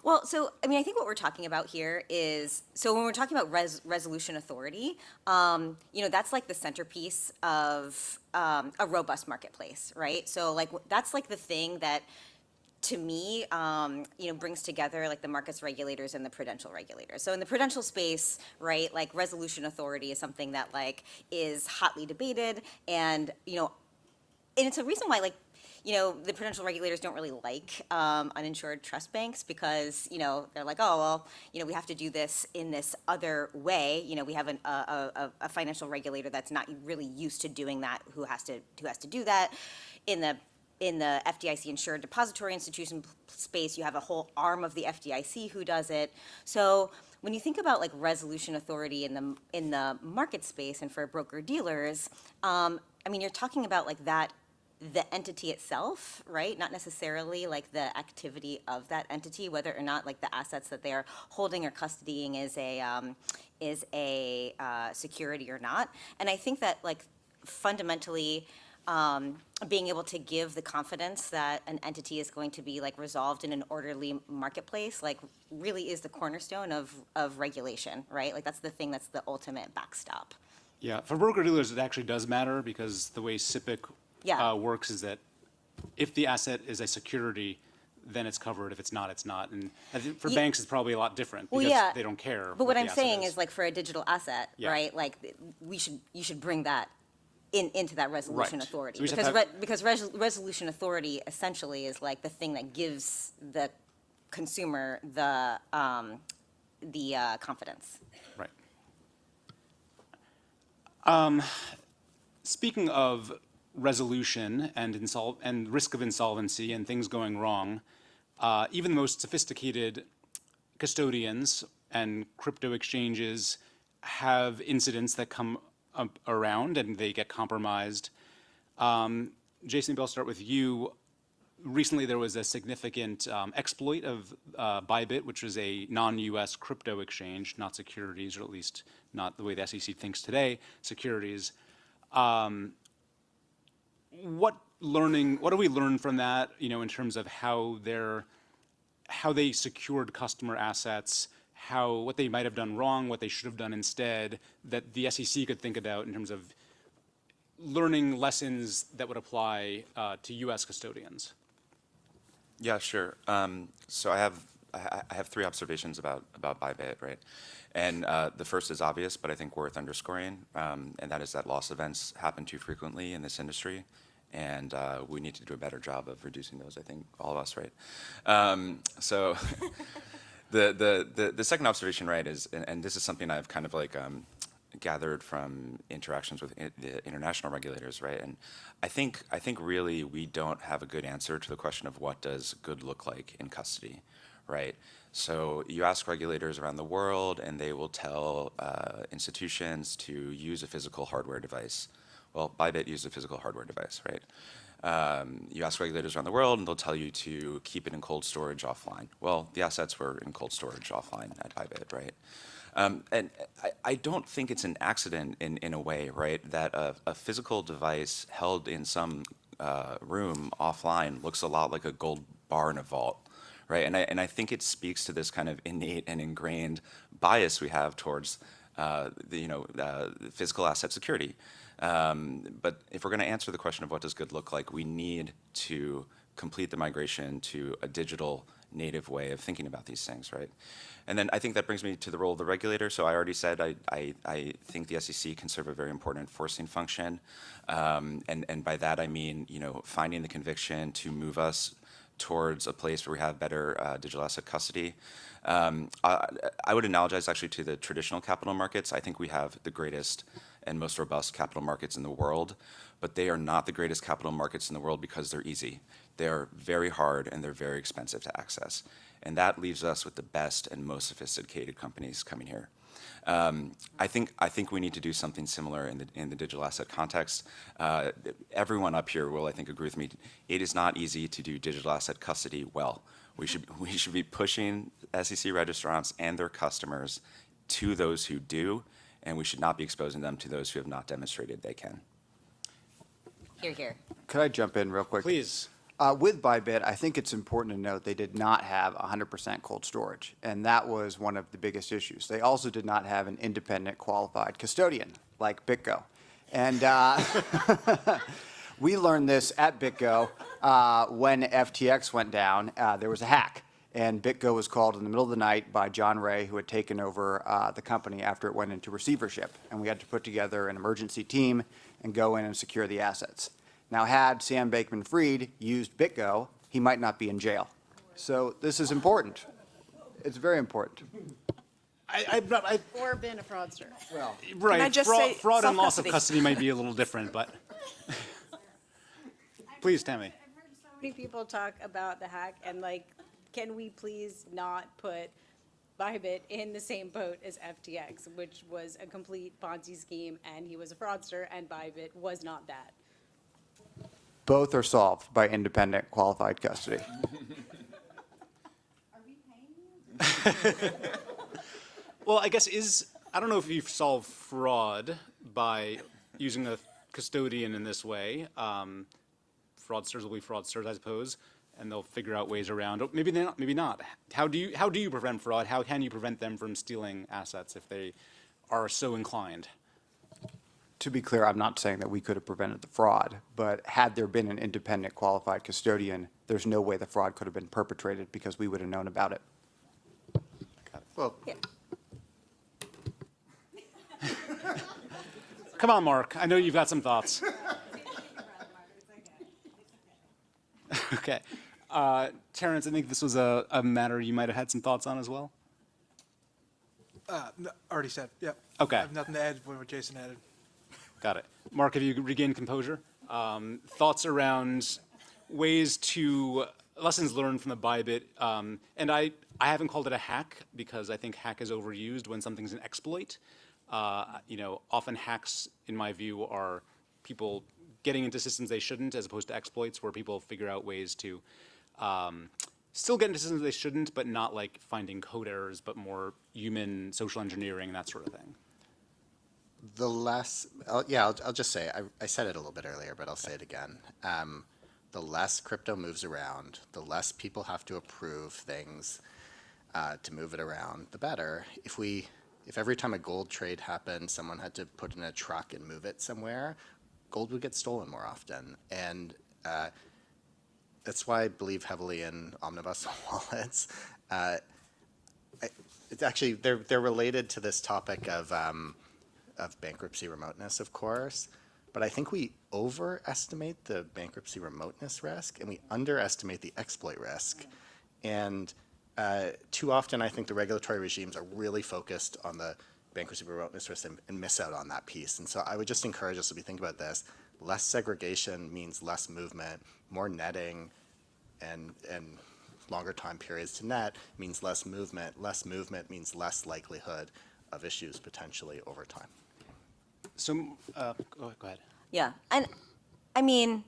Well, so, I mean, I think what we're talking about here is, so when we're talking about resolution authority, that's like the centerpiece of a robust marketplace, right? So, like, that's like the thing that, to me, brings together like the markets regulators and the prudential regulators. So in the prudential space, right, like resolution authority is something that like is hotly debated, and and it's a reason why the prudential regulators don't really like uninsured trust banks because they're like, oh well, we have to do this in this other way. We have a financial regulator that's not really used to doing that, who has to do that. In the FDIC insured depository institution space, you have a whole arm of the FDIC who does it. So when you think about like resolution authority in the market space and for broker dealers, you're talking about like the entity itself, right? Not necessarily like the activity of that entity, whether or not like the assets that they are holding or custodying is a security or not. And I think that like fundamentally, being able to give the confidence that an entity is going to be like resolved in an orderly marketplace, like really is the cornerstone of regulation, right? Like that's the thing that's the ultimate backstop. Yeah, for broker dealers, it actually does matter because the way SIPC works is that if the asset is a security, then it's covered. If it's not, it's not. And I think for banks, it's probably a lot different because they don't care. But what I'm saying is like for a digital asset, right? Like you should bring that into that resolution authority, So because resolution authority essentially is like the thing that gives the consumer the confidence. Right. Speaking of resolution and risk of insolvency and things going wrong, even the most sophisticated custodians and crypto exchanges have incidents that come around and they get compromised. Jason, maybe I'll start with you. Recently, there was a significant exploit of Bybit, which was a non-US crypto exchange, not securities, or at least not the way the SEC thinks today, securities. What do we learn from that, in terms of how they secured customer assets, what they might have done wrong, what they should have done instead, that the SEC could think about in terms of learning lessons that would apply to U.S. custodians? Yeah, sure. So I have three observations about Bybit, right? And the first is obvious, but I think worth underscoring, and that is that loss events happen too frequently in this industry, and we need to do a better job of reducing those. I think all of us, right? So the second observation, right, is, and this is something I've kind of like gathered from interactions with the international regulators, right? And I think really we don't have a good answer to the question of what does good look like in custody, right? So you ask regulators around the world, and they will tell institutions to use a physical hardware device. Well, Bybit used a physical hardware device, right? You ask regulators around the world, and they'll tell you to keep it in cold storage offline. Well, the assets were in cold storage offline at Bybit, right? And I don't think it's an accident in a way, right, that a physical device held in some room offline looks a lot like a gold bar in a vault, right? And I think it speaks to this kind of innate and ingrained bias we have towards physical asset security. But if we're going to answer the question of what does good look like, we need to complete the migration to a digital native way of thinking about these things, right? And then I think that brings me to the role of the regulator. So I already said I think the SEC can serve a very important enforcing function, and by that I mean finding the conviction to move us towards a place where we have better digital asset custody. I would analogize actually to the traditional capital markets. I think we have the greatest and most robust capital markets in the world, but they are not the greatest capital markets in the world because they're easy. They're very hard and they're very expensive to access. And that leaves us with the best and most sophisticated companies coming here. I think we need to do something similar in the digital asset context. Everyone up here will, I think, agree with me. It is not easy to do digital asset custody well. We should be pushing SEC registrants and their customers to those who do, and we should not be exposing them to those who have not demonstrated they can. Hear, hear. Could I jump in real quick? Please. With Bybit, I think it's important to note they did not have 100% cold storage, and that was one of the biggest issues. They also did not have an independent qualified custodian like BitGo. And we learned this at BitGo when FTX went down. There was a hack, and BitGo was called in the middle of the night by John Ray, who had taken over the company after it went into receivership. And we had to put together an emergency team and go in and secure the assets. Now, had Sam Bankman-Fried used BitGo, he might not be in jail. So this is important. It's very important. Or been a fraudster. Well, Right. Can I just fraud, say fraud and loss of self-custody? custody might be a little different, but please, Tammy. So many people talk about the hack and can we please not put Bybit in the same boat as FTX, which was a complete Ponzi scheme, and he was a fraudster, and Bybit was not that. both are solved by independent qualified custody. Are we paying you? Well, I guess I don't know if you've solved fraud by using a custodian in this way. Fraudsters will be fraudsters, I suppose, and they'll figure out ways around it. Maybe not. Maybe not. How do you prevent fraud? How can you prevent them from stealing assets if they are so inclined? To be clear, I'm not saying that we could have prevented the fraud, but had there been an independent qualified custodian, there's no way the fraud could have been perpetrated because we would have known about it. Well, Yeah. Come on, Mark. I know you've got some thoughts. Okay. Terrence, I think this was a matter you might have had some thoughts on as well. No, already said, yep. Okay. I have nothing to add to what Jason added. Got it. Mark, have you regained composure? Thoughts around ways to lessons learned from the Bybit, and I haven't called it a hack because I think hack is overused when something's an exploit. Often hacks, in my view, are people getting into systems they shouldn't, as opposed to exploits where people figure out ways to still get into systems they shouldn't, but not like finding code errors, but more human social engineering and that sort of thing. the less, I'll just say, I said it a little bit earlier, but I'll say it again. The less crypto moves around, the less people have to approve things to move it around, the better. If every time a gold trade happened, someone had to put in a truck and move it somewhere, gold would get stolen more often. And that's why I believe heavily in omnibus wallets. It's actually, they're related to this topic of bankruptcy remoteness, of course, but I think we overestimate the bankruptcy remoteness risk and we underestimate the exploit risk. And too often, I think the regulatory regimes are really focused on the bankruptcy remoteness risk and miss out on that piece. And so I would just encourage us, as we think about this, less segregation means less movement, more netting and longer time periods to net means less movement. Less movement means less likelihood of issues potentially over time. So, go ahead. Yeah, and I mean,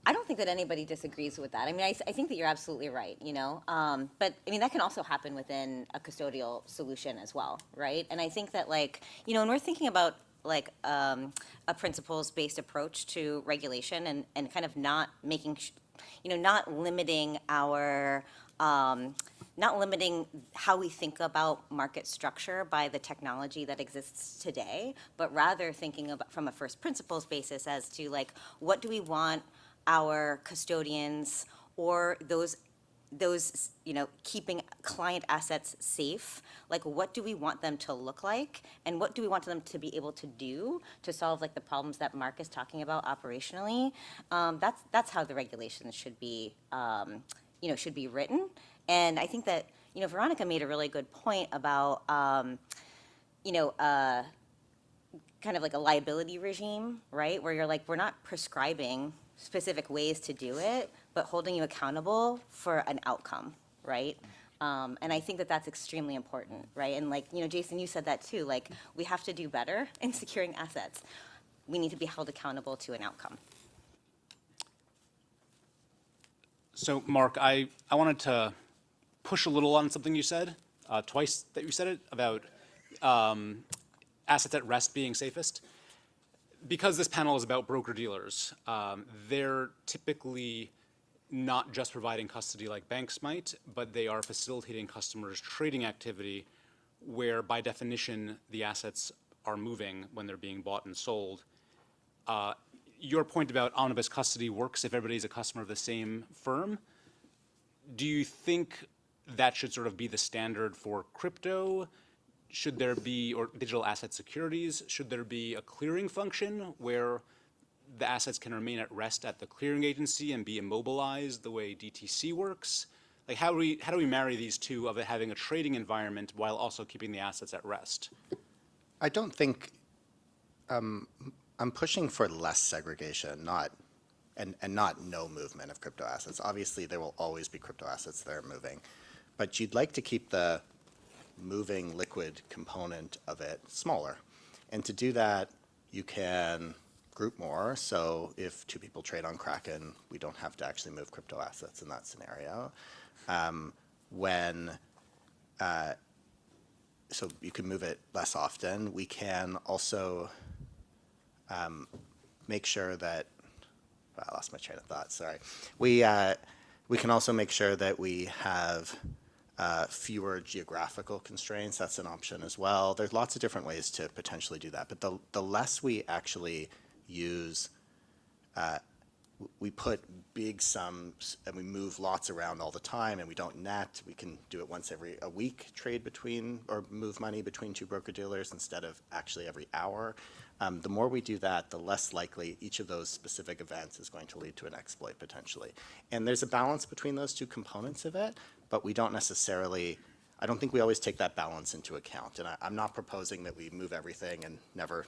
I don't think that anybody disagrees with that. I mean, I think that you're absolutely right, you know? But I mean, that can also happen within a custodial solution as well, right? And I think that, like, you know, when we're thinking about like a principles-based approach to regulation and kind of not making, you know, not limiting our, not limiting how we think about market structure by the technology that exists today, but rather thinking about from a first principles basis as to like, what do we want our custodians or those, you know, keeping client assets safe, like what do we want them to look like and what do we want them to be able to do to solve like the problems that Mark is talking about operationally. That's how the regulations should be, you know, should be written. And I think that, you know, Veronica made a really good point about, you know, kind of like a liability regime, right? Where you're like, we're not prescribing specific ways to do it, but holding you accountable for an outcome, right? And I think that that's extremely important, right? And like, you know, Jason, you said that too, like we have to do better in securing assets. We need to be held accountable to an outcome. So, Mark, I wanted to push a little on something you said, twice that you said it, about assets at rest being safest. Because this panel is about broker-dealers, they're typically not just providing custody like banks might, but they are facilitating customers' trading activity where, by definition, the assets are moving when they're being bought and sold. Your point about omnibus custody works if everybody's a customer of the same firm. Do you think that should sort of be the standard for crypto? Should there be, or digital asset securities, should there be a clearing function where the assets can remain at rest at the clearing agency and be immobilized the way DTC works? Like how do we marry these two of it having a trading environment while also keeping the assets at rest? I don't think, I'm pushing for less segregation, not no movement of crypto assets. Obviously, there will always be crypto assets that are moving, but you'd like to keep the moving liquid component of it smaller. And to do that, you can group more. So if two people trade on Kraken, we don't have to actually move crypto assets in that scenario. So you can move it less often. We can also make sure that, I lost my train of thought, sorry. We can also make sure that we have fewer geographical constraints. That's an option as well. There's lots of different ways to potentially do that. But the less we actually use, we put big sums and we move lots around all the time and we don't net. We can do it once every a week, trade between or move money between two broker dealers instead of actually every hour. The more we do that, the less likely each of those specific events is going to lead to an exploit potentially. And there's a balance between those two components of it, but we don't necessarily, I don't think we always take that balance into account. And I'm not proposing that we move everything and never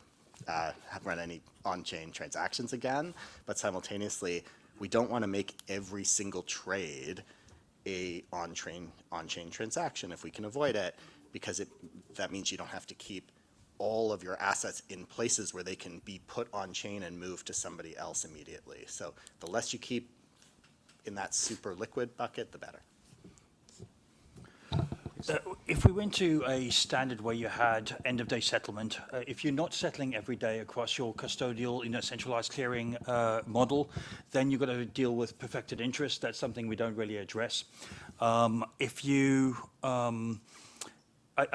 run any on-chain transactions again, but simultaneously, we don't want to make every single trade a on-chain transaction if we can avoid it, because that means you don't have to keep all of your assets in places where they can be put on chain and moved to somebody else immediately. So the less you keep in that super liquid bucket, the better. If we went to a standard where you had end-of-day settlement, if you're not settling every day across your custodial in a centralized clearing model, then you've got to deal with perfected interest. That's something we don't really address. I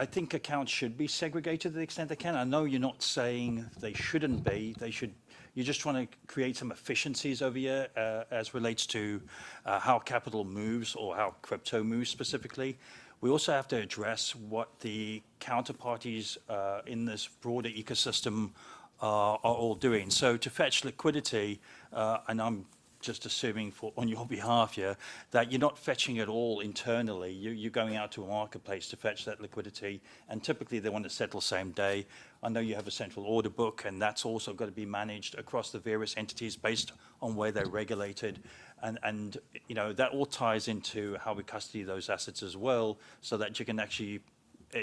think accounts should be segregated to the extent they can. I know you're not saying they shouldn't be. They should You're just trying to create some efficiencies over here as relates to how capital moves or how crypto moves specifically. We also have to address what the counterparties in this broader ecosystem are all doing. So to fetch liquidity, and I'm just assuming on your behalf here, that you're not fetching it all internally. You're going out to a marketplace to fetch that liquidity, and typically they want to settle same day. I know you have a central order book, and that's also got to be managed across the various entities based on where they're regulated. And you know, that all ties into how we custody those assets as well, so that you can actually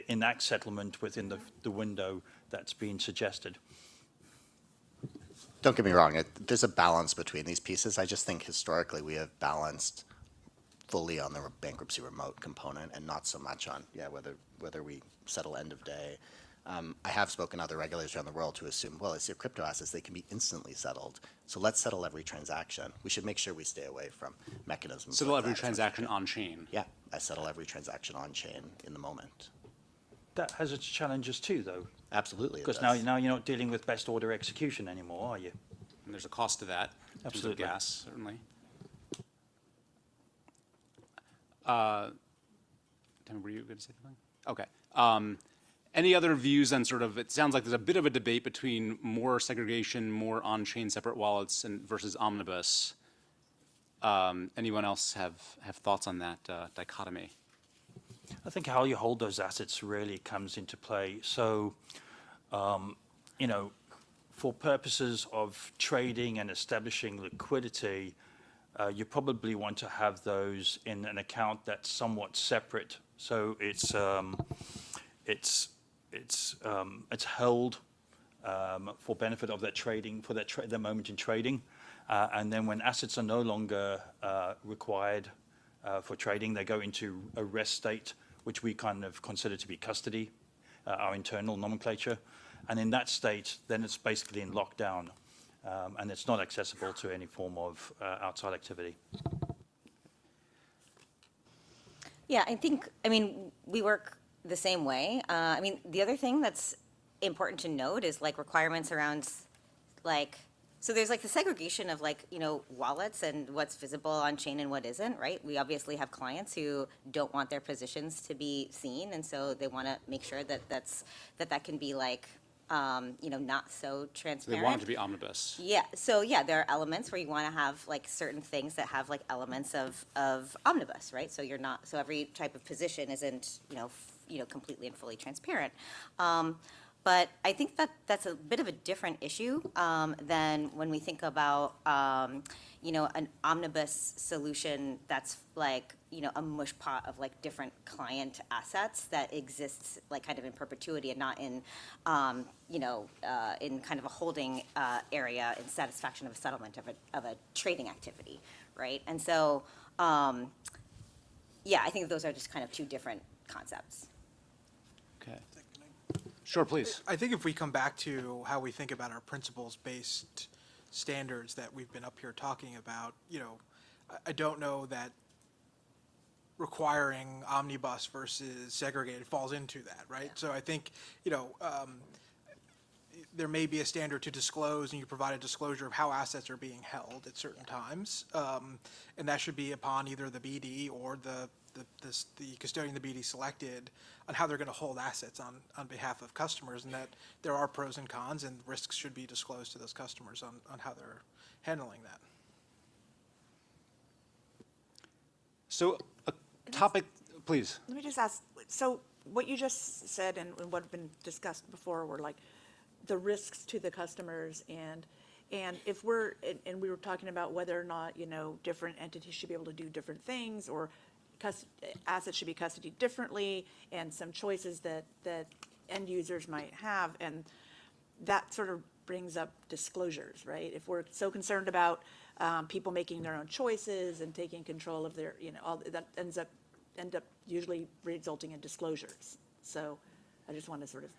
enact settlement within the window that's being suggested. Don't get me wrong, there's a balance between these pieces. I just think historically we have balanced fully on the bankruptcy remote component and not so much on, whether we settle end of day. I have spoken to other regulators around the world who assume, well, it's your crypto assets, they can be instantly settled. So let's settle every transaction. We should make sure we stay away from mechanisms. Settle every transaction on chain. Yeah, I settle every transaction on chain in the moment. That has its challenges too, though. Absolutely. Because now you're not dealing with best order execution anymore, are you? And there's a cost to that. Absolutely. In terms of gas, certainly. Tim, were you going to say something? Okay. Any other views on sort of, it sounds like there's a bit of a debate between more segregation, more on-chain separate wallets versus omnibus. Anyone else have thoughts on that dichotomy? I think how you hold those assets really comes into play. So, you know, for purposes of trading and establishing liquidity, you probably want to have those in an account that's somewhat separate. So it's held for benefit of that trading, for that moment in trading. And then when assets are no longer required for trading, they go into a rest state, which we kind of consider to be custody, our internal nomenclature. And in that state, then it's basically in lockdown, and it's not accessible to any form of outside activity. Yeah, I mean, we work the same way. I mean, the other thing that's important to note is like requirements around like, so there's like the segregation of like, you know, wallets and what's visible on chain and what isn't, right? We obviously have clients who don't want their positions to be seen. And so they want to make sure that that can be like, you know, not so transparent. They want it to be omnibus. Yeah. So yeah, there are elements where you want to have like certain things that have like elements of omnibus, right? So you're not, so every type of position isn't, you know, completely and fully transparent. But I think that that's a bit of a different issue than when we think about, you know, an omnibus solution that's like, you know, a mush pot of like different client assets that exists like kind of in perpetuity and not in, you know, in kind of a holding area in satisfaction of a settlement of a trading activity, right? And so, yeah, I think those are just kind of two different concepts. Okay. Sure, please. I think if we come back to how we think about our principles-based standards that we've been up here talking about, you know, I don't know that requiring omnibus versus segregated falls into that, right? Yeah. So I think, you know, there may be a standard to disclose, and you provide a disclosure of how assets are being held at certain times, and that should be upon either the BD or the custodian the BD selected on how they're going to hold assets on behalf of customers, and that there are pros and cons, and risks should be disclosed to those customers on how they're handling that. So a topic, please. Let me just ask, so what you just said and what had been discussed before were like the risks to the customers, and if we're, and we were talking about whether or not, you know, different entities should be able to do different things, or assets should be custodied differently, and some choices that end users might have, and that sort of brings up disclosures, right? If we're so concerned about people making their own choices and taking control of their, you know, all that end up usually resulting in disclosures. So I just want to sort of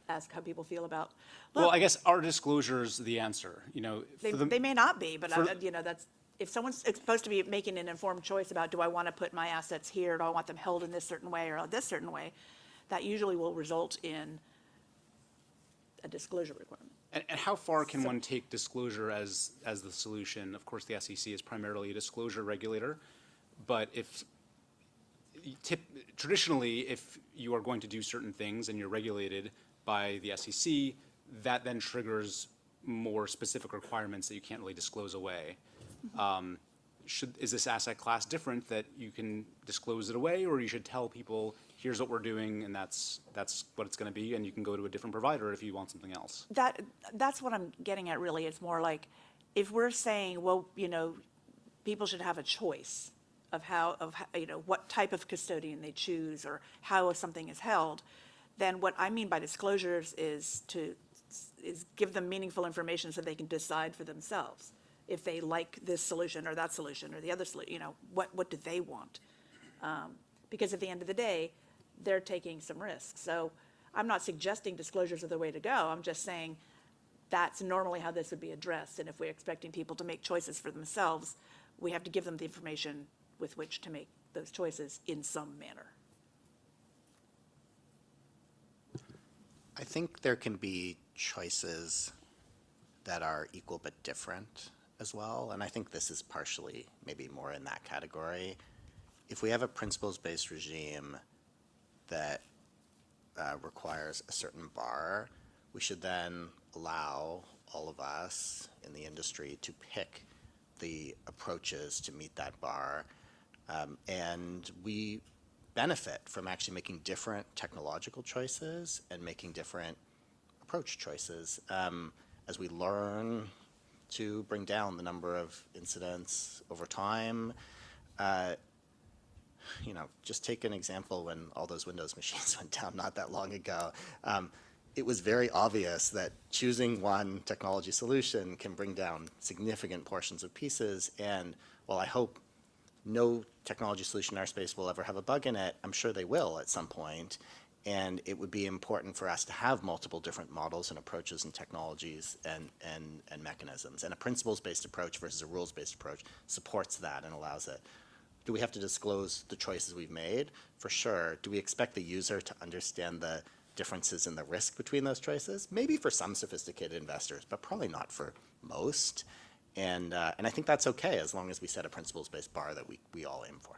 ask how people feel about. Well, I guess are disclosures the answer? You know, they may not be, but you know, that's. If someone's supposed to be making an informed choice about, do I want to put my assets here, do I want them held in this certain way or this certain way, that usually will result in disclosure requirement. And how far can one take disclosure as the solution? Of course, the SEC is primarily a disclosure regulator, but traditionally, if you are going to do certain things and you're regulated by the SEC, that then triggers more specific requirements that you can't really disclose away. Is this asset class different that you can disclose it away, or you should tell people, here's what we're doing, and that's what it's going to be, and you can go to a different provider if you want something else? That's what I'm getting at, really. It's more like, if we're saying, well, people should have a choice of what type of custodian they choose or how something is held, then what I mean by disclosures is give them meaningful information so they can decide for themselves if they like this solution or that solution or the other solution. What do they want? Because at the end of the day, they're taking some risks. So I'm not suggesting disclosures are the way to go. I'm just saying that's normally how this would be addressed. And if we're expecting people to make choices for themselves, we have to give them the information with which to make those choices in some manner. I think there can be choices that are equal but different as well, and I think this is partially maybe more in that category. If we have a principles-based regime that requires a certain bar, we should then allow all of us in the industry to pick the approaches to meet that bar, and we benefit from actually making different technological choices and making different approach choices as we learn to bring down the number of incidents over time. Just take an example when all those Windows machines went down not that long ago. It was very obvious that choosing one technology solution can bring down significant portions of pieces, and while I hope no technology solution in our space will ever have a bug in it, I'm sure they will at some point. And it would be important for us to have multiple different models and approaches and technologies and mechanisms. And a principles-based approach versus a rules-based approach supports that and allows it. Do we have to disclose the choices we've made? For sure. Do we expect the user to understand the differences in the risk between those choices? Maybe for some sophisticated investors, but probably not for most. And I think that's okay as long as we set a principles-based bar that we all aim for.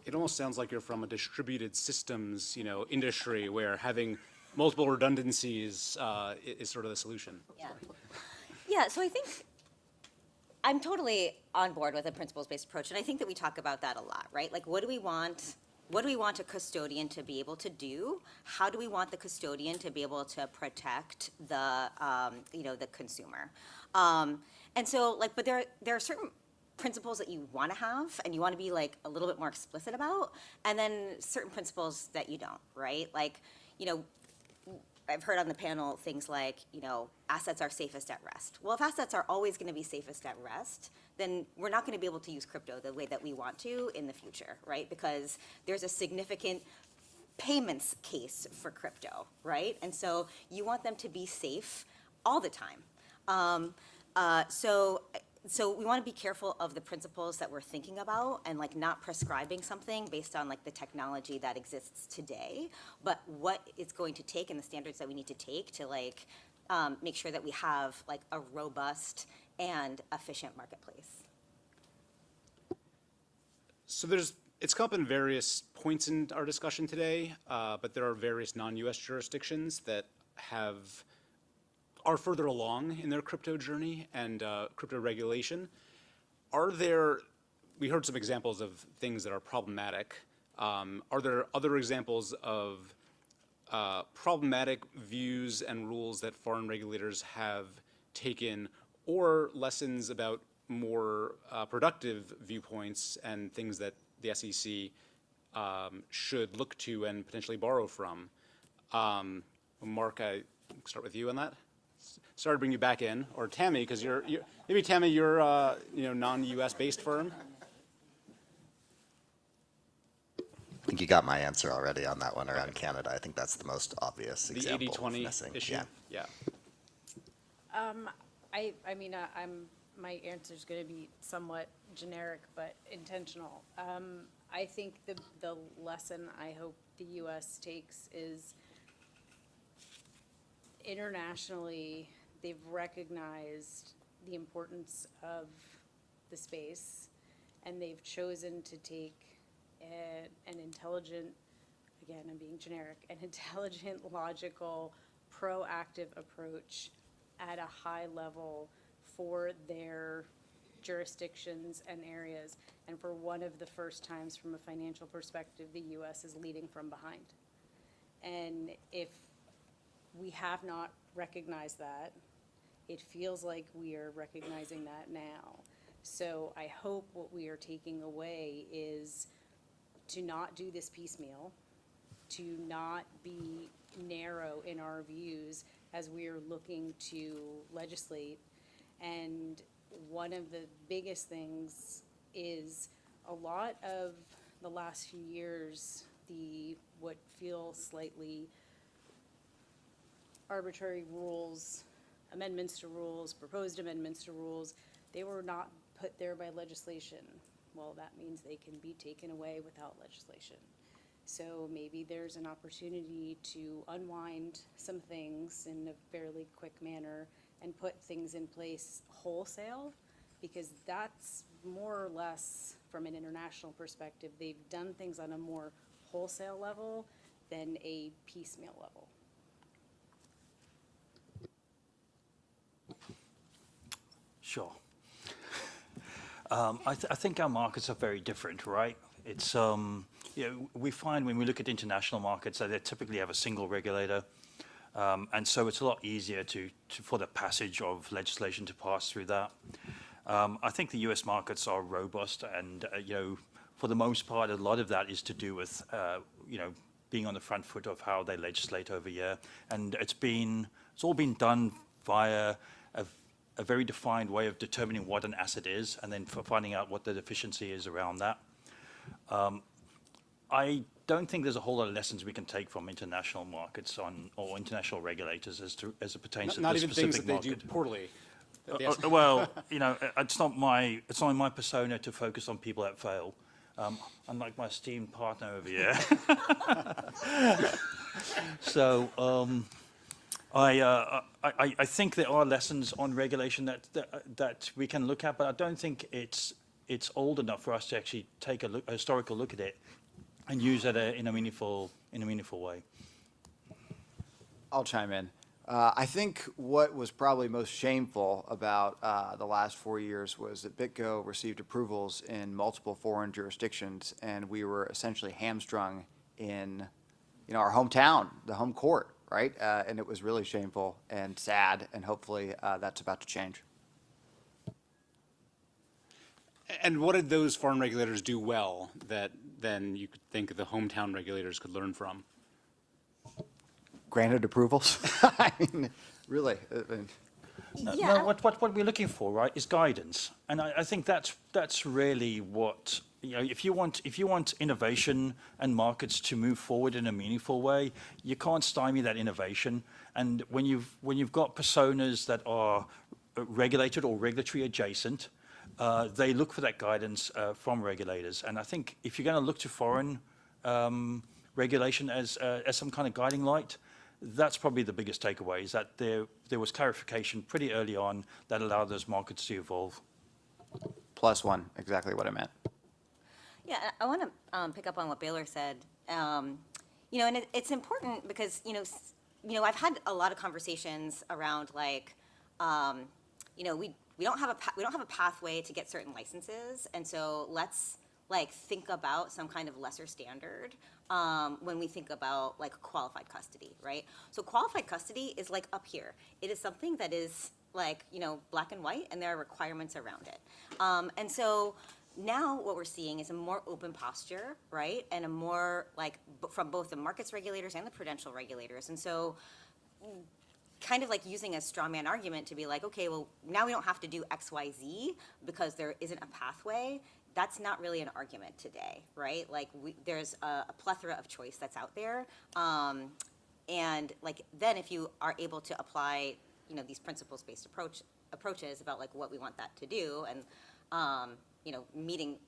It almost sounds like you're from a distributed systems, industry where having multiple redundancies is sort of the solution. Yeah, so I think I'm totally on board with a principles-based approach, and I think that we talk about that a lot, right? Like, what do we want a custodian to be able to do? How do we want the custodian to be able to protect the consumer? And so, but there are certain principles that you want to have and you want to be like a little bit more explicit about, and then certain principles that you don't, right? Like, I've heard on the panel things like, assets are safest at rest. Well, if assets are always going to be safest at rest, then we're not going to be able to use crypto the way that we want to in the future, right? Because there's a significant payments case for crypto, right? And so you want them to be safe all the time. So we want to be careful of the principles that we're thinking about and not prescribing something based on the technology that exists today, but what it's going to take and the standards that we need to take to make sure that we have a robust and efficient marketplace. So it's come up in various points in our discussion today, but there are various non-US jurisdictions that are further along in their crypto journey and crypto regulation. We heard some examples of things that are problematic. Are there other examples of problematic views and rules that foreign regulators have taken, or lessons about more productive viewpoints and things that the SEC should look to and potentially borrow from? Mark, I start with you on that. Sorry to bring you back in, or Tammy, because you're non-US based firm. I think you got my answer already on that one around Canada. I think that's the most obvious example. The 80-20 issue. Yeah. My answer is going to be somewhat generic but intentional. I think the lesson I hope the U.S. takes is internationally, they've recognized the importance of the space, and they've chosen to take an intelligent, again, I'm being generic, an intelligent, logical, proactive approach at a high level for their jurisdictions and areas. And for one of the first times from a financial perspective, the US is leading from behind. And if we have not recognized that, it feels like we are recognizing that now. So I hope what we are taking away is to not do this piecemeal, to not be narrow in our views as we are looking to legislate. And one of the biggest things is a lot of the last few years, what feel slightly arbitrary rules, amendments to rules, proposed amendments to rules, they were not put there by legislation. Well, that means they can be taken away without legislation. So maybe there's an opportunity to unwind some things in a fairly quick manner and put things in place wholesale, because that's more or less, from an international perspective, they've done things on a more wholesale level than a piecemeal level. Sure. I think our markets are very different, right? It's, we find when we look at international markets that they typically have a single regulator. And so it's a lot easier for the passage of legislation to pass through that. I think the US markets are robust, and, for the most part, a lot of that is to do with, being on the front foot of how they legislate over here. And it's all been done via a very defined way of determining what an asset is, and then for finding out what the deficiency is around that. I don't think there's a whole lot of lessons we can take from international markets or international regulators as it pertains to this specific market. Not even things that they do poorly. Well, it's not my persona to focus on people that fail, unlike my esteemed partner over here. So I think there are lessons on regulation that we can look at, but I don't think it's old enough for us to actually take a historical look at it and use it in a meaningful way. I'll chime in. I think what was probably most shameful about the last 4 years was that BitGo received approvals in multiple foreign jurisdictions, and we were essentially hamstrung in our hometown, the home court, right? And it was really shameful and sad, and hopefully that's about to change. And what did those foreign regulators do well that then you could think the hometown regulators could learn from? Granted approvals? I mean, really. No, what we're looking for, right, is guidance, and I think that's really what, if you want innovation and markets to move forward in a meaningful way, you can't stymie that innovation. And when you've got personas that are regulated or regulatory adjacent, they look for that guidance from regulators. And I think if you're going to look to foreign regulation as some kind of guiding light, that's probably the biggest takeaway, is that there was clarification pretty early on that allowed those markets to evolve. +1, exactly what I meant. Yeah, I want to pick up on what Baylor said. And it's important because, I've had a lot of conversations around we don't have a pathway to get certain licenses, and so let's think about some kind of lesser standard when we think about qualified custody, right? So qualified custody is up here. It is something that is black and white, and there are requirements around it. And so now what we're seeing is a more open posture, right? And a more from both the markets regulators and the prudential regulators. And so kind of using a straw man argument to be okay, well, now we don't have to do X, Y, Z because there isn't a pathway. That's not really an argument today, right? There's a plethora of choice that's out there. And then if you are able to apply, these principles-based approaches about what we want that to do, and, meeting,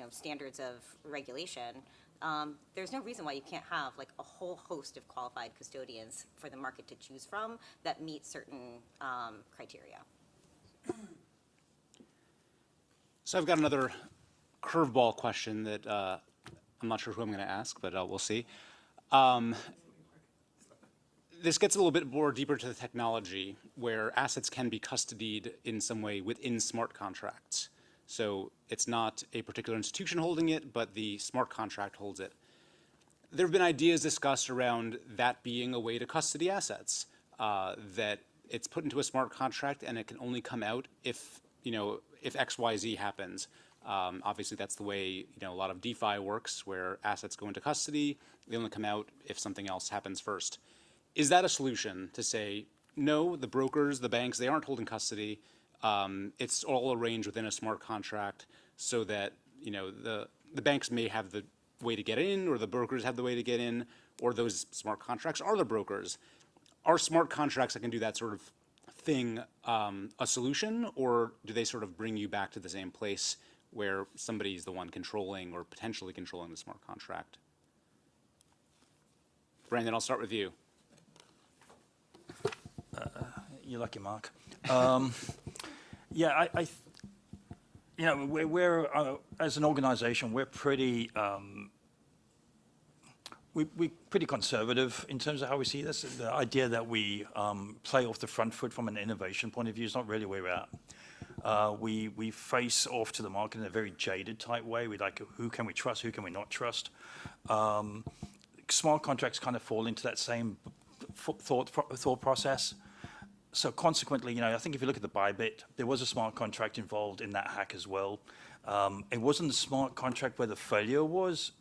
standards of regulation, there's no reason why you can't have like a whole host of qualified custodians for the market to choose from that meet certain criteria. So I've got another curveball question that I'm not sure who I'm going to ask, but we'll see. This gets a little bit more deeper to the technology where assets can be custodied in some way within smart contracts. So it's not a particular institution holding it, but the smart contract holds it. There have been ideas discussed around that being a way to custody assets, that it's put into a smart contract and it can only come out if, if X, Y, Z happens. Obviously, that's the way, a lot of DeFi works, where assets go into custody, they only come out if something else happens first. Is that a solution to say, no, the brokers, the banks, they aren't holding custody, it's all arranged within a smart contract so that, the banks may have the way to get in, or the brokers have the way to get in, or those smart contracts are the brokers. Are smart contracts that can do that sort of thing a solution, or do they sort of bring you back to the same place where somebody's the one controlling or potentially controlling the smart contract? Brandon, I'll start with you. You're lucky, Mark. Yeah, we're as an organization, we're pretty we're pretty conservative in terms of how we see this. The idea that we play off the front foot from an innovation point of view is not really where we're at. We face off to the market in a very jaded type way. We like, who can we trust, who can we not trust? Smart contracts kind of fall into that same thought process. So consequently, I think if you look at the Bybit, there was a smart contract involved in that hack as well. It wasn't the smart contract where the failure was.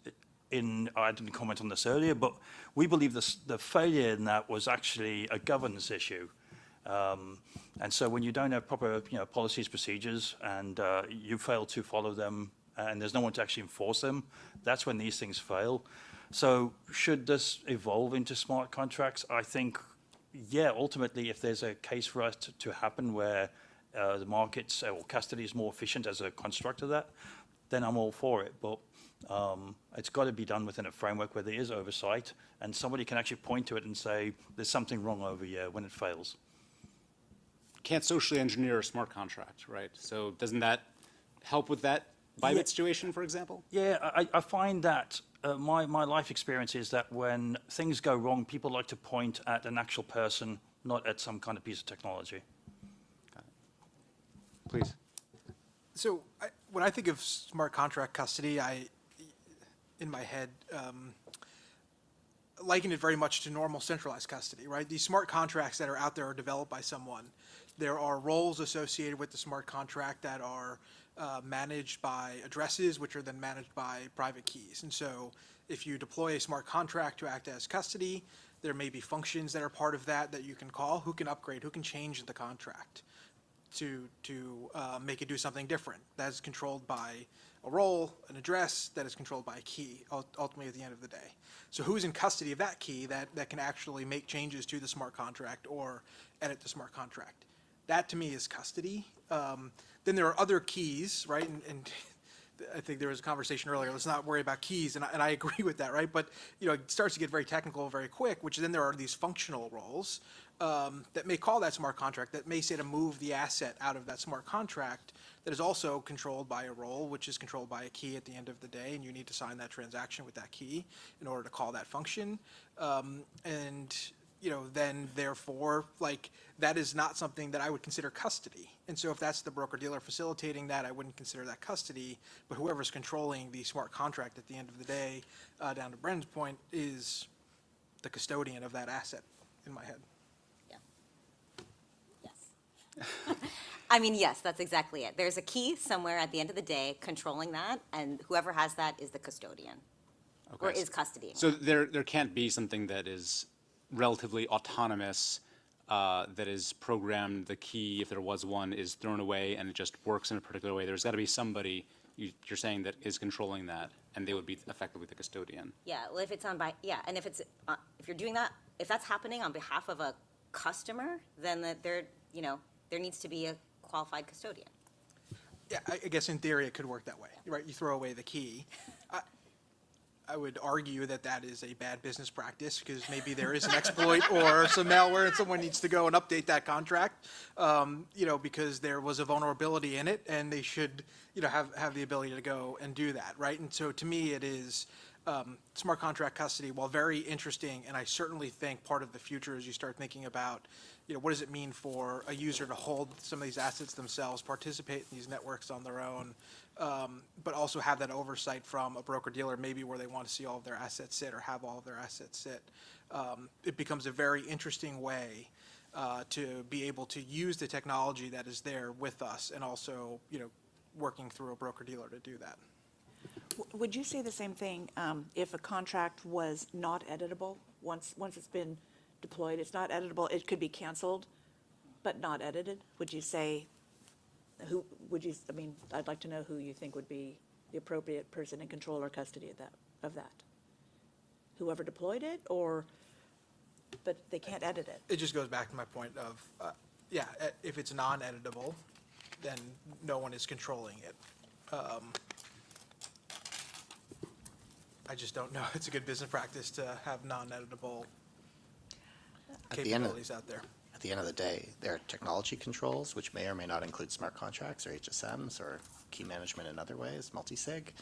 I didn't comment on this earlier, but we believe the failure in that was actually a governance issue. And so when you don't have proper policies, procedures, and you fail to follow them, and there's no one to actually enforce them, that's when these things fail. So should this evolve into smart contracts? I think, yeah, ultimately, if there's a case for us to happen where the markets or custody is more efficient as a construct of that, then I'm all for it. But it's got to be done within a framework where there is oversight and somebody can actually point to it and say, there's something wrong over here when it fails. Can't socially engineer a smart contract, right? So doesn't that help with that Bybit situation, for example? Yeah, I find that my life experience is that when things go wrong, people like to point at an actual person, not at some kind of piece of technology. Got it. Please. So when I think of smart contract custody, in my head, liken it very much to normal centralized custody, right? These smart contracts that are out there are developed by someone. There are roles associated with the smart contract that are managed by addresses, which are then managed by private keys. And so if you deploy a smart contract to act as custody, there may be functions that are part of that you can call, who can upgrade, who can change the contract to make it do something different. That is controlled by a role, an address, that is controlled by a key, ultimately at the end of the day. So who's in custody of that key that can actually make changes to the smart contract or edit the smart contract? That to me is custody. Then there are other keys, right? And I think there was a conversation earlier, let's not worry about keys, and I agree with that, right? But it starts to get very technical very quick, which then there are these functional roles that may call that smart contract, that may say to move the asset out of that smart contract, that is also controlled by a role, which is controlled by a key at the end of the day, and you need to sign that transaction with that key in order to call that function. Then therefore, that is not something that I would consider custody. And so if that's the broker-dealer facilitating that, I wouldn't consider that custody, but whoever's controlling the smart contract at the end of the day, down to Brendan's point, is the custodian of that asset, in my head. Yes. I mean, yes, that's exactly it. There's a key somewhere at the end of the day controlling that, and whoever has that is the custodian, or is custodying. So there can't be something that is relatively autonomous, that is programmed, the key, if there was one, is thrown away and it just works in a particular way. There's got to be somebody, you're saying, that is controlling that, and they would be effectively the custodian. Yeah, well, if it's and if it's if you're doing that, if that's happening on behalf of a customer, then there needs to be a qualified custodian. Yeah, I guess in theory it could work that way, right? You throw away the key. I would argue that that is a bad business practice because maybe there is an exploit or some malware and someone needs to go and update that contract, because there was a vulnerability in it and they should, have the ability to go and do that, right? And so to me, it is smart contract custody, while very interesting, and I certainly think part of the future as you start thinking about, what does it mean for a user to hold some of these assets themselves, participate in these networks on their own, but also have that oversight from a broker-dealer, maybe where they want to see all of their assets sit or have all of their assets sit. It becomes a very interesting way to be able to use the technology that is there with us and also, working through a broker-dealer to do that. Would you say the same thing if a contract was not editable? Once it's been deployed, it's not editable, it could be canceled, but not edited? Would you say, I'd like to know who you think would be the appropriate person in control or custody of that. Whoever deployed it, but they can't edit it? It just goes back to my point of, if it's non-editable, then no one is controlling it. I just don't know. It's a good business practice to have non-editable capabilities out there. At the end of the day, there are technology controls, which may or may not include smart contracts or HSMs or key management in other ways, multi-sig,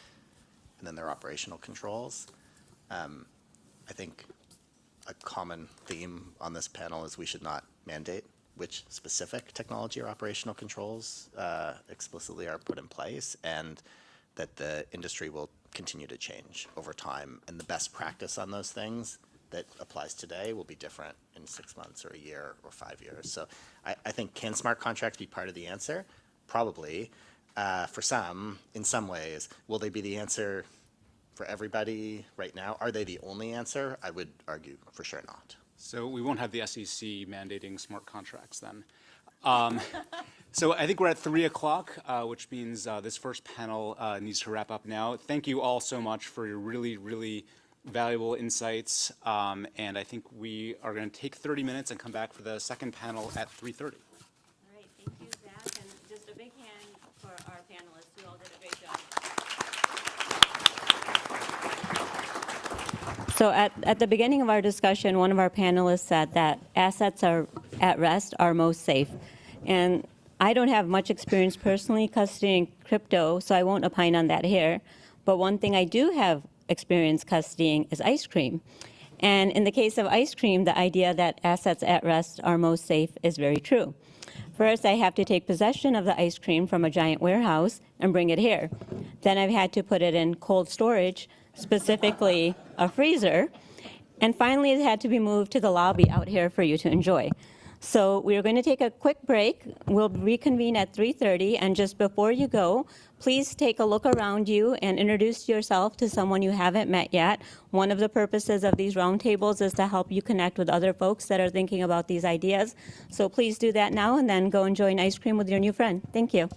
and then there are operational controls. I think a common theme on this panel is we should not mandate which specific technology or operational controls explicitly are put in place, and that the industry will continue to change over time, and the best practice on those things that applies today will be different in 6 months or a year or 5 years. So I think, can smart contracts be part of the answer? Probably. For some, in some ways. Will they be the answer for everybody right now? Are they the only answer? I would argue for sure not. So we won't have the SEC mandating smart contracts then. So I think we're at 3 o'clock, which means this first panel needs to wrap up now. Thank you all so much for your really, really valuable insights. And I think we are going to take 30 minutes and come back for the second panel at 3:30. All right, thank you, Zach. And just a big hand for our panelists who all did a great job. So at the beginning of our discussion, one of our panelists said that assets are at rest are most safe. And I don't have much experience personally custodying crypto, so I won't opine on that here. But one thing I do have experience custodying is ice cream. And in the case of ice cream, the idea that assets at rest are most safe is very true. First, I have to take possession of the ice cream from a giant warehouse and bring it here. Then I've had to put it in cold storage, specifically a freezer. And finally, it had to be moved to the lobby out here for you to enjoy. So we are going to take a quick break. We'll reconvene at 3:30, and just before you go, please take a look around you and introduce yourself to someone you haven't met yet. One of the purposes of these roundtables is to help you connect with other folks that are thinking about these ideas. So please do that now and then go enjoy an ice cream with your new friend. Thank you.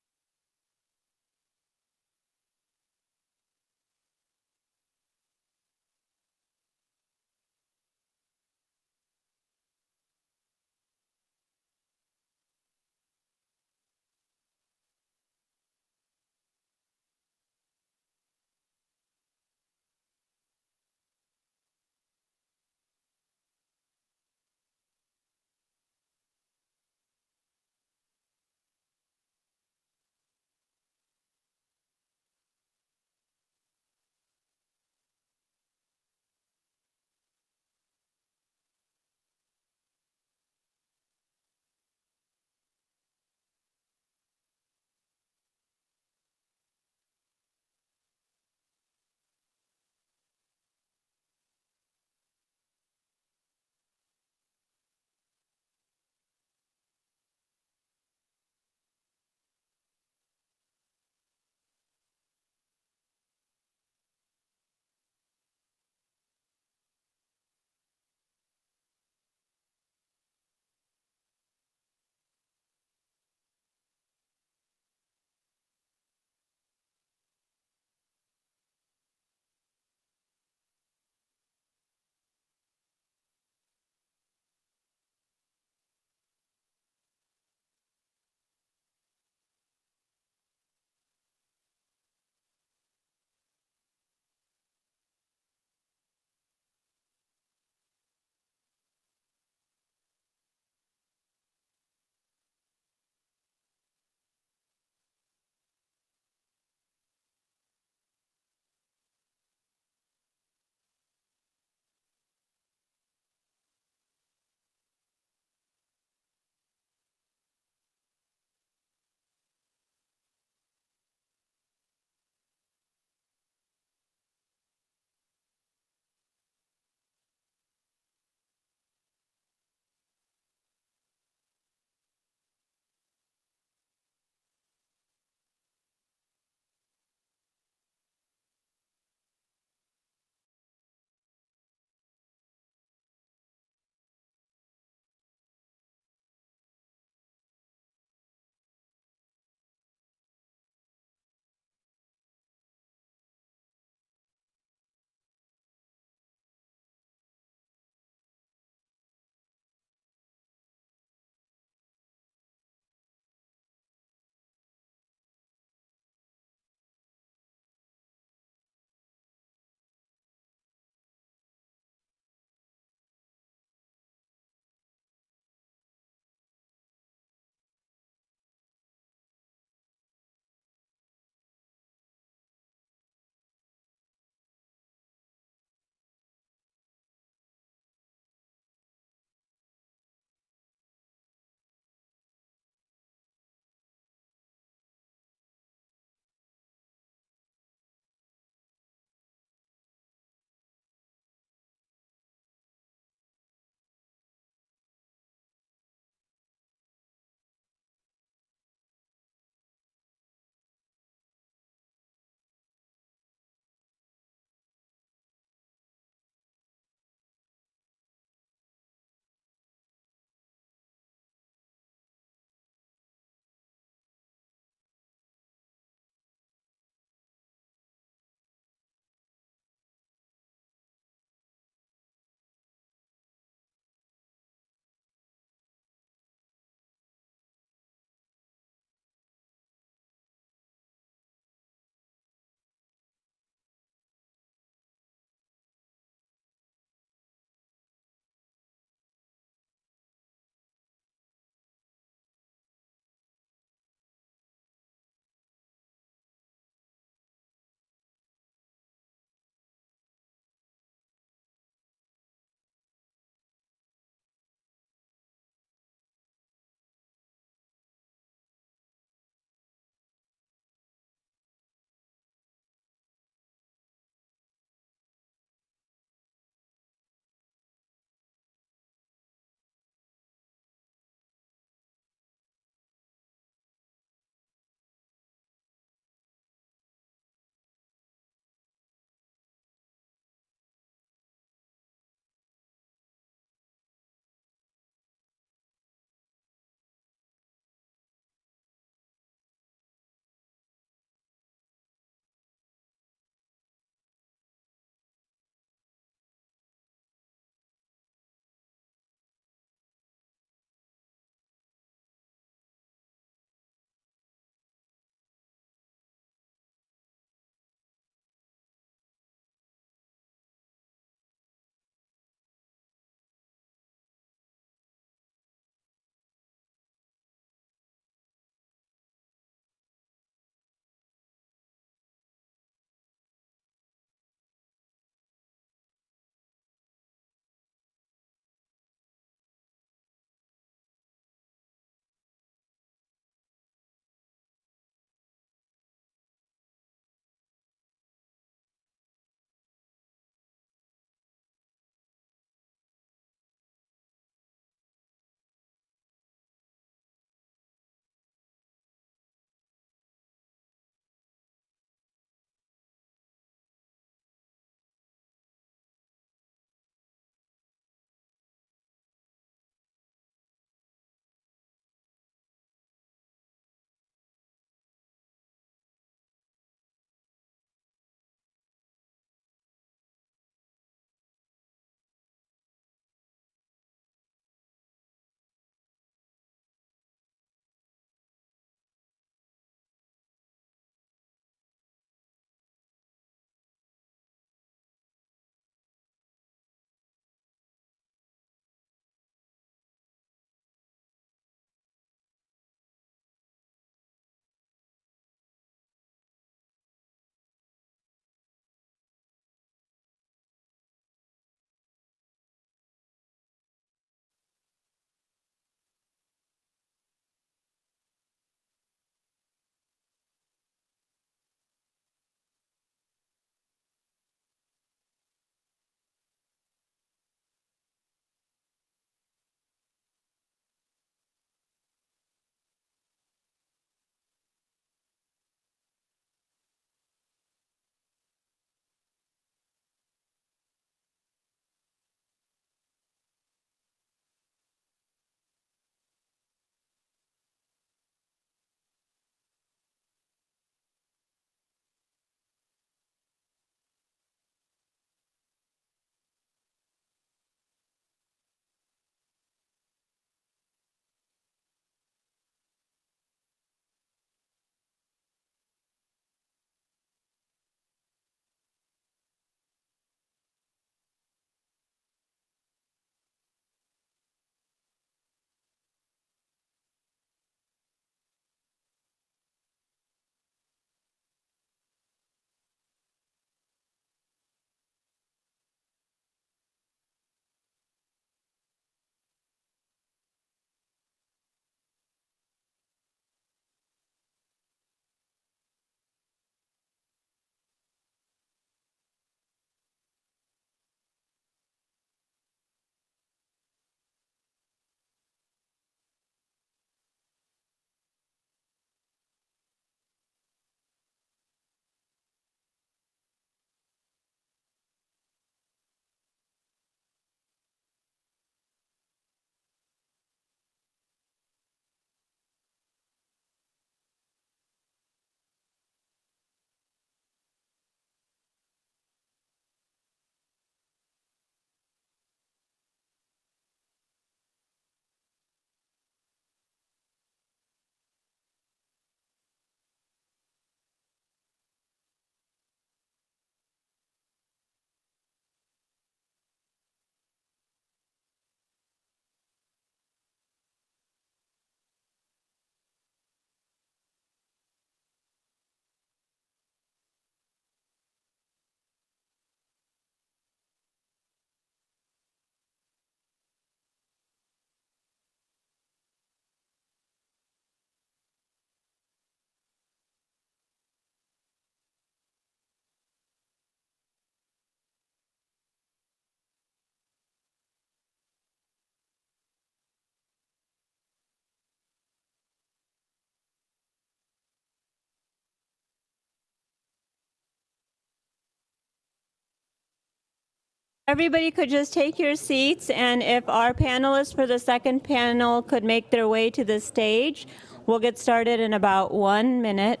Everybody could just take your seats, and if our panelists for the second panel could make their way to the stage, we'll get started in about 1 minute.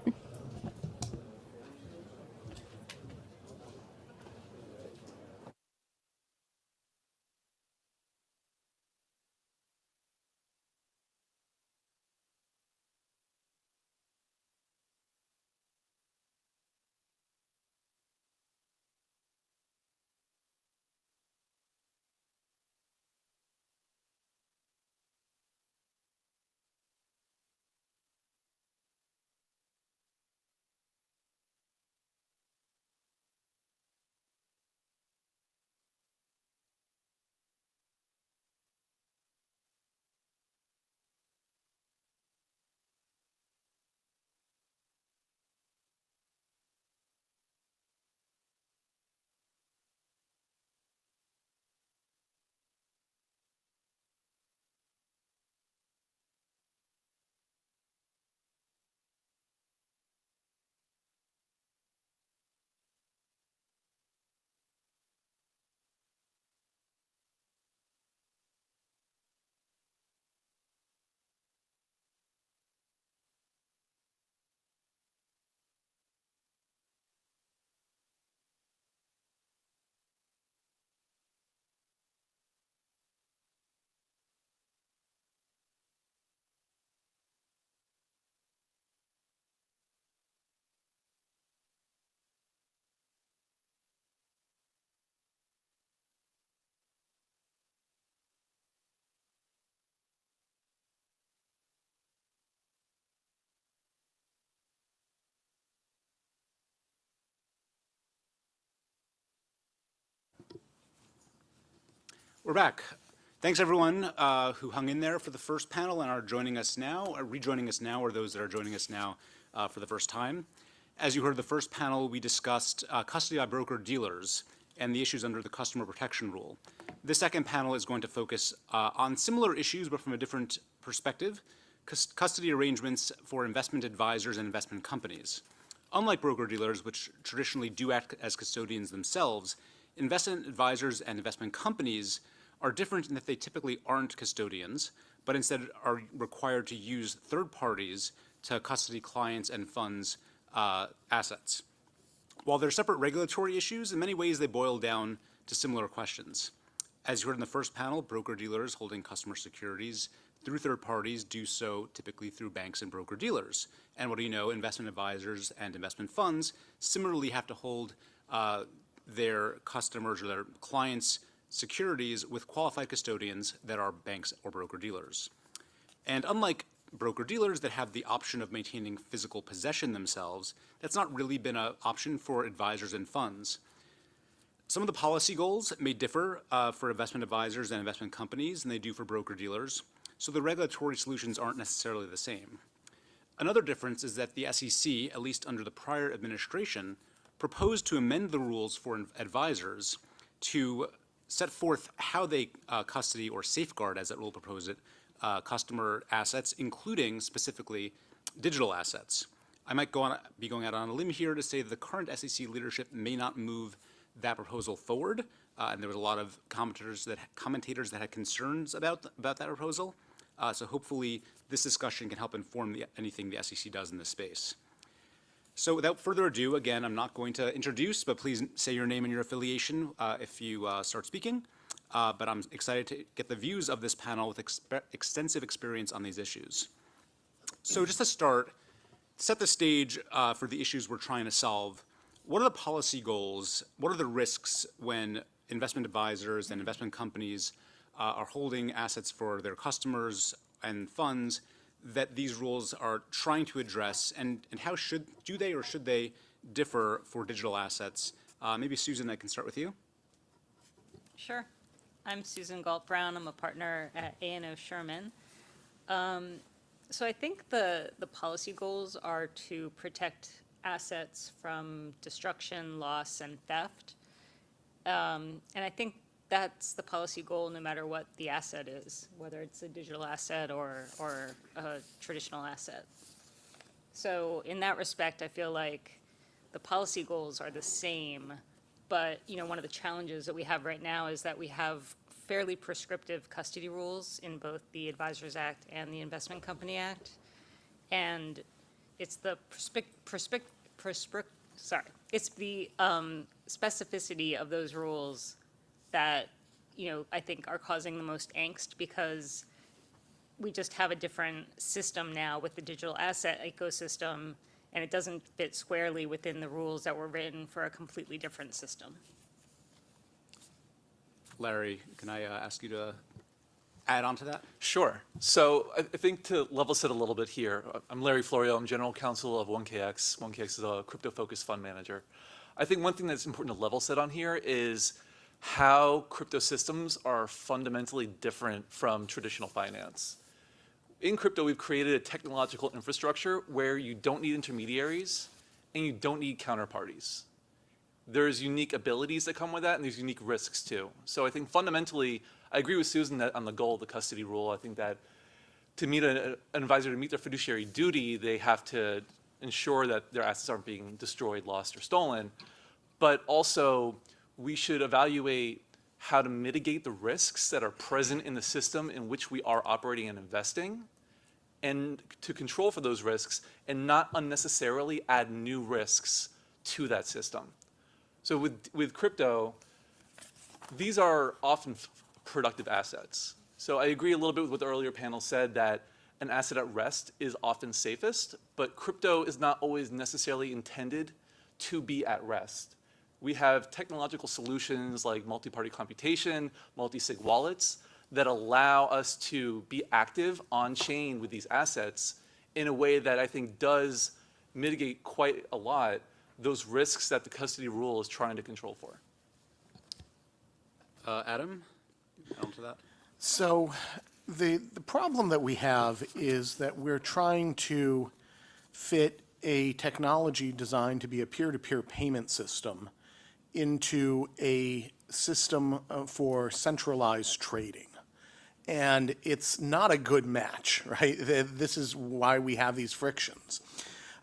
We're back. Thanks everyone who hung in there for the first panel and are joining us now, or rejoining us now, or those that are joining us now for the first time. As you heard the first panel, we discussed custody by broker-dealers and the issues under the Customer Protection Rule. The second panel is going to focus on similar issues, but from a different perspective, custody arrangements for investment advisors and investment companies. Unlike broker-dealers, which traditionally do act as custodians themselves, investment advisors and investment companies are different in that they typically aren't custodians, but instead are required to use third parties to custody clients and funds' assets. While they're separate regulatory issues, in many ways they boil down to similar questions. As you heard in the first panel, broker-dealers holding customer securities through third parties do so typically through banks and broker-dealers. And what do you know, investment advisors and investment funds similarly have to hold their customers or their clients' securities with qualified custodians that are banks or broker-dealers. And unlike broker-dealers that have the option of maintaining physical possession themselves, that's not really been an option for advisors and funds. Some of the policy goals may differ for investment advisors and investment companies than they do for broker-dealers, so the regulatory solutions aren't necessarily the same. Another difference is that the SEC, at least under the prior administration, proposed to amend the rules for advisors to set forth how they custody or safeguard, as that rule proposed it, customer assets, including specifically digital assets. I might be going out on a limb here to say that the current SEC leadership may not move that proposal forward, and there was a lot of commentators that had concerns about that proposal. So hopefully this discussion can help inform anything the SEC does in this space. So without further ado, again, I'm not going to introduce, but please say your name and your affiliation if you start speaking. But I'm excited to get the views of this panel with extensive experience on these issues. So just to start, set the stage for the issues we're trying to solve. What are the policy goals? What are the risks when investment advisors and investment companies are holding assets for their customers and funds that these rules are trying to address, and how should they differ for digital assets? Maybe Susan, I can start with you. Sure. I'm Susan Galt-Brown. I'm a partner at A&O Sherman. So I think the policy goals are to protect assets from destruction, loss, and theft. And I think that's the policy goal no matter what the asset is, whether it's a digital asset or a traditional asset. So in that respect, I feel like the policy goals are the same But, one of the challenges that we have right now is that we have fairly prescriptive custody rules in both the Advisors Act and the Investment Company Act. And it's the specificity of those rules that, I think are causing the most angst, because we just have a different system now with the digital asset ecosystem, and it doesn't fit squarely within the rules that were written for a completely different system. Larry, can I ask you to add on to that? Sure. So I think to level set a little bit here, I'm Larry Florio. I'm general counsel of 1KX. 1KX is a crypto-focused fund manager. I think one thing that's important to level set on here is how crypto systems are fundamentally different from traditional finance. In crypto, we've created a technological infrastructure where you don't need intermediaries and you don't need counterparties. There's unique abilities that come with that, and there's unique risks too. So I think fundamentally, I agree with Susan that on the goal of the custody rule. I think that to meet an advisor to meet their fiduciary duty, they have to ensure that their assets aren't being destroyed, lost, or stolen. But also, we should evaluate how to mitigate the risks that are present in the system in which we are operating and investing, and to control for those risks and not unnecessarily add new risks to that system. So with crypto, these are often productive assets. So I agree a little bit with what the earlier panel said, that an asset at rest is often safest, but crypto is not always necessarily intended to be at rest. We have technological solutions like multi-party computation, multi-sig wallets that allow us to be active on-chain with these assets in a way that I think does mitigate quite a lot those risks that the custody rule is trying to control for. Adam, on to that. So the problem that we have is that we're trying to fit a technology designed to be a peer-to-peer payment system into a system for centralized trading. And it's not a good match, right? This is why we have these frictions.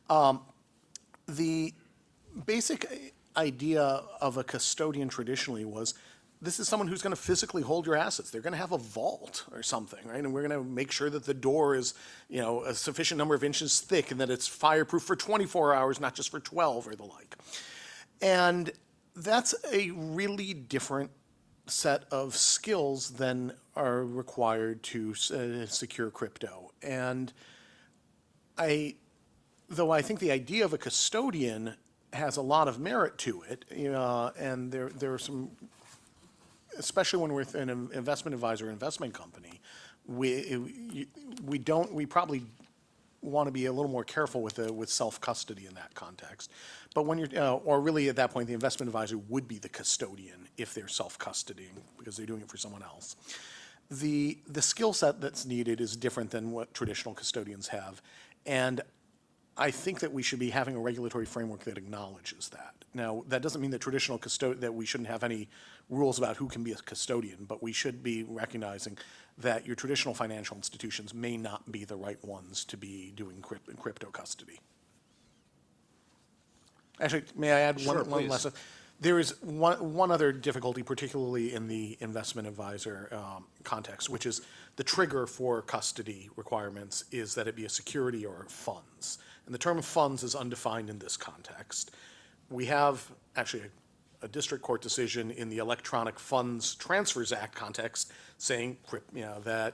The basic idea of a custodian traditionally was, this is someone who's going to physically hold your assets. They're going to have a vault or something, right? And we're going to make sure that the door is, a sufficient number of inches thick and that it's fireproof for 24 hours, not just for 12 or the like. And that's a really different set of skills than are required to secure crypto. And though I think the idea of a custodian has a lot of merit to it, and there are some, especially when we're an investment advisor, investment company, we probably want to be a little more careful with self-custody in that context. But when you're, or really at that point, the investment advisor would be the custodian if they're self-custodying because they're doing it for someone else. The skill set that's needed is different than what traditional custodians have. And I think that we should be having a regulatory framework that acknowledges that. Now, that doesn't mean that that we shouldn't have any rules about who can be a custodian, but we should be recognizing that your traditional financial institutions may not be the right ones to be doing crypto custody. Actually, may I add one last? There is one other difficulty, particularly in the investment advisor context, which is the trigger for custody requirements is that it be a security or funds. And the term funds is undefined in this context. We have actually a district court decision in the Electronic Funds Transfers Act context saying that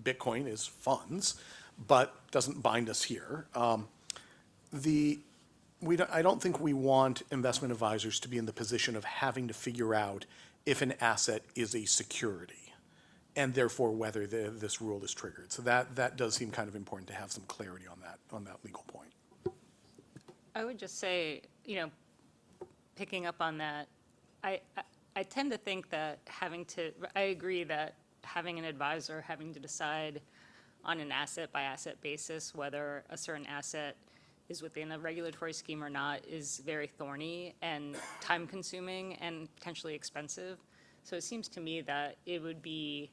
Bitcoin is funds, but doesn't bind us here. I don't think we want investment advisors to be in the position of having to figure out if an asset is a security and therefore whether this rule is triggered. So that does seem kind of important to have some clarity on that legal point. I would just say, picking up on that, I tend to think that I agree that having an advisor having to decide on an asset by asset basis whether a certain asset is within a regulatory scheme or not is very thorny and time consuming and potentially expensive. So it seems to me that it would be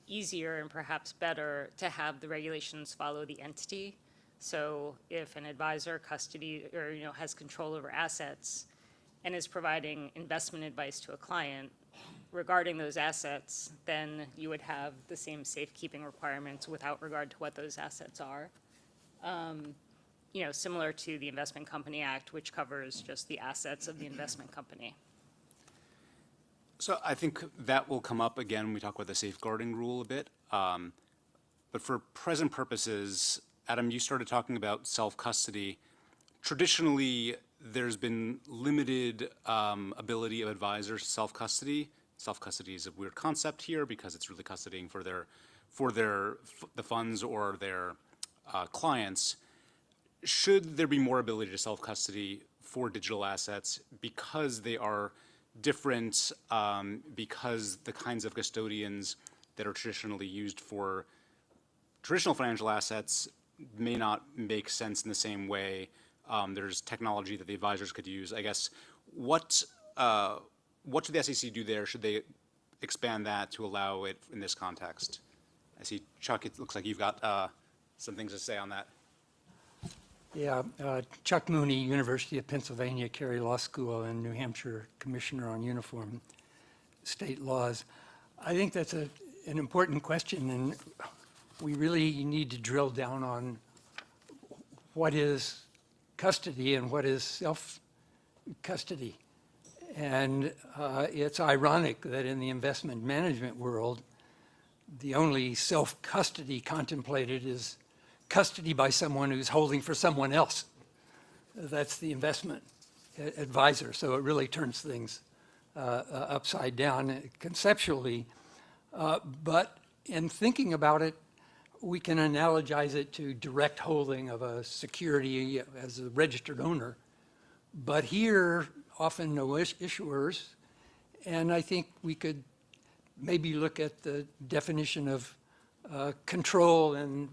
easier and perhaps better to have the regulations follow the entity. So if an advisor has control over assets and is providing investment advice to a client regarding those assets, then you would have the same safekeeping requirements without regard to what those assets are. Similar to the Investment Company Act, which covers just the assets of the investment company. So I think that will come up again when we talk about the safeguarding rule a bit. But for present purposes, Adam, you started talking about self-custody. Traditionally, there's been limited ability of advisors to self-custody. Self-custody is a weird concept here because it's really custodying for the funds or their clients. Should there be more ability to self-custody for digital assets because they are different, because the kinds of custodians that are traditionally used for traditional financial assets may not make sense in the same way? There's technology that the advisors could use. I guess, what should the SEC do there? Should they expand that to allow it in this context? I see, Chuck, it looks like you've got some things to say on that. Yeah, Chuck Mooney, University of Pennsylvania, Carey Law School, and New Hampshire Commissioner on Uniform State Laws. I think that's an important question, and we really need to drill down on what is custody and what is self-custody. And it's ironic that in the investment management world, the only self-custody contemplated is custody by someone who's holding for someone else. That's the investment advisor. So it really turns things upside down conceptually. But in thinking about it, we can analogize it to direct holding of a security as a registered owner. But here, often no issuers. And I think we could maybe look at the definition of control and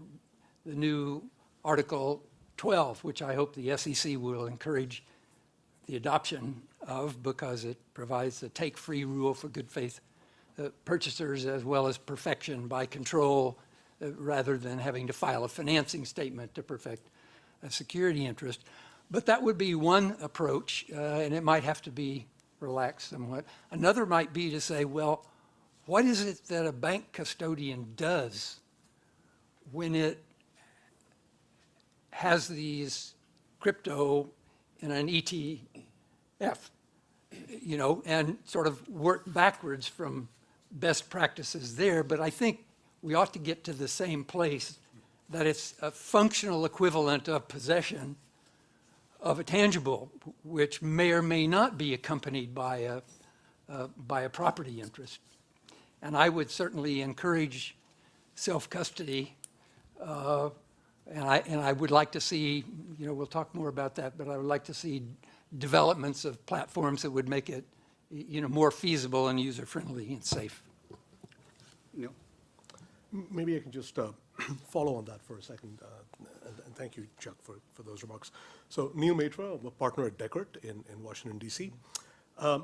the new Article 12, which I hope the SEC will encourage the adoption of because it provides a take-free rule for good faith purchasers as well as perfection by control rather than having to file a financing statement to perfect a security interest. But that would be one approach, and it might have to be relaxed somewhat. Another might be to say, well, what is it that a bank custodian does when it has these crypto in an ETF, and sort of work backwards from best practices there. But I think we ought to get to the same place, that it's a functional equivalent of possession of a tangible, which may or may not be accompanied by a property interest. And I would certainly encourage self-custody. And I would like to see, we'll talk more about that, but I would like to see developments of platforms that would make it, more feasible and user-friendly and safe. Neil? Maybe I can just follow on that for a second, and thank you, Chuck, for those remarks. So Neil Matra, I'm a partner at Deckert in Washington, D.C. I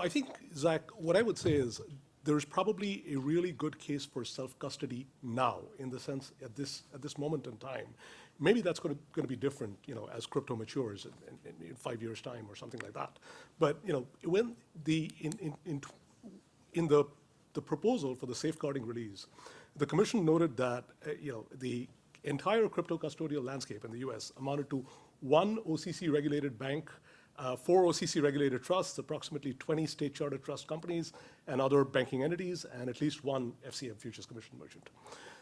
think, Zach, what I would say is there's probably a really good case for self-custody now, in the sense at this moment in time. Maybe that's going to be different, as crypto matures in 5 years' time or something like that. But when in the proposal for the safeguarding release, the commission noted that the entire crypto custodial landscape in the U.S. amounted to one OCC-regulated bank, 4 OCC-regulated trusts, approximately 20 state-chartered trust companies, and other banking entities, and at least one FCM Futures Commission merchant.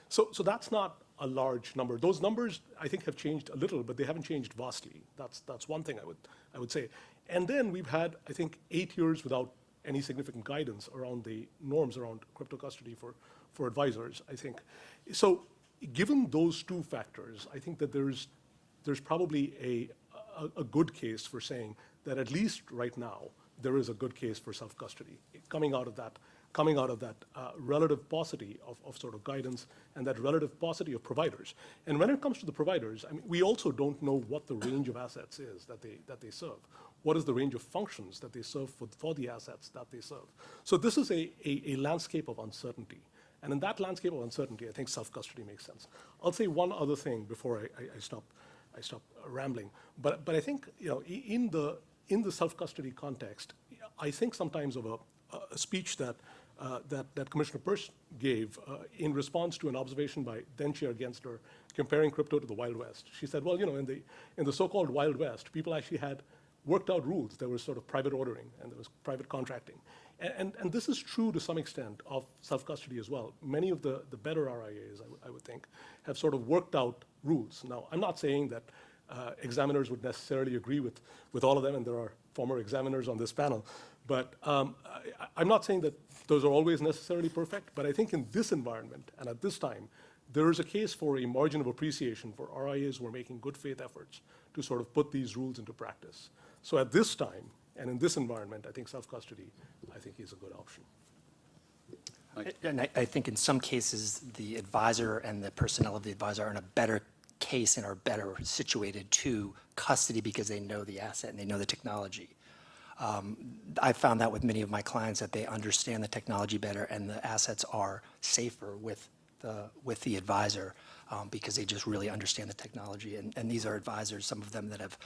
So that's not a large number. Those numbers, I think, have changed a little, but they haven't changed vastly. That's one thing I would say. And then we've had, I think, 8 years without any significant guidance around the norms around crypto custody for advisors, I think. So given those two factors, I think that there's probably a good case for saying that at least right now, there is a good case for self-custody coming out of that relative paucity of sort of guidance and that relative paucity of providers. And when it comes to the providers, I mean, we also don't know what the range of assets is that they serve. What is the range of functions that they serve for the assets that they serve? So this is a landscape of uncertainty. And in that landscape of uncertainty, I think self-custody makes sense. I'll say one other thing before I stop rambling. But I think in in the self-custody context, I think sometimes of a speech that Commissioner Peirce gave in response to an observation by then Chair Gensler comparing crypto to the Wild West. She said, well, in the so-called Wild West, people actually had worked out rules. There was sort of private ordering and there was private contracting. And this is true to some extent of self-custody as well. Many of the better RIAs, I would think, have sort of worked out rules. Now, I'm not saying that examiners would necessarily agree with all of them, and there are former examiners on this panel. But I'm not saying that those are always necessarily perfect, but I think in this environment and at this time, there is a case for a margin of appreciation for RIAs who are making good faith efforts to sort of put these rules into practice. So at this time, and in this environment, I think self-custody, I think, is a good option. And I think in some cases, the advisor and the personnel of the advisor are in a better case and are better situated to custody because they know the asset and they know the technology. I found that with many of my clients that they understand the technology better and the assets are safer with the advisor because they just really understand the technology. And these are advisors, some of them that have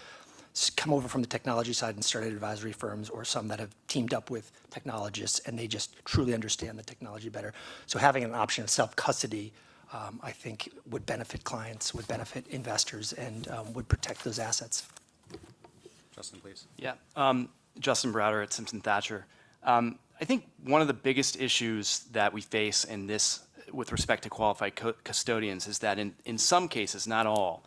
come over from the technology side and started advisory firms, or some that have teamed up with technologists and they just truly understand the technology better. So having an option of self-custody, I think, would benefit clients, would benefit investors, and would protect those assets. Justin, please. Yeah. Justin Browder at Simpson Thatcher. I think one of the biggest issues that we face in this with respect to qualified custodians is that in some cases, not all,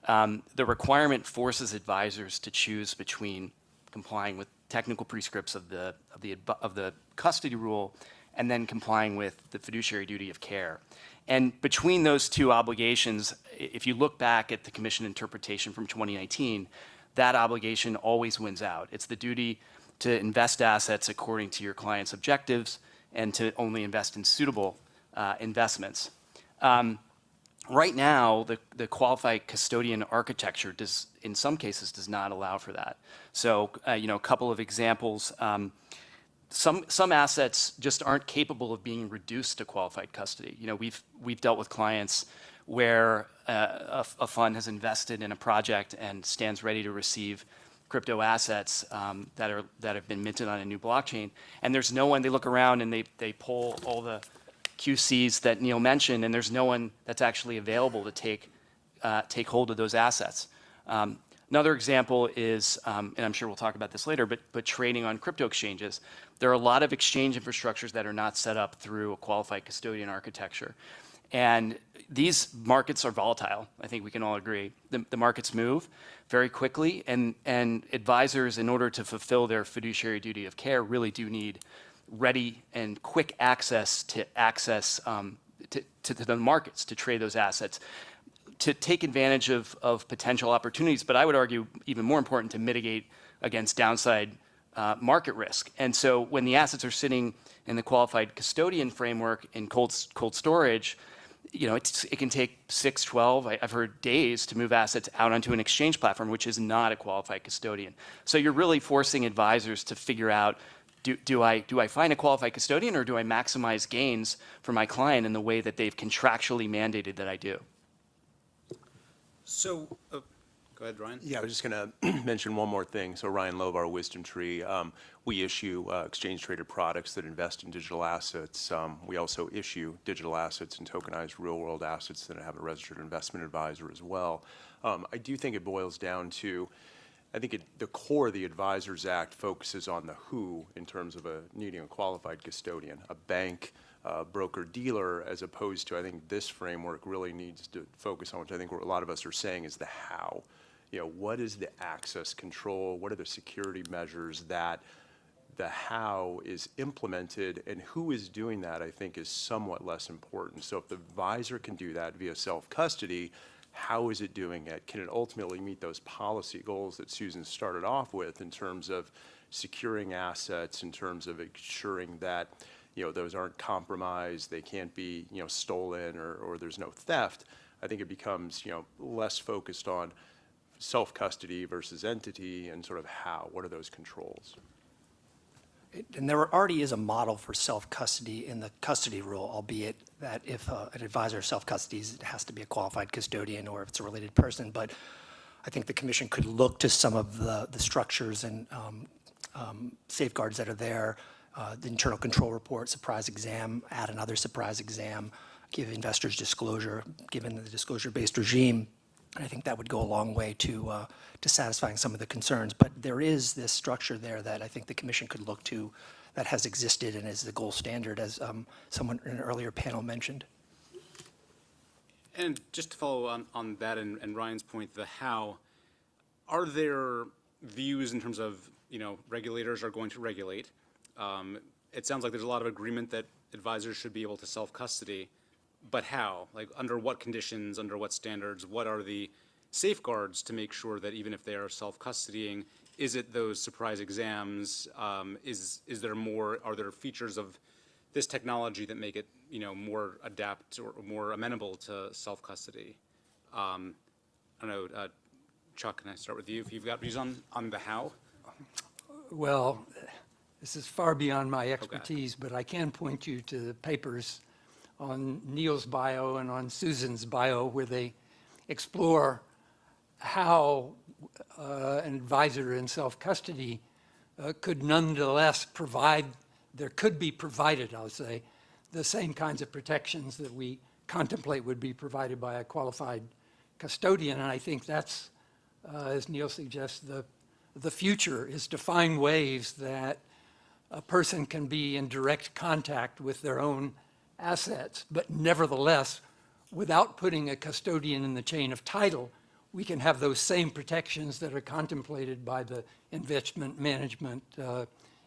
the requirement forces advisors to choose between complying with technical prescripts of the custody rule and then complying with the fiduciary duty of care. And between those two obligations, if you look back at the commission interpretation from 2019, that obligation always wins out. It's the duty to invest assets according to your client's objectives and to only invest in suitable investments. Right now, the qualified custodian architecture in some cases does not allow for that. So, a couple of examples. Some assets just aren't capable of being reduced to qualified custody. We've dealt with clients where a fund has invested in a project and stands ready to receive crypto assets that have been minted on a new blockchain, and there's no one. They look around and they pull all the QCs that Neil mentioned, and there's no one that's actually available to take hold of those assets. Another example is, and I'm sure we'll talk about this later, but trading on crypto exchanges. There are a lot of exchange infrastructures that are not set up through a qualified custodian architecture. And these markets are volatile. I think we can all agree. The markets move very quickly, and advisors, in order to fulfill their fiduciary duty of care, really do need ready and quick access to the markets to trade those assets, to take advantage of potential opportunities, but I would argue even more important, to mitigate against downside market risk. And so when the assets are sitting in the qualified custodian framework in cold storage, it can take 6, 12, I've heard days to move assets out onto an exchange platform, which is not a qualified custodian. So you're really forcing advisors to figure out, do I find a qualified custodian, or do I maximize gains for my client in the way that they've contractually mandated that I do? So, go ahead, Ryan. Yeah, I was just going to mention one more thing. So Ryan Loeb, our Wisdom Tree, we issue exchange-traded products that invest in digital assets. We also issue digital assets and tokenized real-world assets that have a registered investment advisor as well. I do think it boils down to, I think the core of the Advisors Act focuses on the who in terms of needing a qualified custodian, a bank, broker-dealer, as opposed to, I think this framework really needs to focus on, which I think a lot of us are saying, is the how. What is the access control? What are the security measures that the how is implemented, and who is doing that, I think, is somewhat less important. So if the advisor can do that via self-custody, how is it doing it? Can it ultimately meet those policy goals that Susan started off with in terms of securing assets, in terms of ensuring that those aren't compromised, they can't be stolen, or there's no theft? I think it becomes less focused on self-custody versus entity and sort of how. What are those controls? And there already is a model for self-custody in the custody rule, albeit that if an advisor self-custodies, it has to be a qualified custodian or if it's a related person. But I think the commission could look to some of the structures and safeguards that are there, the internal control report, surprise exam, add another surprise exam, give investors disclosure, given the disclosure-based regime. And I think that would go a long way to satisfying some of the concerns. But there is this structure there that I think the commission could look to that has existed and is the gold standard, as someone in an earlier panel mentioned. And just to follow on that and Ryan's point, the how, are there views in terms of, regulators are going to regulate? It sounds like there's a lot of agreement that advisors should be able to self-custody, but how? Like, under what conditions, under what standards, what are the safeguards to make sure that even if they are self-custodying, is it those surprise exams? Is there more, are there features of this technology that make it, more adapt or more amenable to self-custody? I don't know, Chuck, can I start with you? If you've got views on the how? Well, this is far beyond my expertise, but I can point you to the papers on Neil's bio and on Susan's bio where they explore how an advisor in self-custody could nonetheless be provided, I'll say, the same kinds of protections that we contemplate would be provided by a qualified custodian. And I think that's, as Neil suggests, the future is to find ways that a person can be in direct contact with their own assets, but nevertheless, without putting a custodian in the chain of title, we can have those same protections that are contemplated by the investment management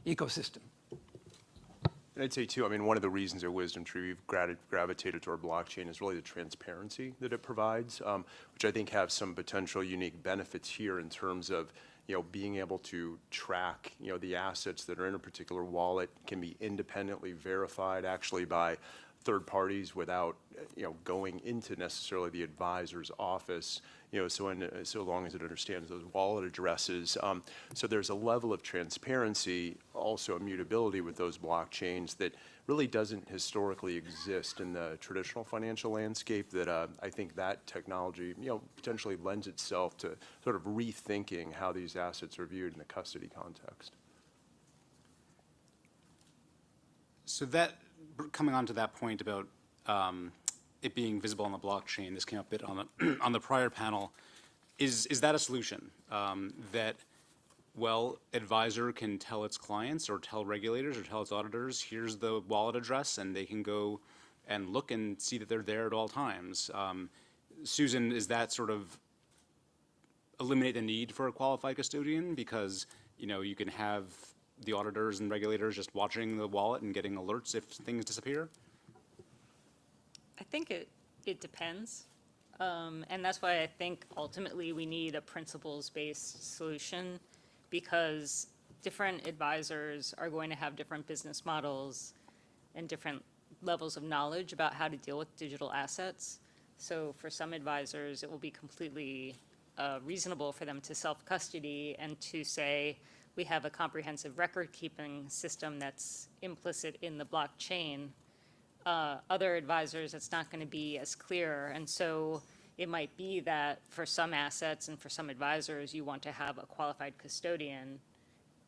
ecosystem. And I'd say too, one of the reasons at Wisdom Tree we've gravitated toward blockchain is really the transparency that it provides, which I think have some potential unique benefits here in terms of, being able to track, the assets that are in a particular wallet can be independently verified actually by third parties without, going into necessarily the advisor's office, so long as it understands those wallet addresses. So there's a level of transparency, also immutability with those blockchains that really doesn't historically exist in the traditional financial landscape that I think that technology, potentially lends itself to sort of rethinking how these assets are viewed in the custody context. So that, coming on to that point about it being visible on the blockchain, this came up a bit on the prior panel, is that a solution? That, advisor can tell its clients or tell regulators or tell its auditors, here's the wallet address, and they can go and look and see that they're there at all times. Susan, is that sort of eliminate the need for a qualified custodian? Because, you can have the auditors and regulators just watching the wallet and getting alerts if things disappear? I think it depends. And that's why I think ultimately we need a principles-based solution, because different advisors are going to have different business models and different levels of knowledge about how to deal with digital assets. So for some advisors, it will be completely reasonable for them to self-custody and to say, we have a comprehensive record-keeping system that's implicit in the blockchain. Other advisors, it's not going to be as clear. And so it might be that for some assets and for some advisors, you want to have a qualified custodian.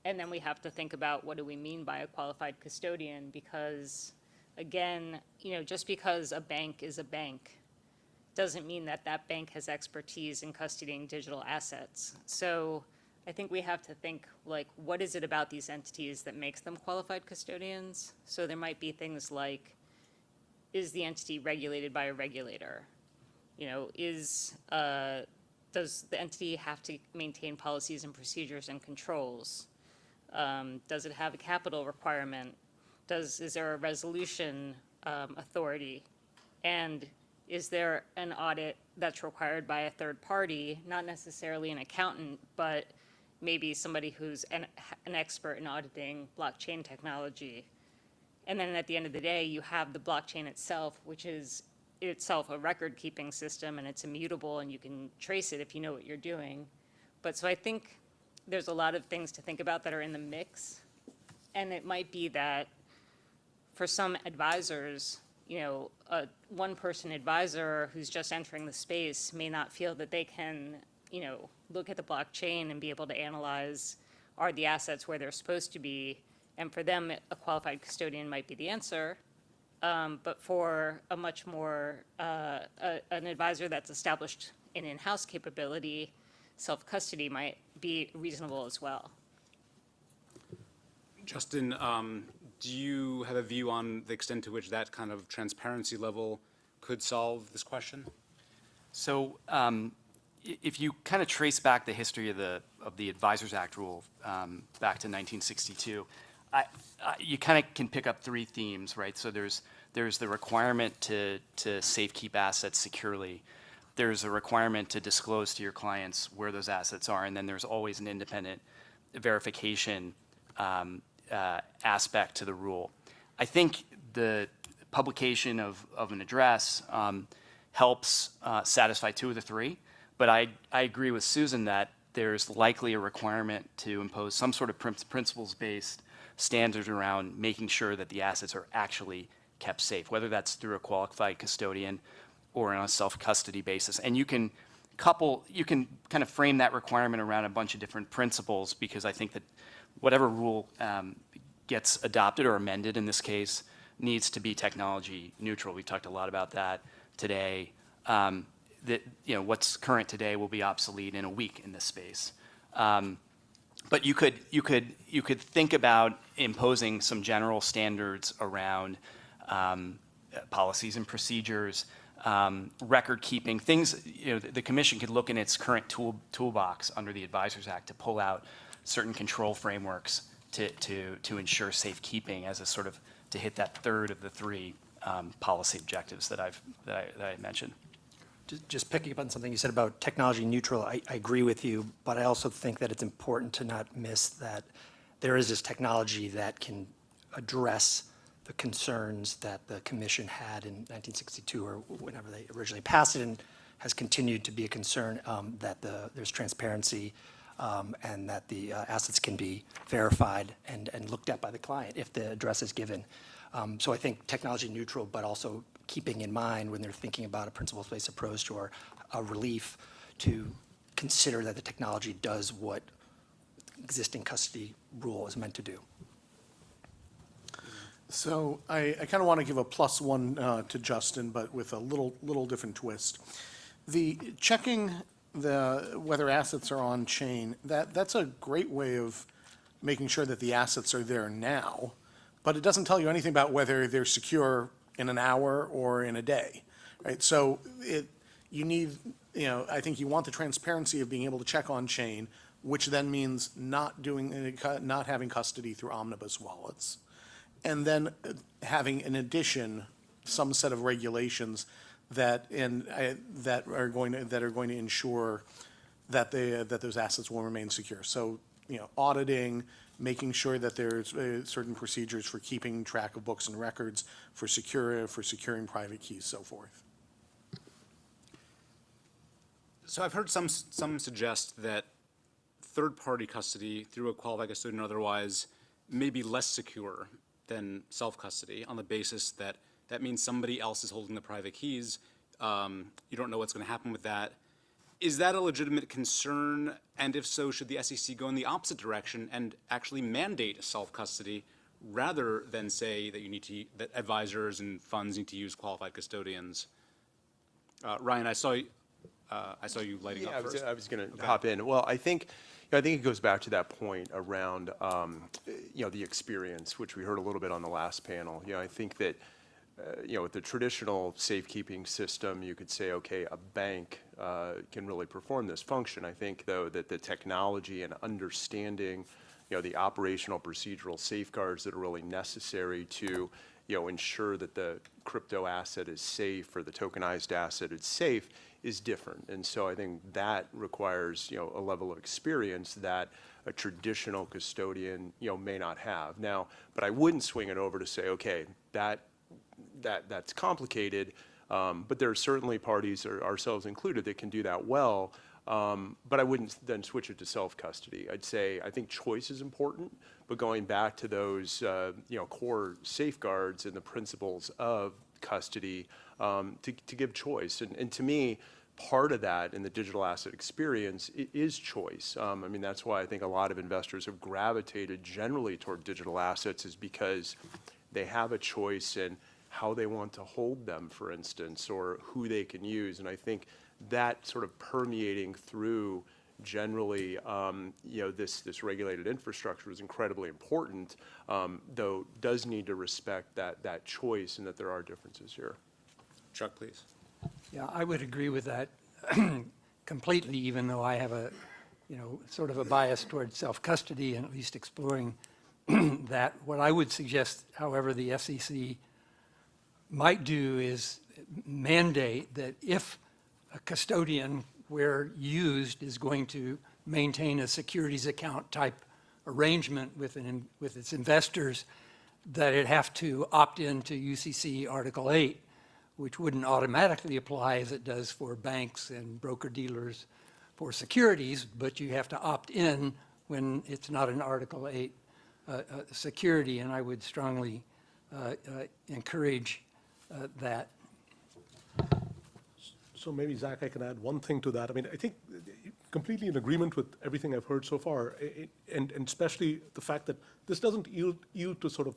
And then we have to think about what do we mean by a qualified custodian? Because, again, just because a bank is a bank doesn't mean that that bank has expertise in custodying digital assets. So I think we have to think, what is it about these entities that makes them qualified custodians? So there might be things like, is the entity regulated by a regulator? Does the entity have to maintain policies and procedures and controls? Does it have a capital requirement? Is there a resolution authority? And is there an audit that's required by a third party, not necessarily an accountant, but maybe somebody who's an expert in auditing blockchain technology? And then at the end of the day, you have the blockchain itself, which is itself a record-keeping system, and it's immutable, and you can trace it if you know what you're doing. But so I think there's a lot of things to think about that are in the mix. And it might be that for some advisors, a one-person advisor who's just entering the space may not feel that they can look at the blockchain and be able to analyze, are the assets where they're supposed to be? And for them, a qualified custodian might be the answer. But for a much more, an advisor that's established an in-house capability, self-custody might be reasonable as well. Justin, do you have a view on the extent to which that kind of transparency level could solve this question? So if you kind of trace back the history of the Advisors Act rule back to 1962, you kind of can pick up three themes, right? So there's the requirement to safekeep assets securely. There's a requirement to disclose to your clients where those assets are, and then there's always an independent verification aspect to the rule. I think the publication of an address helps satisfy two of the three, but I agree with Susan that there's likely a requirement to impose some sort of principles-based standard around making sure that the assets are actually kept safe, whether that's through a qualified custodian or on a self-custody basis. And you can kind of frame that requirement around a bunch of different principles, because I think that whatever rule gets adopted or amended in this case needs to be technology neutral. We've talked a lot about that today. What's current today will be obsolete in a week in this space. But you could think about imposing some general standards around policies and procedures, record keeping, things. The commission could look in its current toolbox under the Advisors Act to pull out certain control frameworks to ensure safekeeping as a sort of to hit that third of the three policy objectives that I mentioned. Just picking up on something you said about technology neutral, I agree with you, but I also think that it's important to not miss that there is this technology that can address the concerns that the commission had in 1962 or whenever they originally passed it, and has continued to be a concern that there's transparency and that the assets can be verified and looked at by the client if the address is given. So I think technology neutral, but also keeping in mind when they're thinking about a principles-based approach or a relief to consider that the technology does what existing custody rule is meant to do. So I kind of want to give a +1 to Justin, but with a little different twist. The checking whether assets are on chain, that's a great way of making sure that the assets are there now, but it doesn't tell you anything about whether they're secure in an hour or in a day, right? So you need, I think you want the transparency of being able to check on chain, which then means not having custody through omnibus wallets, and then having in addition some set of regulations that are going to ensure that those assets will remain secure. So auditing, making sure that there's certain procedures for keeping track of books and records, for securing private keys, so forth. So I've heard some suggest that third-party custody through a qualified custodian or otherwise may be less secure than self-custody on the basis that that means somebody else is holding the private keys. You don't know what's going to happen with that. Is that a legitimate concern? And if so, should the SEC go in the opposite direction and actually mandate self-custody rather than say that that advisors and funds need to use qualified custodians? Ryan, I saw you lighting up first. I was going to hop in. Well, I think it goes back to that point around the experience, which we heard a little bit on the last panel. I think that with the traditional safekeeping system, you could say, okay, a bank can really perform this function. I think, though, that the technology and understanding, the operational procedural safeguards that are really necessary to, ensure that the crypto asset is safe or the tokenized asset is safe is different. And so I think that requires, a level of experience that a traditional custodian, may not have. Now, but I wouldn't swing it over to say, okay, that's complicated, but there are certainly parties, ourselves included, that can do that well, but I wouldn't then switch it to self-custody. I'd say I think choice is important, but going back to those core safeguards and the principles of custody to give choice. And to me, part of that in the digital asset experience is choice. I mean, that's why I think a lot of investors have gravitated generally toward digital assets, is because they have a choice in how they want to hold them, for instance, or who they can use. And I think that sort of permeating through generally, this regulated infrastructure is incredibly important, though does need to respect that choice and that there are differences here. Chuck, please. Yeah, I would agree with that completely, even though I have a, sort of a bias towards self-custody and at least exploring that. What I would suggest, however, the FCC might do is mandate that if a custodian, where used, is going to maintain a securities account type arrangement with its investors, that it have to opt into UCC Article 8, which wouldn't automatically apply as it does for banks and broker-dealers for securities, but you have to opt in when it's not an Article 8 security, and I would strongly encourage that. So maybe, Zach, I can add one thing to that. I mean, I think completely in agreement with everything I've heard so far, and especially the fact that this doesn't yield to sort of,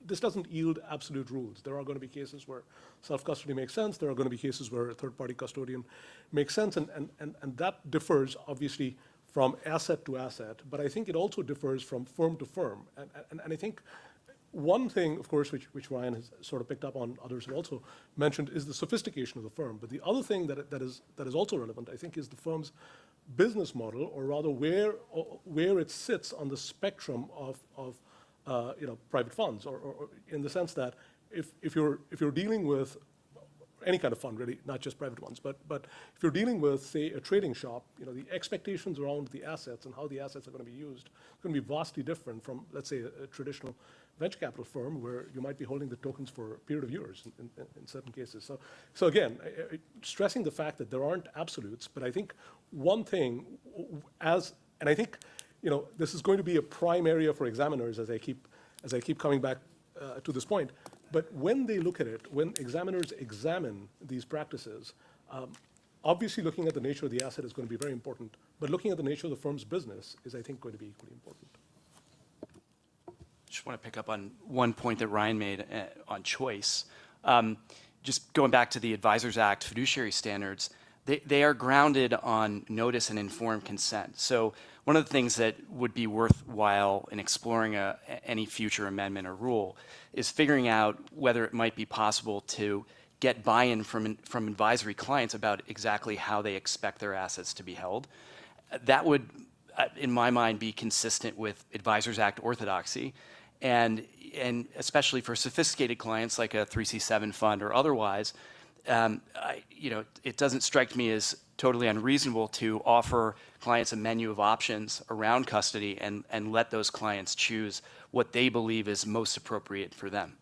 this doesn't yield absolute rules. There are going to be cases where self-custody makes sense. There are going to be cases where a third-party custodian makes sense, and that differs, obviously, from asset to asset. But I think it also differs from firm to firm. And I think one thing, of course, which Ryan has sort of picked up on, others have also mentioned, is the sophistication of the firm. But the other thing that is also relevant, I think, is the firm's business model, or rather where it sits on the spectrum of private funds, or in the sense that if you're dealing with any kind of fund, really, not just private ones, but if you're dealing with, say, a trading shop, the expectations around the assets and how the assets are going to be used are going to be vastly different from, let's say, a traditional venture capital firm where you might be holding the tokens for a period of years in certain cases. So again, stressing the fact that there aren't absolutes, but I think one thing, and I think this is going to be a prime area for examiners as I keep coming back to this point. But when they look at it, when examiners examine these practices, obviously looking at the nature of the asset is going to be very important, but looking at the nature of the firm's business is, I think, going to be equally important. Just want to pick up on one point that Ryan made on choice. Just going back to the Advisors Act fiduciary standards, they are grounded on notice and informed consent. So one of the things that would be worthwhile in exploring any future amendment or rule is figuring out whether it might be possible to get buy-in from advisory clients about exactly how they expect their assets to be held. That would, in my mind, be consistent with Advisors Act orthodoxy, and especially for sophisticated clients like a 3C7 fund or otherwise. It doesn't strike me as totally unreasonable to offer clients a menu of options around custody and let those clients choose what they believe is most appropriate for them.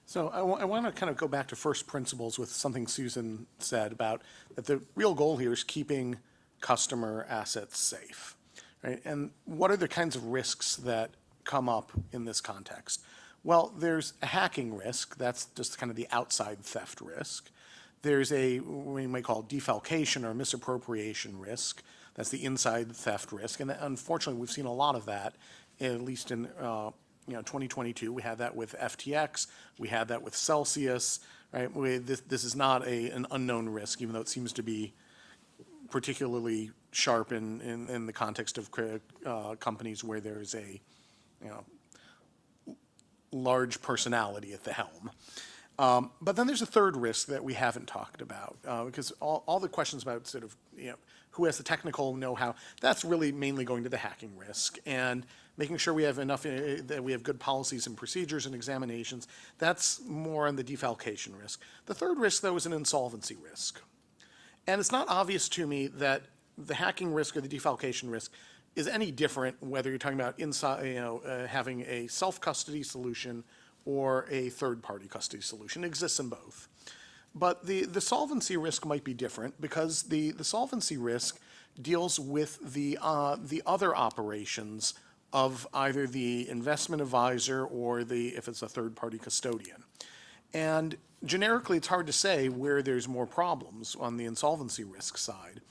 So I want to kind of go back to first principles with something Susan said about that the real goal here is keeping customer assets safe, right? And what are the kinds of risks that come up in this context? Well, there's a hacking risk. That's just kind of the outside theft risk. There's what we might call defalcation or misappropriation risk. That's the inside theft risk. And unfortunately, we've seen a lot of that, at least in 2022. We had that with FTX. We had that with Celsius. Right? This is not an unknown risk, even though it seems to be particularly sharp in the context of companies where there's a large personality at the helm. But then there's a third risk that we haven't talked about, because all the questions about sort of, who has the technical know-how, that's really mainly going to the hacking risk, and making sure we have enough, that we have good policies and procedures and examinations. That's more on the defalcation risk. The third risk, though, is an insolvency risk. And it's not obvious to me that the hacking risk or the defalcation risk is any different whether you're talking about having a self-custody solution or a third-party custody solution. It exists in both. But the solvency risk might be different because the solvency risk deals with the other operations of either the investment advisor or if it's a third-party custodian. And generically, it's hard to say where there's more problems on the insolvency risk side.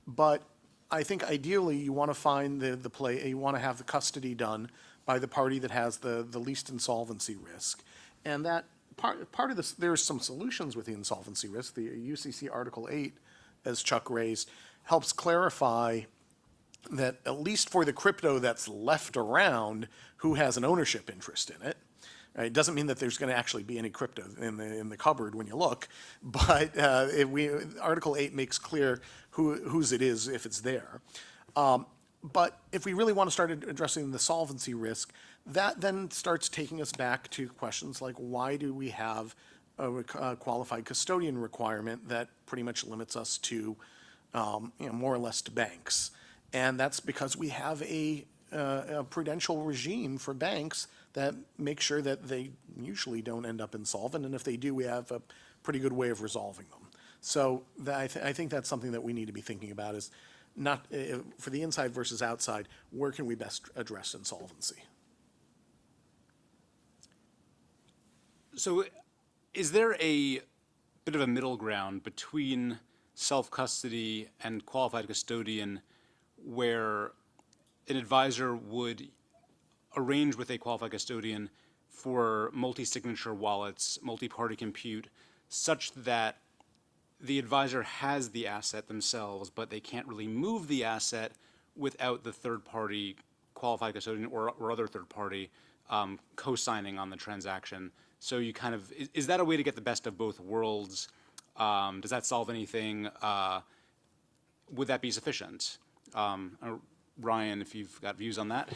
But I think ideally you want to find you want to have the custody done by the party that has the least insolvency risk. And that part of this, there's some solutions with the insolvency risk. The UCC Article 8, as Chuck raised, helps clarify that at least for the crypto that's left around, who has an ownership interest in it. It doesn't mean that there's going to actually be any crypto in the cupboard when you look, but Article 8 makes clear whose it is if it's there. But if we really want to start addressing the solvency risk, that then starts taking us back to questions like, why do we have a qualified custodian requirement that pretty much limits us to, more or less to banks? And that's because we have a prudential regime for banks that makes sure that they usually don't end up insolvent, and if they do, we have a pretty good way of resolving them. So I think that's something that we need to be thinking about, is not for the inside versus outside, where can we best address insolvency? So is there a bit of a middle ground between self-custody and qualified custodian where an advisor would arrange with a qualified custodian for multi-signature wallets, multi-party compute, such that the advisor has the asset themselves, but they can't really move the asset without the third-party qualified custodian or other third-party co-signing on the transaction? So you kind of, is that a way to get the best of both worlds? Does that solve anything? Would that be sufficient? Ryan, if you've got views on that.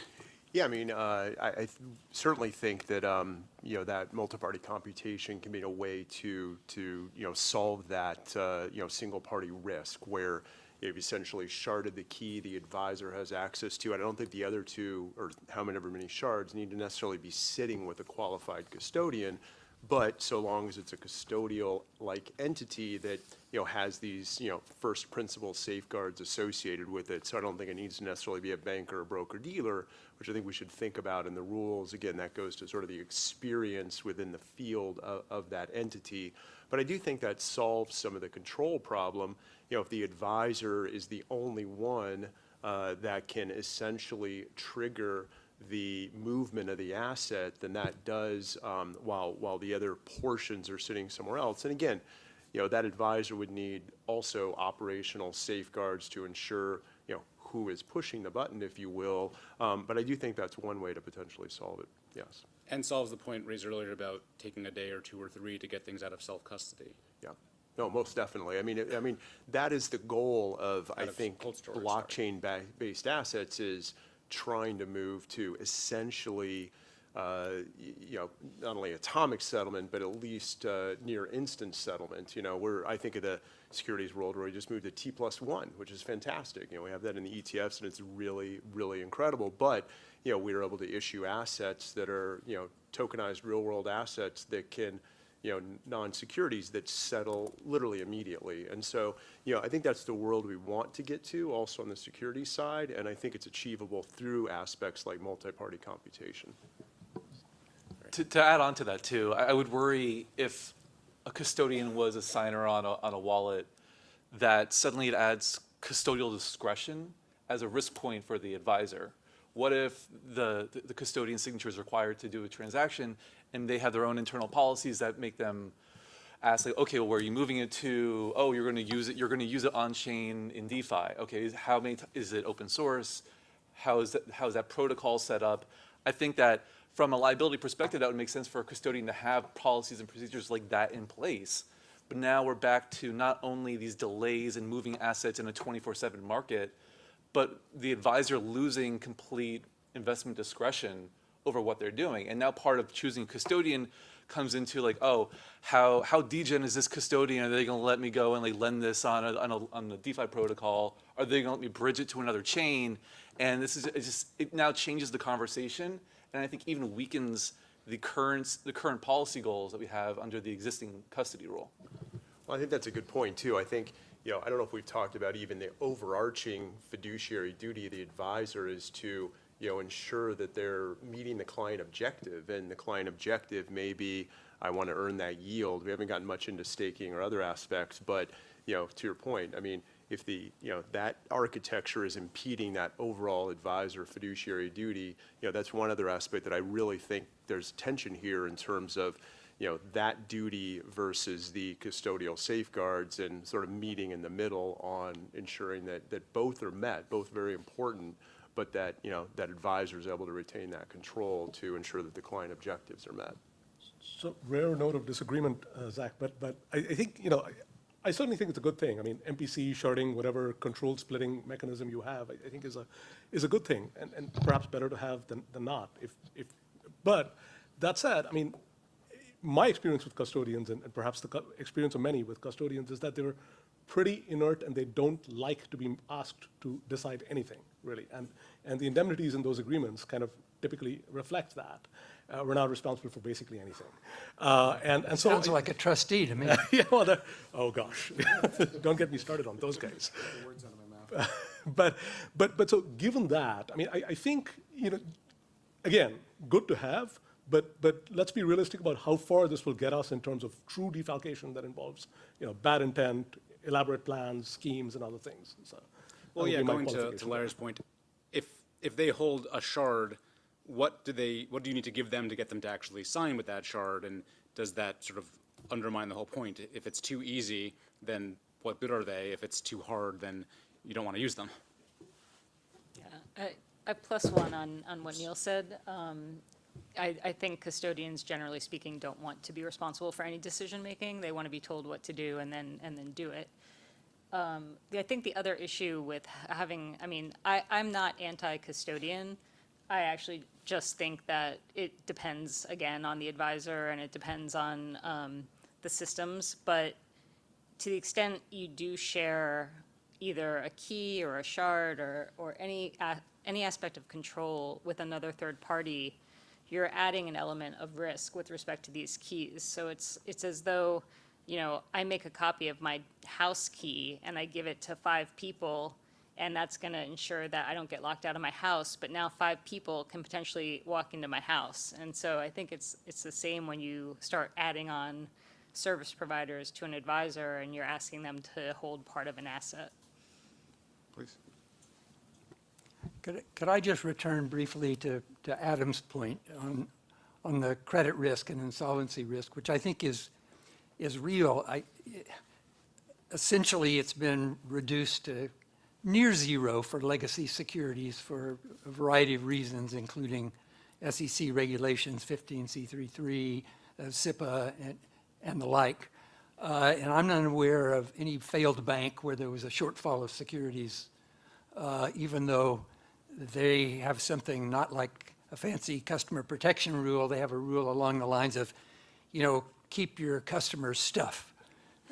Yeah, I mean, I certainly think that that multi-party computation can be a way to solve that single-party risk where you've essentially sharded the key the advisor has access to. And I don't think the other two, or however many shards, need to necessarily be sitting with a qualified custodian. But so long as it's a custodial-like entity that has these first principle safeguards associated with it, so I don't think it needs to necessarily be a bank or a broker-dealer, which I think we should think about in the rules. Again, that goes to sort of the experience within the field of that entity. But I do think that solves some of the control problem. If the advisor is the only one that can essentially trigger the movement of the asset, then that does, while the other portions are sitting somewhere else. And again, that advisor would need also operational safeguards to ensure, who is pushing the button, if you will. But I do think that's one way to potentially solve it, yes. And solves the point raised earlier about taking a day or two or three to get things out of self-custody. Yeah. No, most definitely. I mean, that is the goal of, I think, blockchain-based assets, is trying to move to essentially, not only atomic settlement, but at least near instant settlement. I think of the securities world where we just moved to T+1, which is fantastic. We have that in the ETFs, and it's really, really incredible. But we are able to issue assets that are, tokenized real-world assets that can, non-securities that settle literally immediately. And so, I think that's the world we want to get to, also on the security side, and I think it's achievable through aspects like multi-party computation. To add on to that too, I would worry if a custodian was a signer on a wallet, that suddenly it adds custodial discretion as a risk point for the advisor. What if the custodian signature is required to do a transaction and they have their own internal policies that make them ask, like, okay, well, where are you moving it to? Oh, you're going to use it on chain in DeFi. Okay, is it open source? How is that protocol set up? I think that from a liability perspective, that would make sense for a custodian to have policies and procedures like that in place. But now we're back to not only these delays in moving assets in a 24/7 market, but the advisor losing complete investment discretion over what they're doing. And now part of choosing a custodian comes into like, oh, how degen is this custodian? Are they going to let me go and like lend this on the DeFi protocol? Are they going to let me bridge it to another chain? And it now changes the conversation, and I think even weakens the current policy goals that we have under the existing custody rule. Well, I think that's a good point too. I think, I don't know if we've talked about even the overarching fiduciary duty of the advisor is to, ensure that they're meeting the client objective. And the client objective may be, I want to earn that yield. We haven't gotten much into staking or other aspects, but, to your point, I mean, if that architecture is impeding that overall advisor fiduciary duty, that's one other aspect that I really think there's tension here in terms of, that duty versus the custodial safeguards and sort of meeting in the middle on ensuring that both are met, both very important, but that, that advisor is able to retain that control to ensure that the client objectives are met. So rare note of disagreement, Zach, but I think, I certainly think it's a good thing. I mean, MPC, sharding, whatever control splitting mechanism you have, I think is a good thing, and perhaps better to have than not. But that said, I mean, my experience with custodians, and perhaps the experience of many with custodians, is that they're pretty inert and they don't like to be asked to decide anything, really. And the indemnities in those agreements kind of typically reflect that. We're not responsible for basically anything. And so Sounds like a trustee to me. yeah, well, oh gosh, don't get me started on those guys. But so given that, I mean, I think, again, good to have, but let's be realistic about how far this will get us in terms of true defalcation that involves, bad intent, elaborate plans, schemes, and other things. So, well, yeah, going to Larry's point, if they hold a shard, what do you need to give them to get them to actually sign with that shard? And does that sort of undermine the whole point? If it's too easy, then what good are they? If it's too hard, then you don't want to use them. Yeah, I plus one on what Neil said. I think custodians, generally speaking, don't want to be responsible for any decision-making. They want to be told what to do and then do it. I think the other issue with having, I mean, I'm not anti-custodian. I actually just think that it depends, again, on the advisor and it depends on the systems. But to the extent you do share either a key or a shard or any aspect of control with another third party, you're adding an element of risk with respect to these keys. So it's as though, I make a copy of my house key and I give it to 5 people, and that's going to ensure that I don't get locked out of my house, but now 5 people can potentially walk into my house. And so I think it's the same when you start adding on service providers to an advisor and you're asking them to hold part of an asset. Please. Could I just return briefly to Adam's point on the credit risk and insolvency risk, which I think is real. Essentially, it's been reduced to near zero for legacy securities for a variety of reasons, including SEC regulations, 15c33, SIPA, and the like. And I'm not aware of any failed bank where there was a shortfall of securities, even though they have something not like a fancy customer protection rule. They have a rule along the lines of, keep your customers' stuff.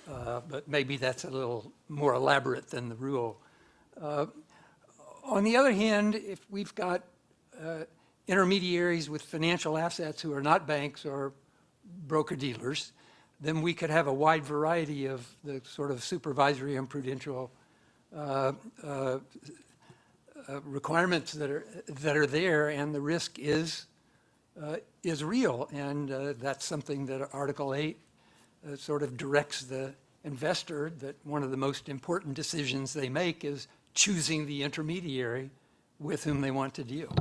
But maybe that's a little more elaborate than the rule. On the other hand, if we've got intermediaries with financial assets who are not banks or broker-dealers, then we could have a wide variety of the sort of supervisory and prudential requirements that are there, and the risk is real, and that's something that Article 8 sort of directs the investor that one of the most important decisions they make is choosing the intermediary with whom they want to deal.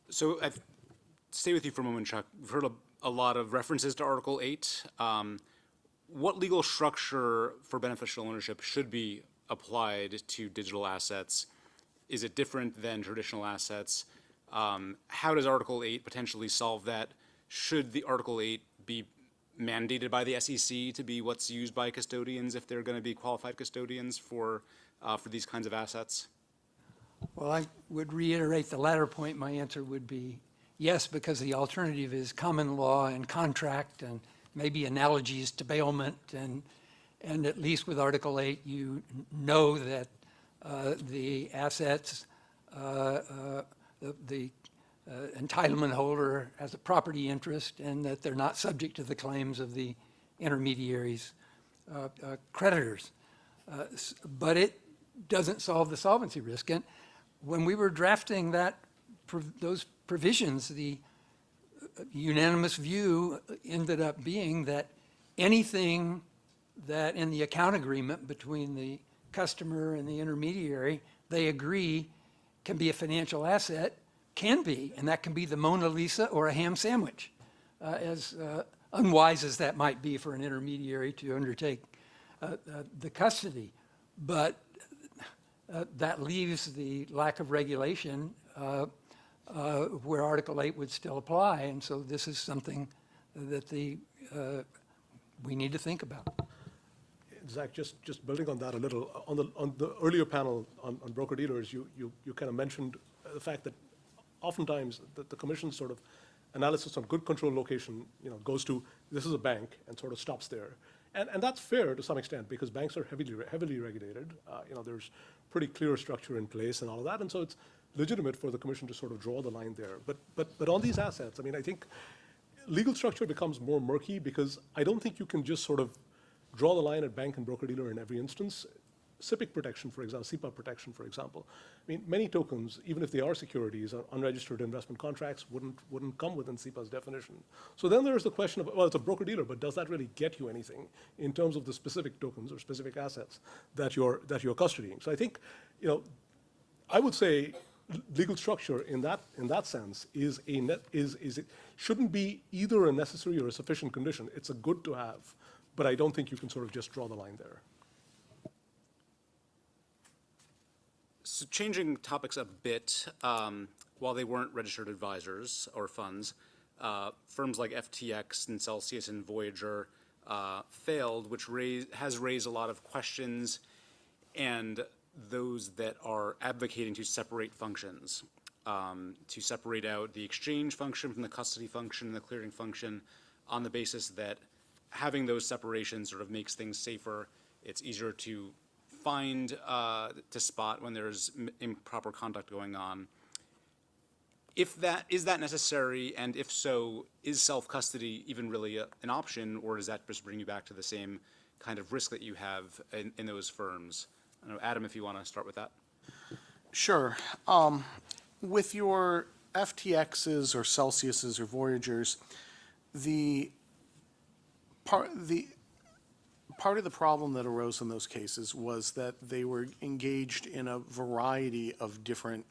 So I'd stay with you for a moment, Chuck. We've heard a lot of references to Article 8. What legal structure for beneficial ownership should be applied to digital assets? Is it different than traditional assets? How does Article 8 potentially solve that? Should the Article 8 be mandated by the SEC to be what's used by custodians if they're going to be qualified custodians for these kinds of assets? Well, I would reiterate the latter point. My answer would be yes, because the alternative is common law and contract and maybe analogies to bailment. And at least with Article 8, you know that the assets, the entitlement holder has a property interest and that they're not subject to the claims of the intermediaries' creditors. But it doesn't solve the solvency risk. And when we were drafting those provisions, the unanimous view ended up being that anything that in the account agreement between the customer and the intermediary, they agree can be a financial asset, can be, and that can be the Mona Lisa or a ham sandwich, as unwise as that might be for an intermediary to undertake the custody. But that leaves the lack of regulation where Article 8 would still apply, and so this is something that we need to think about. Zach, just building on that a little, on the earlier panel on broker-dealers, you kind of mentioned the fact that oftentimes the commission's sort of analysis on good control location, goes to, this is a bank, and sort of stops there. And that's fair to some extent, because banks are heavily regulated. There's pretty clear structure in place and all of that, and so it's legitimate for the commission to sort of draw the line there. But on these assets, I mean, I think legal structure becomes more murky, because I don't think you can just sort of draw the line at bank and broker-dealer in every instance. SIPC protection, for example, SEPA protection, for example. I mean, many tokens, even if they are securities, unregistered investment contracts wouldn't come within SEPA's definition. So then there's the question of, well, it's a broker-dealer, but does that really get you anything in terms of the specific tokens or specific assets that you're custodying? So I think, I would say legal structure in that sense it shouldn't be either a necessary or a sufficient condition. It's a good to have, but I don't think you can sort of just draw the line there. So changing topics a bit, while they weren't registered advisors or funds, firms like FTX and Celsius and Voyager failed, which has raised a lot of questions, and those that are advocating to separate functions, to separate out the exchange function from the custody function and the clearing function, on the basis that having those separations sort of makes things safer. It's easier to find, to spot when there's improper conduct going on. Is that necessary, and if so, is self-custody even really an option, or does that just bring you back to the same kind of risk that you have in those firms? I don't know, Adam, if you want to start with that. Sure. With your FTXs or Celsiuses or Voyagers, part of the problem that arose in those cases was that they were engaged in a variety of different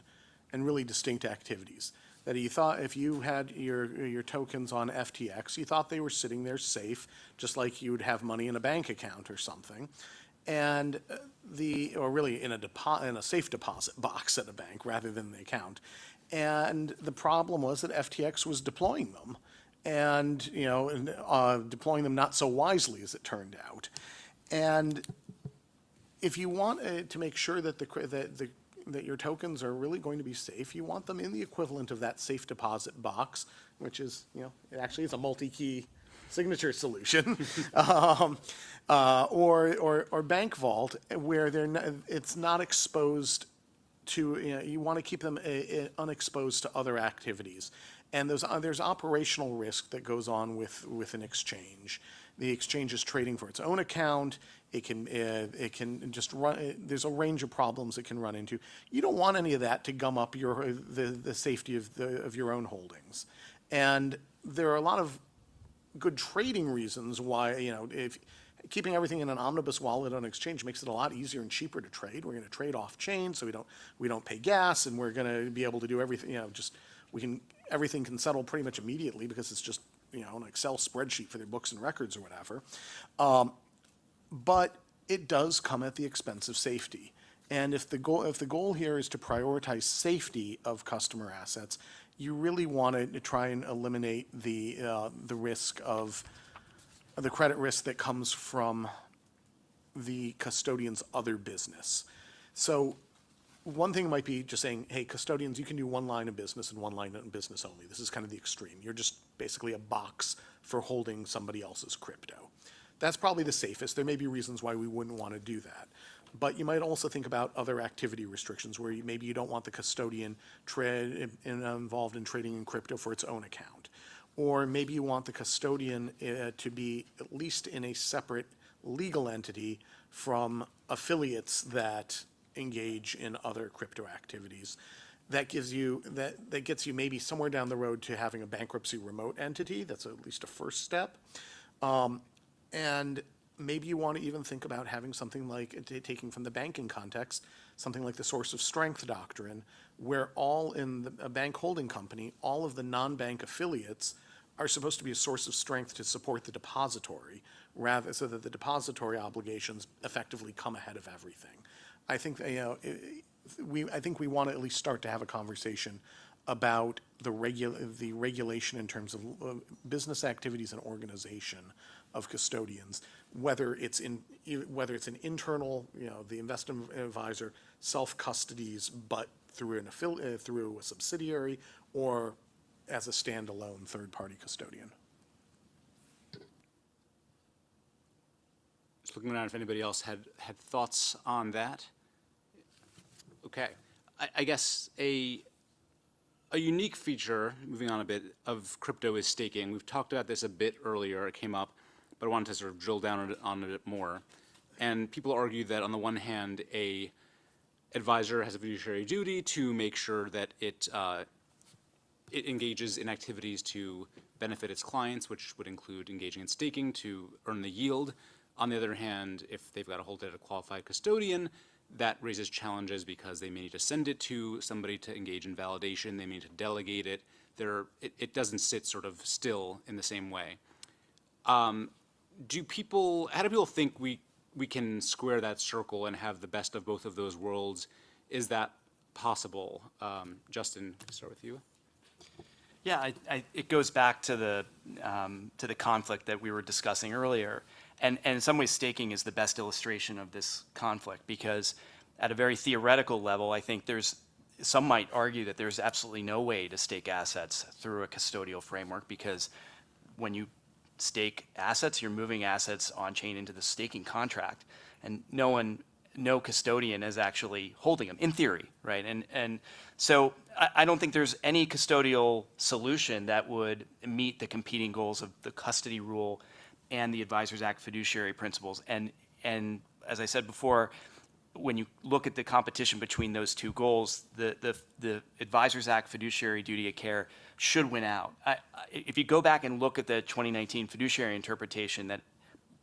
and really distinct activities. That you thought if you had your tokens on FTX, you thought they were sitting there safe, just like you would have money in a bank account or something, and or really in a safe deposit box at a bank rather than the account. And the problem was that FTX was deploying them, and deploying them not so wisely, as it turned out. And if you want to make sure that that your tokens are really going to be safe, you want them in the equivalent of that safe deposit box, which is, it actually is a multi-key signature solution, or bank vault, where it's not exposed to, you want to keep them unexposed to other activities. And there's operational risk that goes on with an exchange. The exchange is trading for its own account. It can just run. There's a range of problems it can run into. You don't want any of that to gum up the safety of your own holdings. And there are a lot of good trading reasons why, if keeping everything in an omnibus wallet on exchange makes it a lot easier and cheaper to trade. We're going to trade off chain, so we don't pay gas, and we're going to be able to do everything. Everything can settle pretty much immediately because it's just an Excel spreadsheet for their books and records or whatever. But it does come at the expense of safety. And if the goal here is to prioritize safety of customer assets, you really want to try and eliminate the risk of the credit risk that comes from the custodian's other business. So one thing might be just saying, hey, custodians, you can do one line of business and one line of business only. This is kind of the extreme. You're just basically a box for holding somebody else's crypto. That's probably the safest. There may be reasons why we wouldn't want to do that. But you might also think about other activity restrictions where maybe you don't want the custodian involved in trading in crypto for its own account. Or maybe you want the custodian to be at least in a separate legal entity from affiliates that engage in other crypto activities. That gives you, that gets you maybe somewhere down the road to having a bankruptcy remote entity. That's at least a first step. And maybe you want to even think about having something like, taking from the banking context, something like the source of strength doctrine, where all in a bank holding company, all of the non-bank affiliates are supposed to be a source of strength to support the depository, rather so that the depository obligations effectively come ahead of everything. I think, I think we want to at least start to have a conversation about the regulation in terms of business activities and organization of custodians, whether it's an internal, the investment advisor self-custodies, but through through a subsidiary, or as a standalone third-party custodian. Just looking around if anybody else had thoughts on that. Okay, I guess a unique feature, moving on a bit, of crypto is staking. We've talked about this a bit earlier, it came up, but I wanted to sort of drill down on it more. And people argue that on the one hand, a advisor has a fiduciary duty to make sure that it engages in activities to benefit its clients, which would include engaging in staking to earn the yield. On the other hand, if they've got to hold it at a qualified custodian, that raises challenges because they may need to send it to somebody to engage in validation, they may need to delegate it. It doesn't sit sort of still in the same way. How do people think we can square that circle and have the best of both of those worlds? Is that possible? Justin, can I start with you? Yeah, it goes back to the conflict that we were discussing earlier. And in some ways, staking is the best illustration of this conflict, because at a very theoretical level, I think some might argue that there's absolutely no way to stake assets through a custodial framework, because when you stake assets, you're moving assets on-chain into the staking contract, and no custodian is actually holding them, in theory, right? And so I don't think there's any custodial solution that would meet the competing goals of the custody rule and the Advisors Act fiduciary principles. And as I said before, when you look at the competition between those two goals, the Advisors Act fiduciary duty of care should win out. If you go back and look at the 2019 fiduciary interpretation that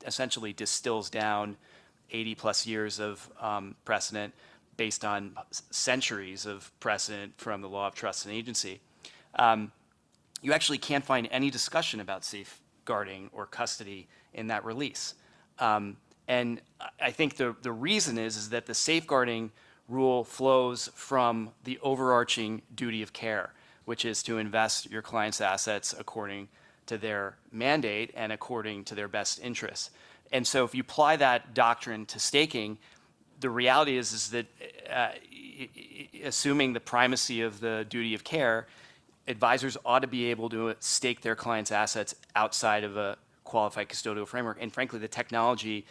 essentially distills down 80 plus years of precedent based on centuries of precedent from the law of trust and agency, you actually can't find any discussion about safeguarding or custody in that release. And I think the reason is that the safeguarding rule flows from the overarching duty of care, which is to invest your client's assets according to their mandate and according to their best interests. And so if you apply that doctrine to staking, the reality is that assuming the primacy of the duty of care, advisors ought to be able to stake their clients' assets outside of a qualified custodial framework. And frankly, the technology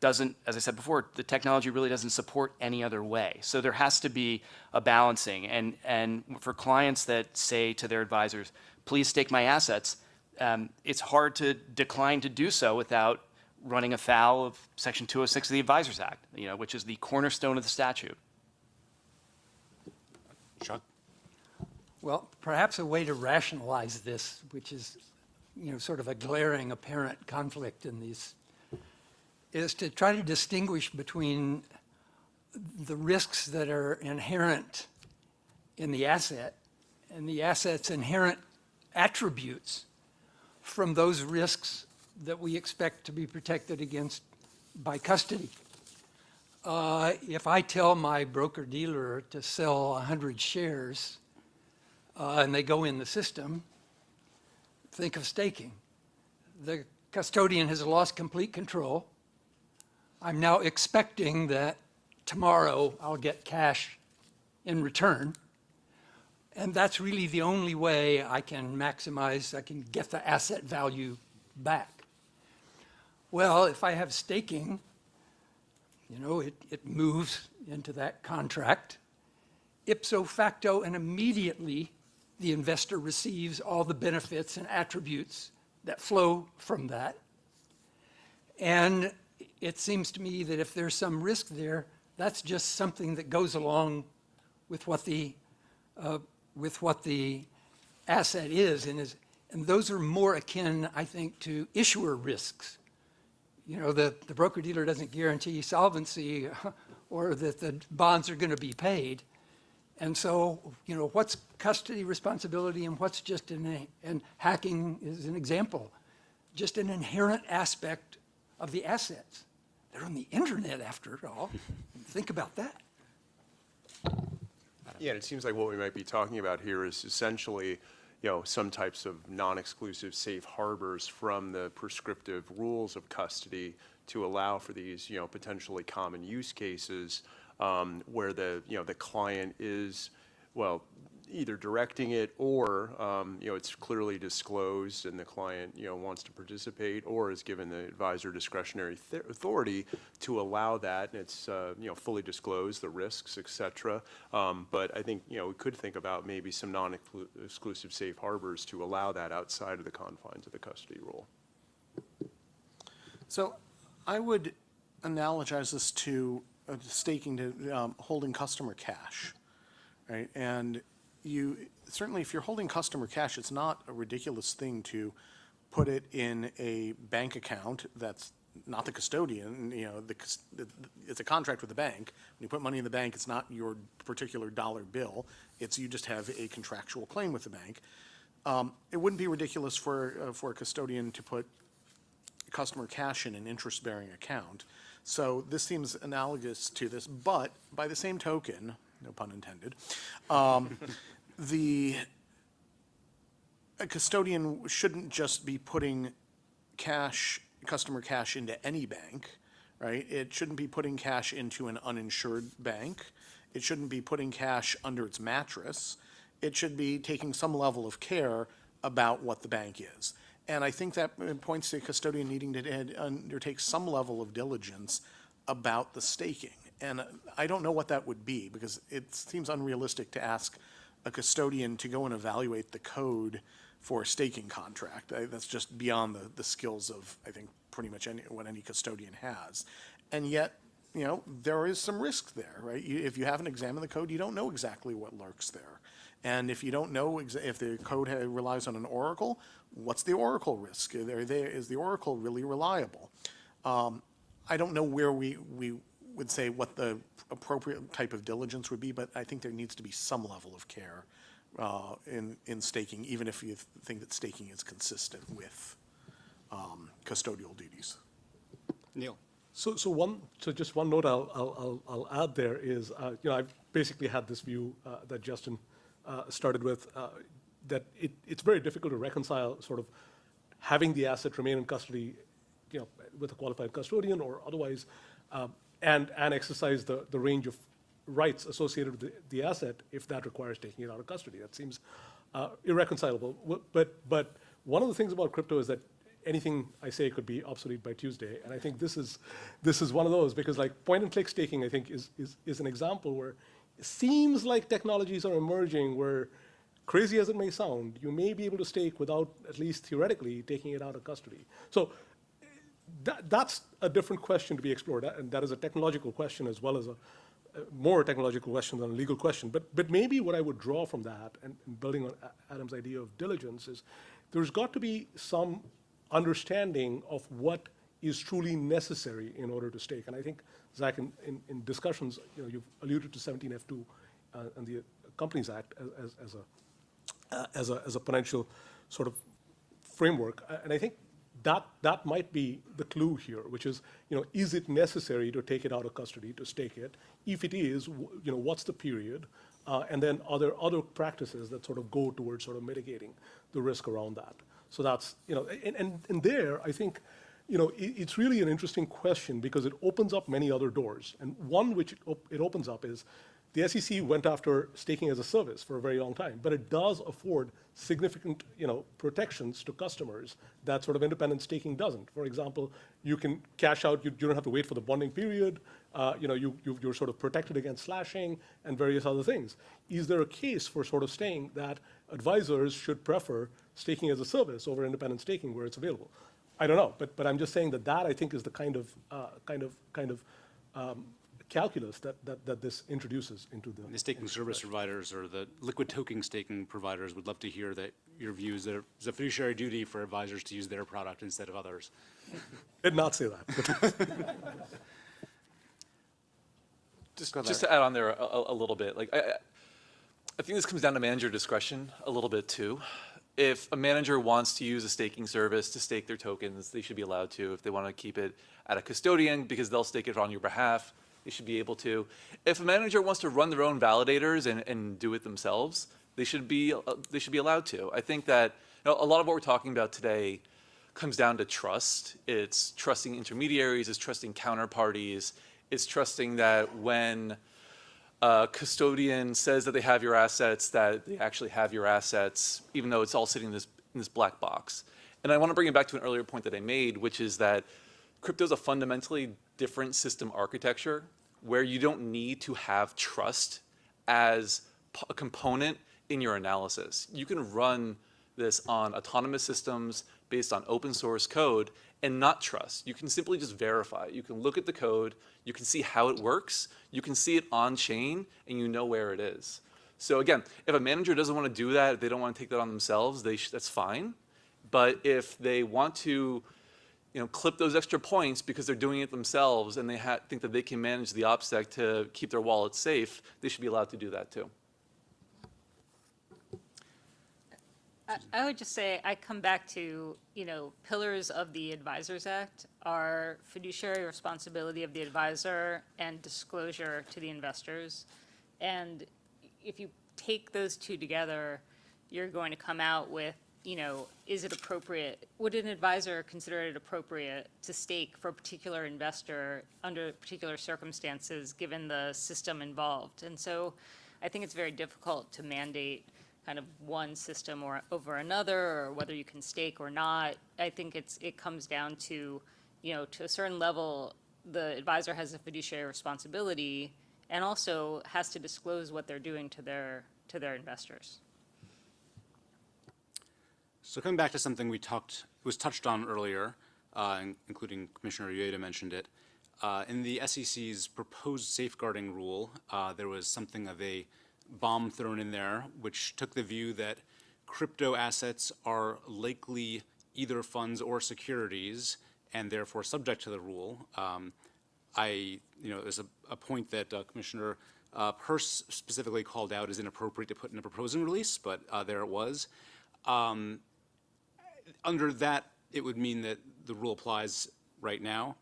doesn't, as I said before, the technology really doesn't support any other way. So there has to be a balancing. And for clients that say to their advisors, please stake my assets, it's hard to decline to do so without running afoul of Section 206 of the Advisors Act, which is the cornerstone of the statute. Chuck? Well, perhaps a way to rationalize this, which is, sort of a glaring apparent conflict in these, is to try to distinguish between the risks that are inherent in the asset and the asset's inherent attributes from those risks that we expect to be protected against by custody. If I tell my broker-dealer to sell 100 shares and they go in the system, think of staking. The custodian has lost complete control. I'm now expecting that tomorrow I'll get cash in return. And that's really the only way I can get the asset value back. Well, if I have staking, it moves into that contract. Ipso facto and immediately the investor receives all the benefits and attributes that flow from that. And it seems to me that if there's some risk there, That's just something that goes along with what the asset is, and those are more akin, I think, to issuer risks. You know, the broker-dealer doesn't guarantee solvency or that the bonds are going to be paid. And so, you know, what's custody responsibility and what's just and hacking is an example, just an inherent aspect of the assets. They're on the internet after all. Think about that. Yeah, and it seems like what we might be talking about here is essentially, you know, some types of non-exclusive safe harbors from the prescriptive rules of custody to allow for these, you know, potentially common use cases where the, you know, the client is, well, either directing it or, you know, it's clearly disclosed and the client, you know, wants to participate or is given the advisor discretionary authority to allow that. And it's, you know, fully disclosed, the risks, et cetera. But I think, you know, we could think about maybe some non-exclusive safe harbors to allow that outside of the confines of the custody rule. So I would analogize this to staking, to holding customer cash, right? And you certainly, if you're holding customer cash, it's not a ridiculous thing to put it in a bank account that's not the custodian. You know, it's a contract with the bank. When you put money in the bank, it's not your particular dollar bill. It's you just have a contractual claim with the bank. It wouldn't be ridiculous for a custodian to put customer cash in an interest-bearing account. So this seems analogous to this, but by the same token, no pun intended, a custodian shouldn't just be putting customer cash into any bank, right? It shouldn't be putting cash into an uninsured bank. It shouldn't be putting cash under its mattress. It should be taking some level of care about what the bank is. And I think that points to a custodian needing to undertake some level of diligence about the staking. And I don't know what that would be because it seems unrealistic to ask a custodian to go and evaluate the code for a staking contract. That's just beyond the skills of, I think, pretty much what any custodian has. And yet, you know, there is some risk there, right? If you haven't examined the code, you don't know exactly what lurks there. And if you don't know if the code relies on an oracle, what's the oracle risk? Is the oracle really reliable? I don't know where we would say what the appropriate type of diligence would be, but I think there needs to be some level of care in staking, even if you think that staking is consistent with custodial duties. Neil. So just one note I'll add there is, you know, I've basically had this view that Justin started with, that it's very difficult to reconcile sort of having the asset remain in custody, you know, with a qualified custodian or otherwise, and exercise the range of rights associated with the asset if that requires taking it out of custody. That seems irreconcilable. But one of the things about crypto is that anything I say could be obsolete by Tuesday, and I think this is one of those, because like point-and-click staking, I think is an example where it seems like technologies are emerging where, crazy as it may sound, you may be able to stake without, at least theoretically, taking it out of custody. So that's a different question to be explored, and that is a technological question as well as a more technological question than a legal question. But maybe what I would draw from that, and building on Adam's idea of diligence, is there's got to be some understanding of what is truly necessary in order to stake. And I think, Zach, in discussions, you know, you've alluded to 17F2 and the Companies Act as a potential sort of framework. And I think that might be the clue here, which is, you know, is it necessary to take it out of custody, to stake it? If it is, you know, what's the period? And then are there other practices that sort of go towards sort of mitigating the risk around that? So that's, you know, and there, I think, you know, it's really an interesting question because it opens up many other doors. And one which it opens up is the SEC went after staking as a service for a very long time, but it does afford significant, you know, protections to customers that sort of independent staking doesn't. For example, you can cash out, you don't have to wait for the bonding period, you know, you're sort of protected against slashing and various other things. Is there a case for sort of saying that advisors should prefer staking as a service over independent staking where it's available? I don't know, but I'm just saying that I think is the kind of calculus that this introduces into The staking service providers or the liquid token staking providers would love to hear that your views that it's a fiduciary duty for advisors to use their product instead of others. Did not say that. Just to add on there a little bit, like I think this comes down to manager discretion a little bit too. If a manager wants to use a staking service to stake their tokens, they should be allowed to. If they want to keep it at a custodian because they'll stake it on your behalf, they should be able to. If a manager wants to run their own validators and do it themselves, they should be allowed to. I think that a lot of what we're talking about today comes down to trust. It's trusting intermediaries, it's trusting counterparties, it's trusting that when a custodian says that they have your assets, that they actually have your assets, even though it's all sitting in this black box. And I want to bring it back to an earlier point that I made, which is that crypto is a fundamentally different system architecture where you don't need to have trust as a component in your analysis. You can run this on autonomous systems based on open source code and not trust. You can simply just verify. You can look at the code, you can see how it works, you can see it on chain, and you know where it is. So again, if a manager doesn't want to do that, if they don't want to take that on themselves, that's fine. But if they want to clip those extra points because they're doing it themselves and they think that they can manage the OPSEC to keep their wallet safe, they should be allowed to do that too. I would just say I come back to, pillars of the Advisors Act are fiduciary responsibility of the advisor and disclosure to the investors. And if you take those two together, you're going to come out with, is it appropriate? Would an advisor consider it appropriate to stake for a particular investor under particular circumstances given the system involved? And so I think it's very difficult to mandate kind of one system or over another, or whether you can stake or not. I think it comes down to, to a certain level, the advisor has a fiduciary responsibility and also has to disclose what they're doing to their investors. So coming back to something was touched on earlier, including Commissioner Ueda mentioned it, in the SEC's proposed safeguarding rule, there was something of a bomb thrown in there, which took the view that crypto assets are likely either funds or securities and therefore subject to the rule. There's a point that Commissioner Peirce specifically called out as inappropriate to put in a proposing release, but there it was. Under that, it would mean that the rule applies right now.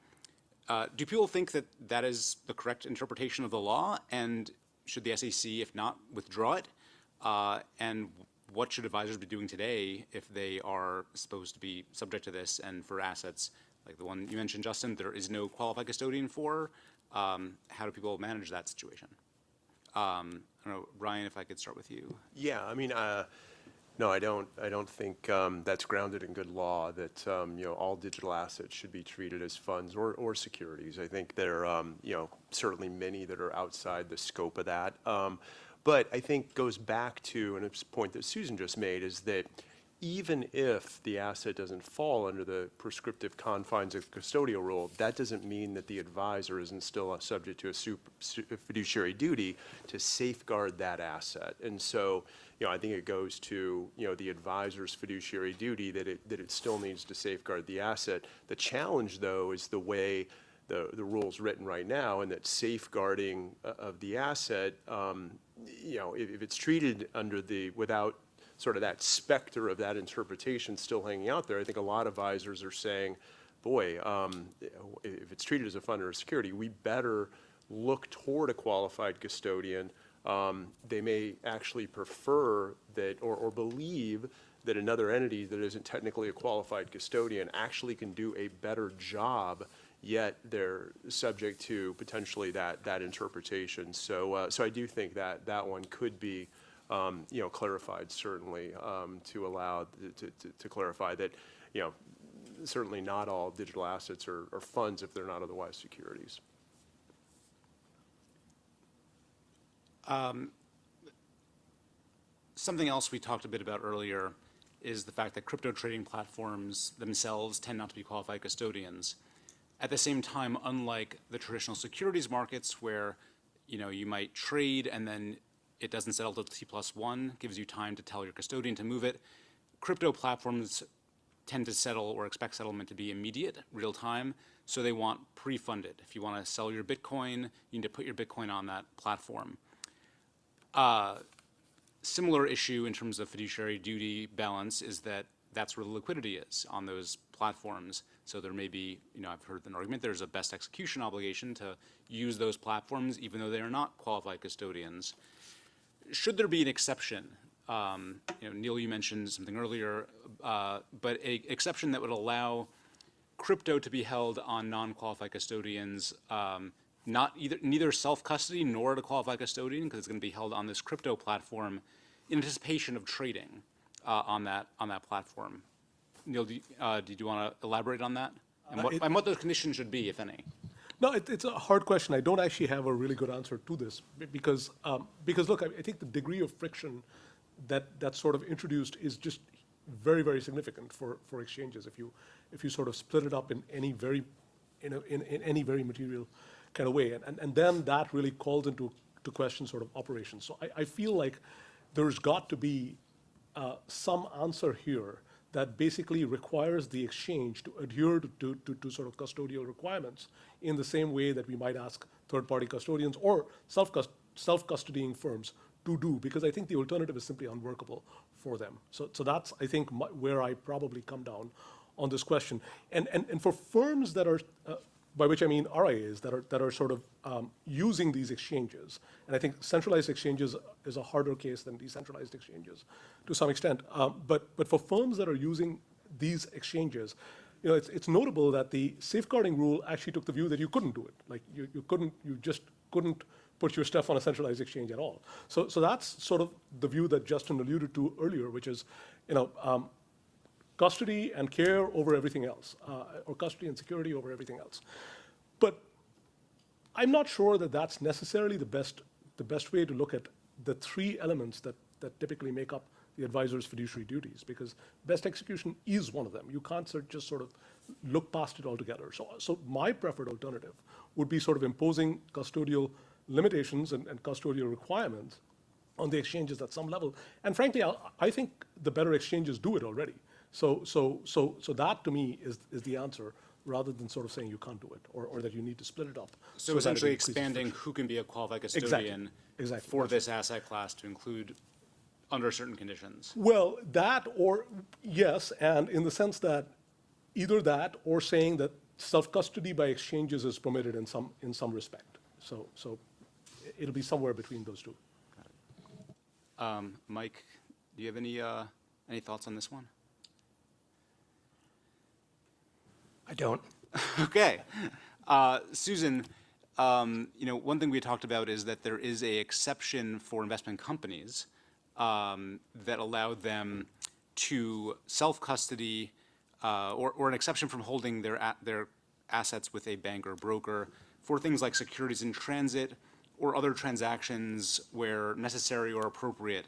Do people think that that is the correct interpretation of the law? And should the SEC, if not, withdraw it? And what should advisors be doing today if they are supposed to be subject to this? And for assets like the one you mentioned, Justin, there is no qualified custodian for. How do people manage that situation? I don't know, Ryan, if I could start with you. Yeah, I mean, no, I don't think that's grounded in good law that all digital assets should be treated as funds or securities. I think there are certainly many that are outside the scope of that. But I think goes back to, and it's a point that Susan just made, is that even if the asset doesn't fall under the prescriptive confines of custodial rule, that doesn't mean that the advisor isn't still subject to a fiduciary duty to safeguard that asset. And so, I think it goes to, the advisor's fiduciary duty that it still needs to safeguard the asset. The challenge, though, is the way the rule's written right now, and that safeguarding of the asset, if it's treated without sort of that specter of that interpretation still hanging out there, I think a lot of advisors are saying, boy, if it's treated as a fund or a security, we better look toward a qualified custodian. They may actually prefer that or believe that another entity that isn't technically a qualified custodian actually can do a better job, yet they're subject to potentially that interpretation. So I do think that one could be clarified, certainly, to allow to clarify that, certainly not all digital assets are funds if they're not otherwise securities. Something else we talked a bit about earlier is the fact that crypto trading platforms themselves tend not to be qualified custodians. At the same time, unlike the traditional securities markets where, you might trade and then it doesn't settle till T+1, gives you time to tell your custodian to move it, crypto platforms tend to settle or expect settlement to be immediate, real time, so they want pre-funded. If you want to sell your Bitcoin, you need to put your Bitcoin on that platform. Similar issue in terms of fiduciary duty balance is that that's where the liquidity is on those platforms. So there may be, I've heard an argument, there's a best execution obligation to use those platforms even though they are not qualified custodians. Should there be an exception? Neil, you mentioned something earlier, but an exception that would allow crypto to be held on non-qualified custodians, neither self-custody nor to qualified custodian, because it's going to be held on this crypto platform in anticipation of trading on that platform. Neil, did you want to elaborate on that? And what those conditions should be, if any? No, it's a hard question. I don't actually have a really good answer to this because look, I think the degree of friction that's sort of introduced is just very, very significant for exchanges. If you sort of split it up in any very material kind of way, and then that really calls into question sort of operations. So I feel like there's got to be some answer here that basically requires the exchange to adhere to sort of custodial requirements in the same way that we might ask third-party custodians or self-custodying firms to do, because I think the alternative is simply unworkable for them. So that's, I think, where I probably come down on this question. And for firms that are, by which I mean RIAs, that are sort of using these exchanges, and I think centralized exchanges is a harder case than decentralized exchanges to some extent. But for firms that are using these exchanges, it's notable that the safeguarding rule actually took the view that you couldn't do it. Like you just couldn't put your stuff on a centralized exchange at all. So that's sort of the view that Justin alluded to earlier, which is, custody and care over everything else, or custody and security over everything else. But I'm not sure that that's necessarily the best way to look at the three elements that typically make up the advisor's fiduciary duties, because best execution is one of them. You can't just sort of look past it altogether. So my preferred alternative would be sort of imposing custodial limitations and custodial requirements on the exchanges at some level. And frankly, I think the better exchanges do it already. So that to me is the answer, rather than sort of saying you can't do it or that you need to split it up. So essentially expanding who can be a qualified custodian exactly. for this asset class to include under certain conditions. Well, that or yes, and in the sense that either that or saying that self-custody by exchanges is permitted in some respect. So it'll be somewhere between those two. Got it. Mike, do you have any thoughts on this one? I don't. Okay. Susan, one thing we talked about is that there is a exception for investment companies that allow them to self-custody or an exception from holding their assets with a bank or broker for things like securities in transit or other transactions where necessary or appropriate.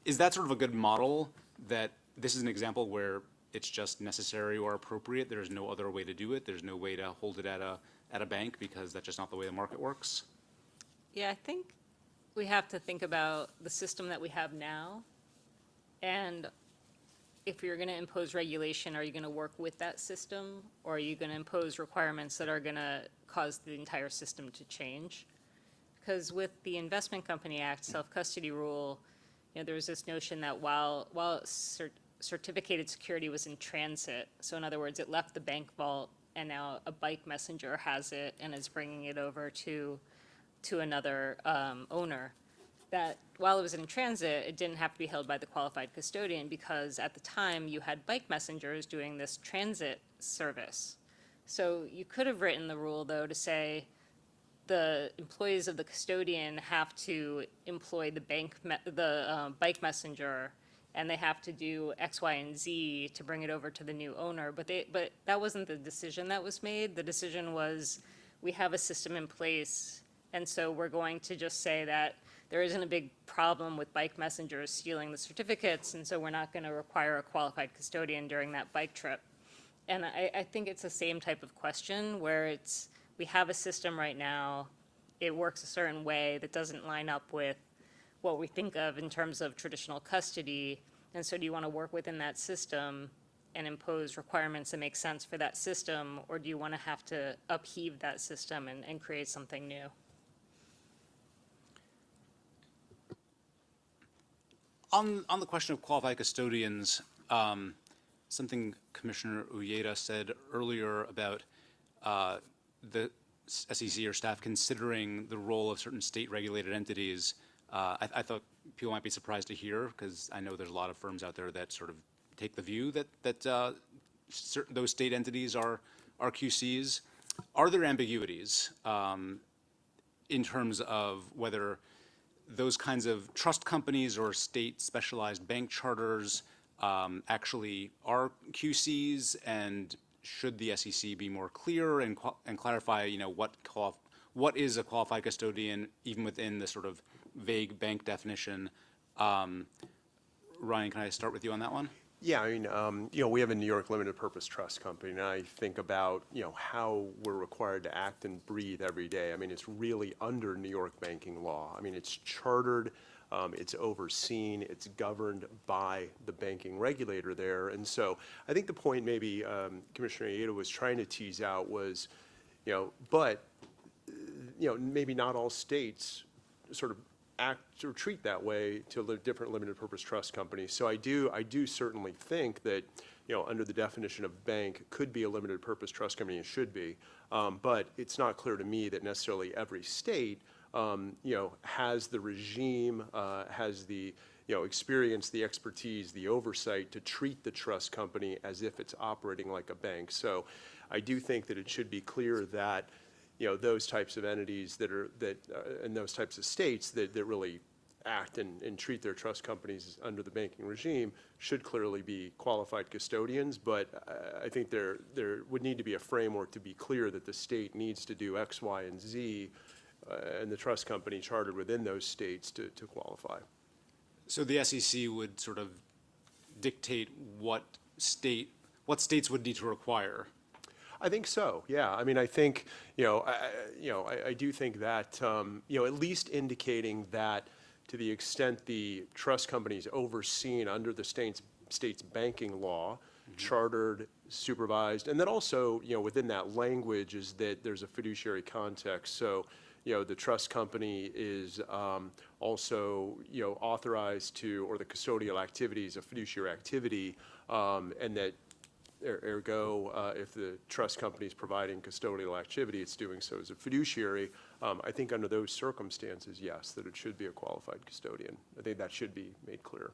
Is that sort of a good model, that this is an example where it's just necessary or appropriate? There's no other way to do it. There's no way to hold it at a bank because that's just not the way the market works? Yeah, I think we have to think about the system that we have now. And if you're going to impose regulation, are you going to work with that system, or are you going to impose requirements that are going to cause the entire system to change? Because with the Investment Company Act self-custody rule, there was this notion that while certificated security was in transit, so in other words, it left the bank vault and now a bike messenger has it and is bringing it over to another owner, that while it was in transit, it didn't have to be held by the qualified custodian, because at the time you had bike messengers doing this transit service. So you could have written the rule, though, to say the employees of the custodian have to employ the bike messenger, and they have to do X, Y, and Z to bring it over to the new owner. But that wasn't the decision that was made. The decision was, we have a system in place, and so we're going to just say that there isn't a big problem with bike messengers stealing the certificates, and so we're not going to require a qualified custodian during that bike trip. And I think it's the same type of question where it's, we have a system right now, it works a certain way that doesn't line up with what we think of in terms of traditional custody. And so do you want to work within that system and impose requirements that make sense for that system, or do you want to have to upheave that system and create something new? On the question of qualified custodians, something Commissioner Uyeda said earlier about the SEC or staff considering the role of certain state-regulated entities, I thought people might be surprised to hear, because I know there's a lot of firms out there that sort of take the view that certain, those state entities are QCs. Are there ambiguities in terms of whether those kinds of trust companies or state specialized bank charters actually are QCs, and should the SEC be more clear and clarify, you know, what is a qualified custodian even within the sort of vague bank definition? Ryan, can I start with you on that one? Yeah, I mean, you know, we have a New York limited purpose trust company, and I think about, you know, how we're required to act and breathe every day. I mean, it's really under New York banking law. I mean, it's chartered, it's overseen, it's governed by the banking regulator there. And so I think the point maybe Commissioner Uyeda was trying to tease out was, you know, but, you know, maybe not all states sort of act or treat that way to different limited purpose trust companies. So I do certainly think that, you know, under the definition of bank could be a limited purpose trust company, and should be, but it's not clear to me that necessarily every state, you know, has the regime, has the, you know, experience, the expertise, the oversight to treat the trust company as if it's operating like a bank. So I do think that it should be clear that, you know, those types of entities and those types of states that really act and treat their trust companies under the banking regime should clearly be qualified custodians. But I think there would need to be a framework to be clear that the state needs to do X, Y, and Z, and the trust company chartered within those states to qualify. So the SEC would sort of dictate what states would need to require. I think so. Yeah. I mean, I think, I do think that, at least indicating that to the extent the trust company is overseen under the state's banking law, chartered, supervised, and then also, within that language is that there's a fiduciary context. So, the trust company is also, authorized to, or the custodial activity is a fiduciary activity, and that ergo, if the trust company is providing custodial activity, it's doing so as a fiduciary. I think under those circumstances, yes, that it should be a qualified custodian. I think that should be made clear.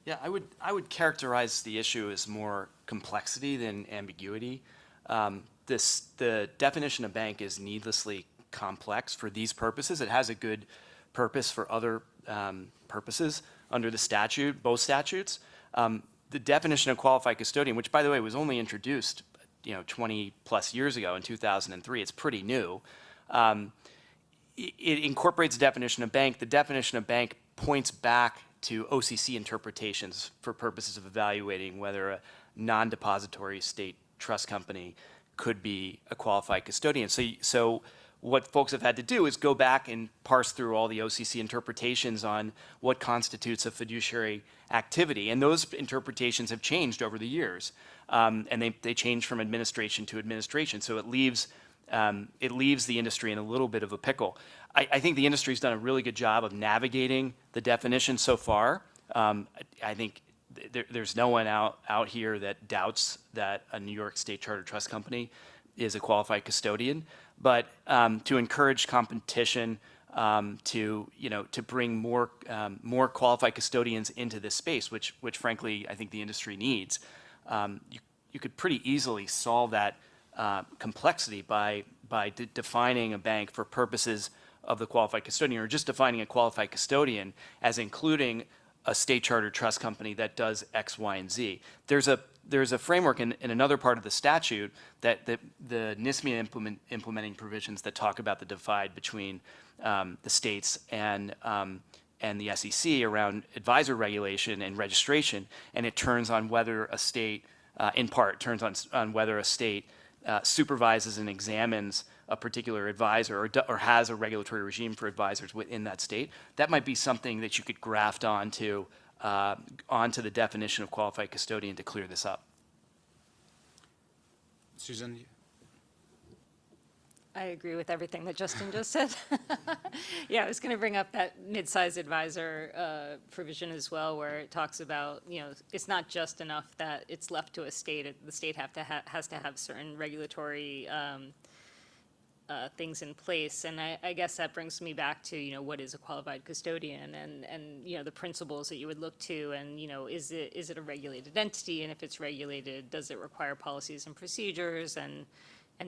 Yeah, I would characterize the issue as more complexity than ambiguity. The definition of bank is needlessly complex for these purposes. It has a good purpose for other purposes under the statute, both statutes. The definition of qualified custodian, which by the way was only introduced 20 plus years ago in 2003, it's pretty new. It incorporates the definition of bank. The definition of bank points back to OCC interpretations for purposes of evaluating whether a non-depository state trust company could be a qualified custodian. So what folks have had to do is go back and parse through all the OCC interpretations on what constitutes a fiduciary activity. And those interpretations have changed over the years. And they change from administration to administration. So it leaves the industry in a little bit of a pickle. I think the industry's done a really good job of navigating the definition so far. I think there's no one out here that doubts that a New York State Chartered Trust Company is a qualified custodian. But to encourage competition, to bring more qualified custodians into this space, which frankly I think the industry needs, you could pretty easily solve that complexity by defining a bank for purposes of the qualified custodian, or just defining a qualified custodian as including a state chartered trust company that does X, Y, and Z. There's a framework in another part of the statute that the NISMIA implementing provisions that talk about the divide between the states and the SEC around advisor regulation and registration, and it turns on whether a state in part, turns on whether a state supervises and examines a particular advisor or has a regulatory regime for advisors within that state. That might be something that you could graft onto the definition of qualified custodian to clear this up. Susan? I agree with everything that Justin just said. Yeah, I was going to bring up that mid-size advisor provision as well, where it talks about, it's not just enough that it's left to a state. The state has to have certain regulatory things in place. And I guess that brings me back to, what is a qualified custodian and the principles that you would look to, and, is it a regulated entity? And if it's regulated, does it require policies and procedures? And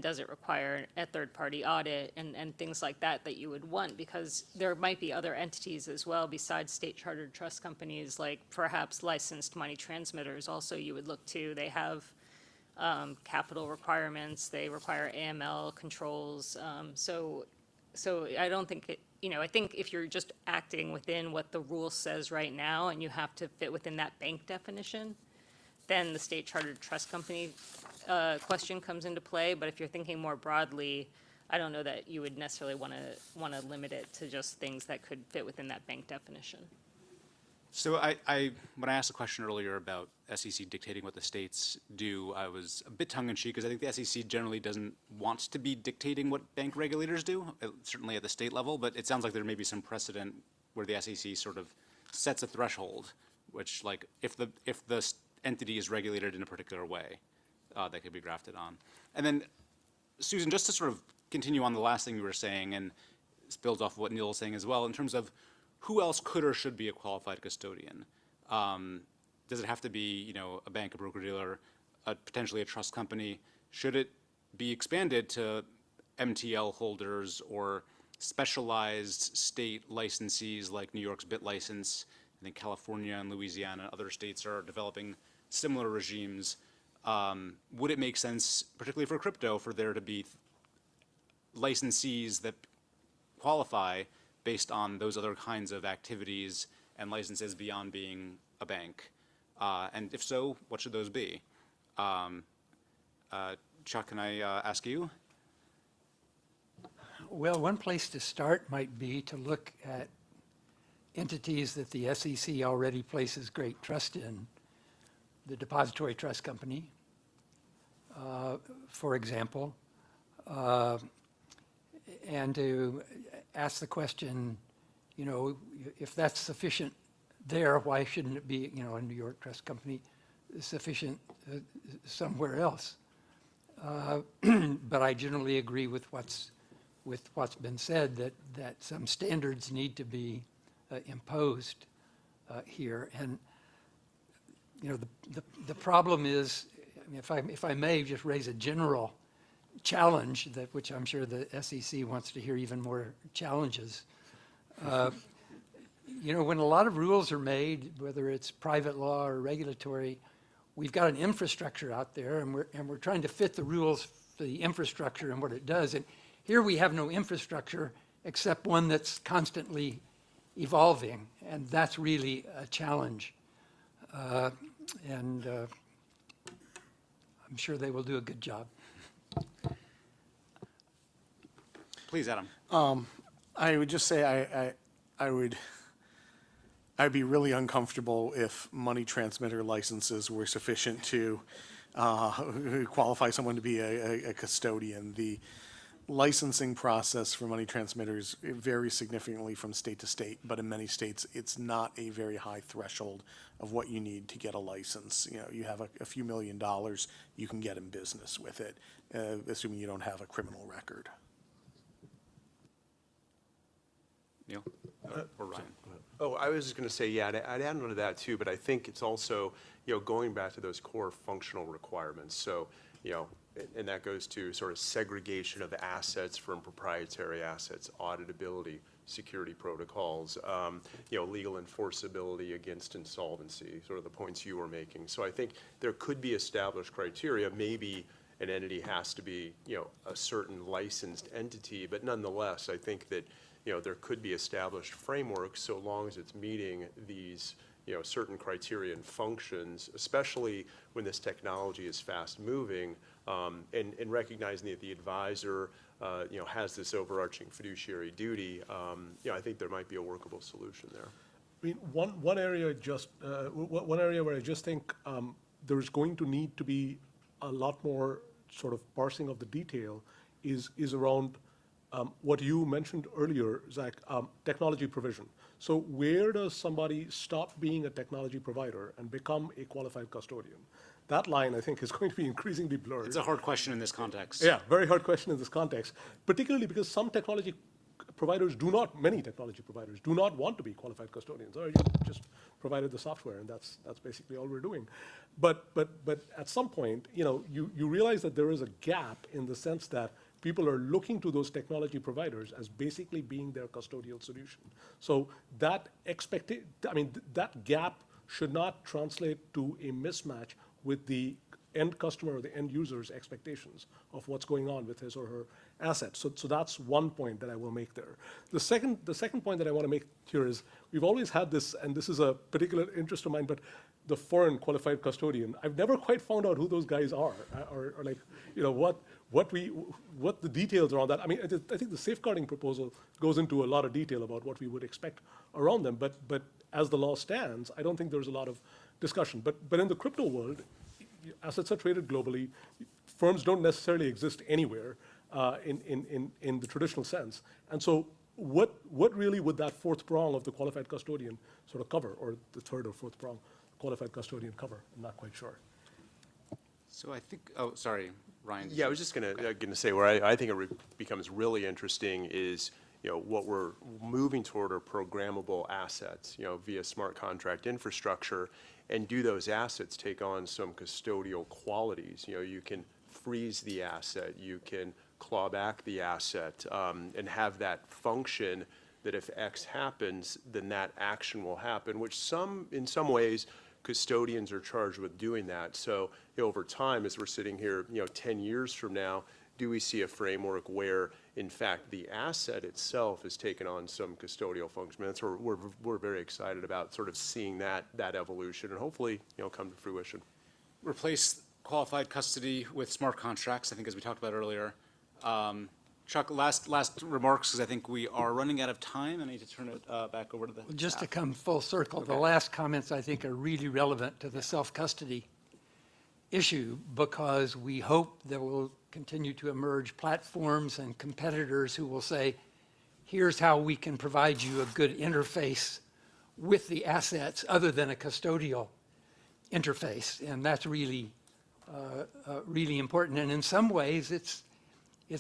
does it require a third-party audit and things like that you would want? Because there might be other entities as well besides state-chartered trust companies, like perhaps licensed money transmitters also you would look to. They have capital requirements. They require AML controls. So I don't think I think if you're just acting within what the rule says right now and you have to fit within that bank definition, then the state-chartered trust company question comes into play. But if you're thinking more broadly, I don't know that you would necessarily want to limit it to just things that could fit within that bank definition. So when I asked the question earlier about SEC dictating what the states do, I was a bit tongue-in-cheek because I think the SEC generally doesn't want to be dictating what bank regulators do, certainly at the state level, but it sounds like there may be some precedent where the SEC sort of sets a threshold, which, like, if the entity is regulated in a particular way, that could be grafted on. And then, Susan, just to sort of continue on the last thing you were saying, and this builds off of what Neil was saying as well, in terms of who else could or should be a qualified custodian? Does it have to be, a bank, a broker-dealer, potentially a trust company? Should it be expanded to MTL holders or specialized state licensees like New York's BIT license? I think California and Louisiana and other states are developing similar regimes. Would it make sense, particularly for crypto, for there to be licensees that qualify based on those other kinds of activities and licenses beyond being a bank? And if so, what should those be? Chuck, can I ask you? Well, one place to start might be to look at entities that the SEC already places great trust in. The Depository Trust Company, for example, and to ask the question, if that's sufficient there, why shouldn't it be, a New York Trust Company sufficient somewhere else? But I generally agree with what's been said, that some standards need to be imposed here. And the problem is, if I may just raise a general challenge, which I'm sure the SEC wants to hear even more challenges. When a lot of rules are made, whether it's private law or regulatory, we've got an infrastructure out there, and we're trying to fit the rules for the infrastructure and what it does. And here we have no infrastructure except one that's constantly evolving, and that's really a challenge. And I'm sure they will do a good job. Please, Adam. I would just say I'd be really uncomfortable if money transmitter licenses were sufficient to qualify someone to be a custodian. The licensing process for money transmitters varies significantly from state to state, but in many states, it's not a very high threshold of what you need to get a license. You have a few $1 million, you can get in business with it, assuming you don't have a criminal record. Neil? Or Ryan? Oh, I was just going to say, yeah, I'd add on to that too, but I think it's also, going back to those core functional requirements. So, and that goes to sort of segregation of assets from proprietary assets, auditability, security protocols, legal enforceability against insolvency, sort of the points you were making. So I think there could be established criteria. Maybe an entity has to be, a certain licensed entity, but nonetheless, I think that, there could be established frameworks so long as it's meeting these, certain criteria and functions, especially when this technology is fast moving, and recognizing that the advisor, has this overarching fiduciary duty, I think there might be a workable solution there. I mean, one area where I just think there's going to need to be a lot more sort of parsing of the detail is around what you mentioned earlier, Zach, technology provision. So where does somebody stop being a technology provider and become a qualified custodian? That line, I think, is going to be increasingly blurred. It's a hard question in this context. Yeah, very hard question in this context, particularly because many technology providers do not want to be qualified custodians, or you just provided the software, and that's basically all we're doing. But at some point, you realize that there is a gap in the sense that people are looking to those technology providers as basically being their custodial solution. So that gap should not translate to a mismatch with the end customer or the end user's expectations of what's going on with his or her assets. So that's one point that I will make there. The second point that I want to make here is we've always had this, and this is a particular interest of mine, but the foreign qualified custodian. I've never quite found out who those guys are, or like, what the details around that. I mean, I think the safeguarding proposal goes into a lot of detail about what we would expect around them, but as the law stands, I don't think there's a lot of discussion. But in the crypto world, assets are traded globally. Firms don't necessarily exist anywhere in the traditional sense. And so what really would that fourth prong of the qualified custodian sort of cover, or the third or fourth prong qualified custodian cover? I'm not quite sure. So I think, oh, sorry, Ryan. Yeah, I was just going to say where I think it becomes really interesting is, what we're moving toward are programmable assets, via smart contract infrastructure. And do those assets take on some custodial qualities? You can freeze the asset, you can claw back the asset, and have that function that if X happens, then that action will happen, which in some ways, custodians are charged with doing that. So over time, as we're sitting here, 10 years from now, do we see a framework where, in fact, the asset itself has taken on some custodial function? That's where we're very excited about sort of seeing that evolution and hopefully, come to fruition. Replace qualified custody with smart contracts, I think, as we talked about earlier. Chuck, last remarks, because I think we are running out of time. I need to turn it back over to the Just to staff. come full circle, the last comments I think are really relevant to the self-custody issue, because we hope there will continue to emerge platforms and competitors who will say, here's how we can provide you a good interface with the assets other than a custodial interface. And that's really, really important. And in some ways, it's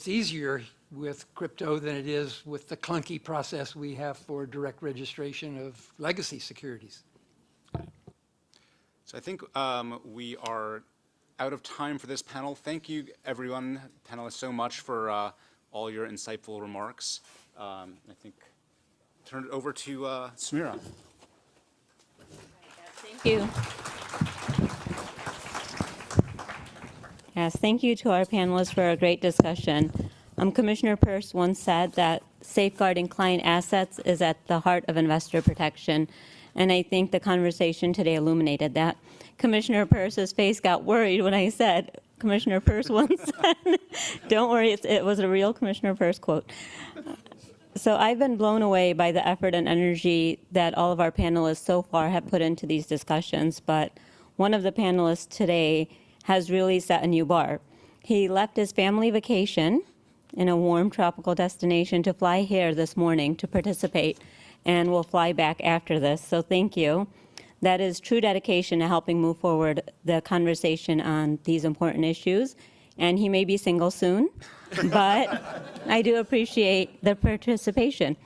easier with crypto than it is with the clunky process we have for direct registration of legacy securities. So I think we are out of time for this panel. Thank you, everyone, panelists, so much for all your insightful remarks. I think turn it over to Samira. Thank you. Yes, thank you to our panelists for a great discussion. Commissioner Peirce once said that safeguarding client assets is at the heart of investor protection, and I think the conversation today illuminated that. Commissioner Peirce's face got worried when I said, Commissioner Peirce once said, don't worry, it was a real Commissioner Peirce quote. So I've been blown away by the effort and energy that all of our panelists so far have put into these discussions, but one of the panelists today has really set a new bar. He left his family vacation in a warm tropical destination to fly here this morning to participate, and will fly back after this, so thank you. That is true dedication to helping move forward the conversation on these important issues, and he may be single soon, but I do appreciate the participation.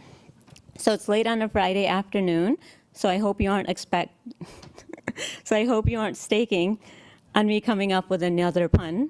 So it's late on a Friday afternoon, so I hope you aren't staking on me coming up with another pun.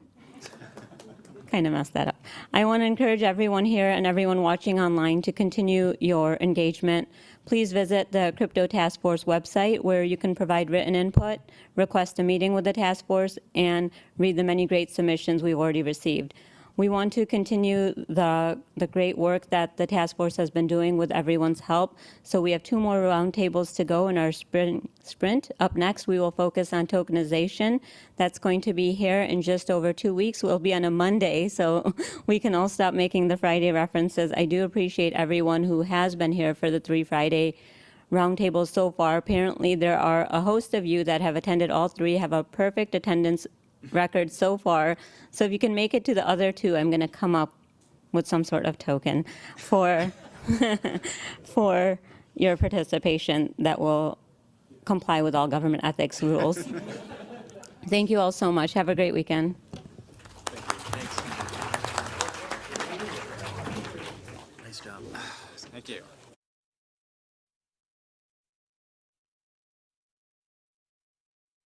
Kind of messed that up. I want to encourage everyone here and everyone watching online to continue your engagement. Please visit the Crypto Task Force website, where you can provide written input, request a meeting with the task force, and read the many great submissions we've already received. We want to continue the great work that the task force has been doing with everyone's help. So we have 2 more roundtables to go in our sprint. Up next, we will focus on tokenization. That's going to be here in just over 2 weeks. We'll be on a Monday, so we can all stop making the Friday references. I do appreciate everyone who has been here for the 3 Friday roundtables so far. Apparently, there are a host of you that have attended all 3, have a perfect attendance record so far. So if you can make it to the other 2, I'm going to come up with some sort of token for for your participation that will comply with all government ethics rules. Thank you all so much. Have a great weekend. Nice job. Thank you.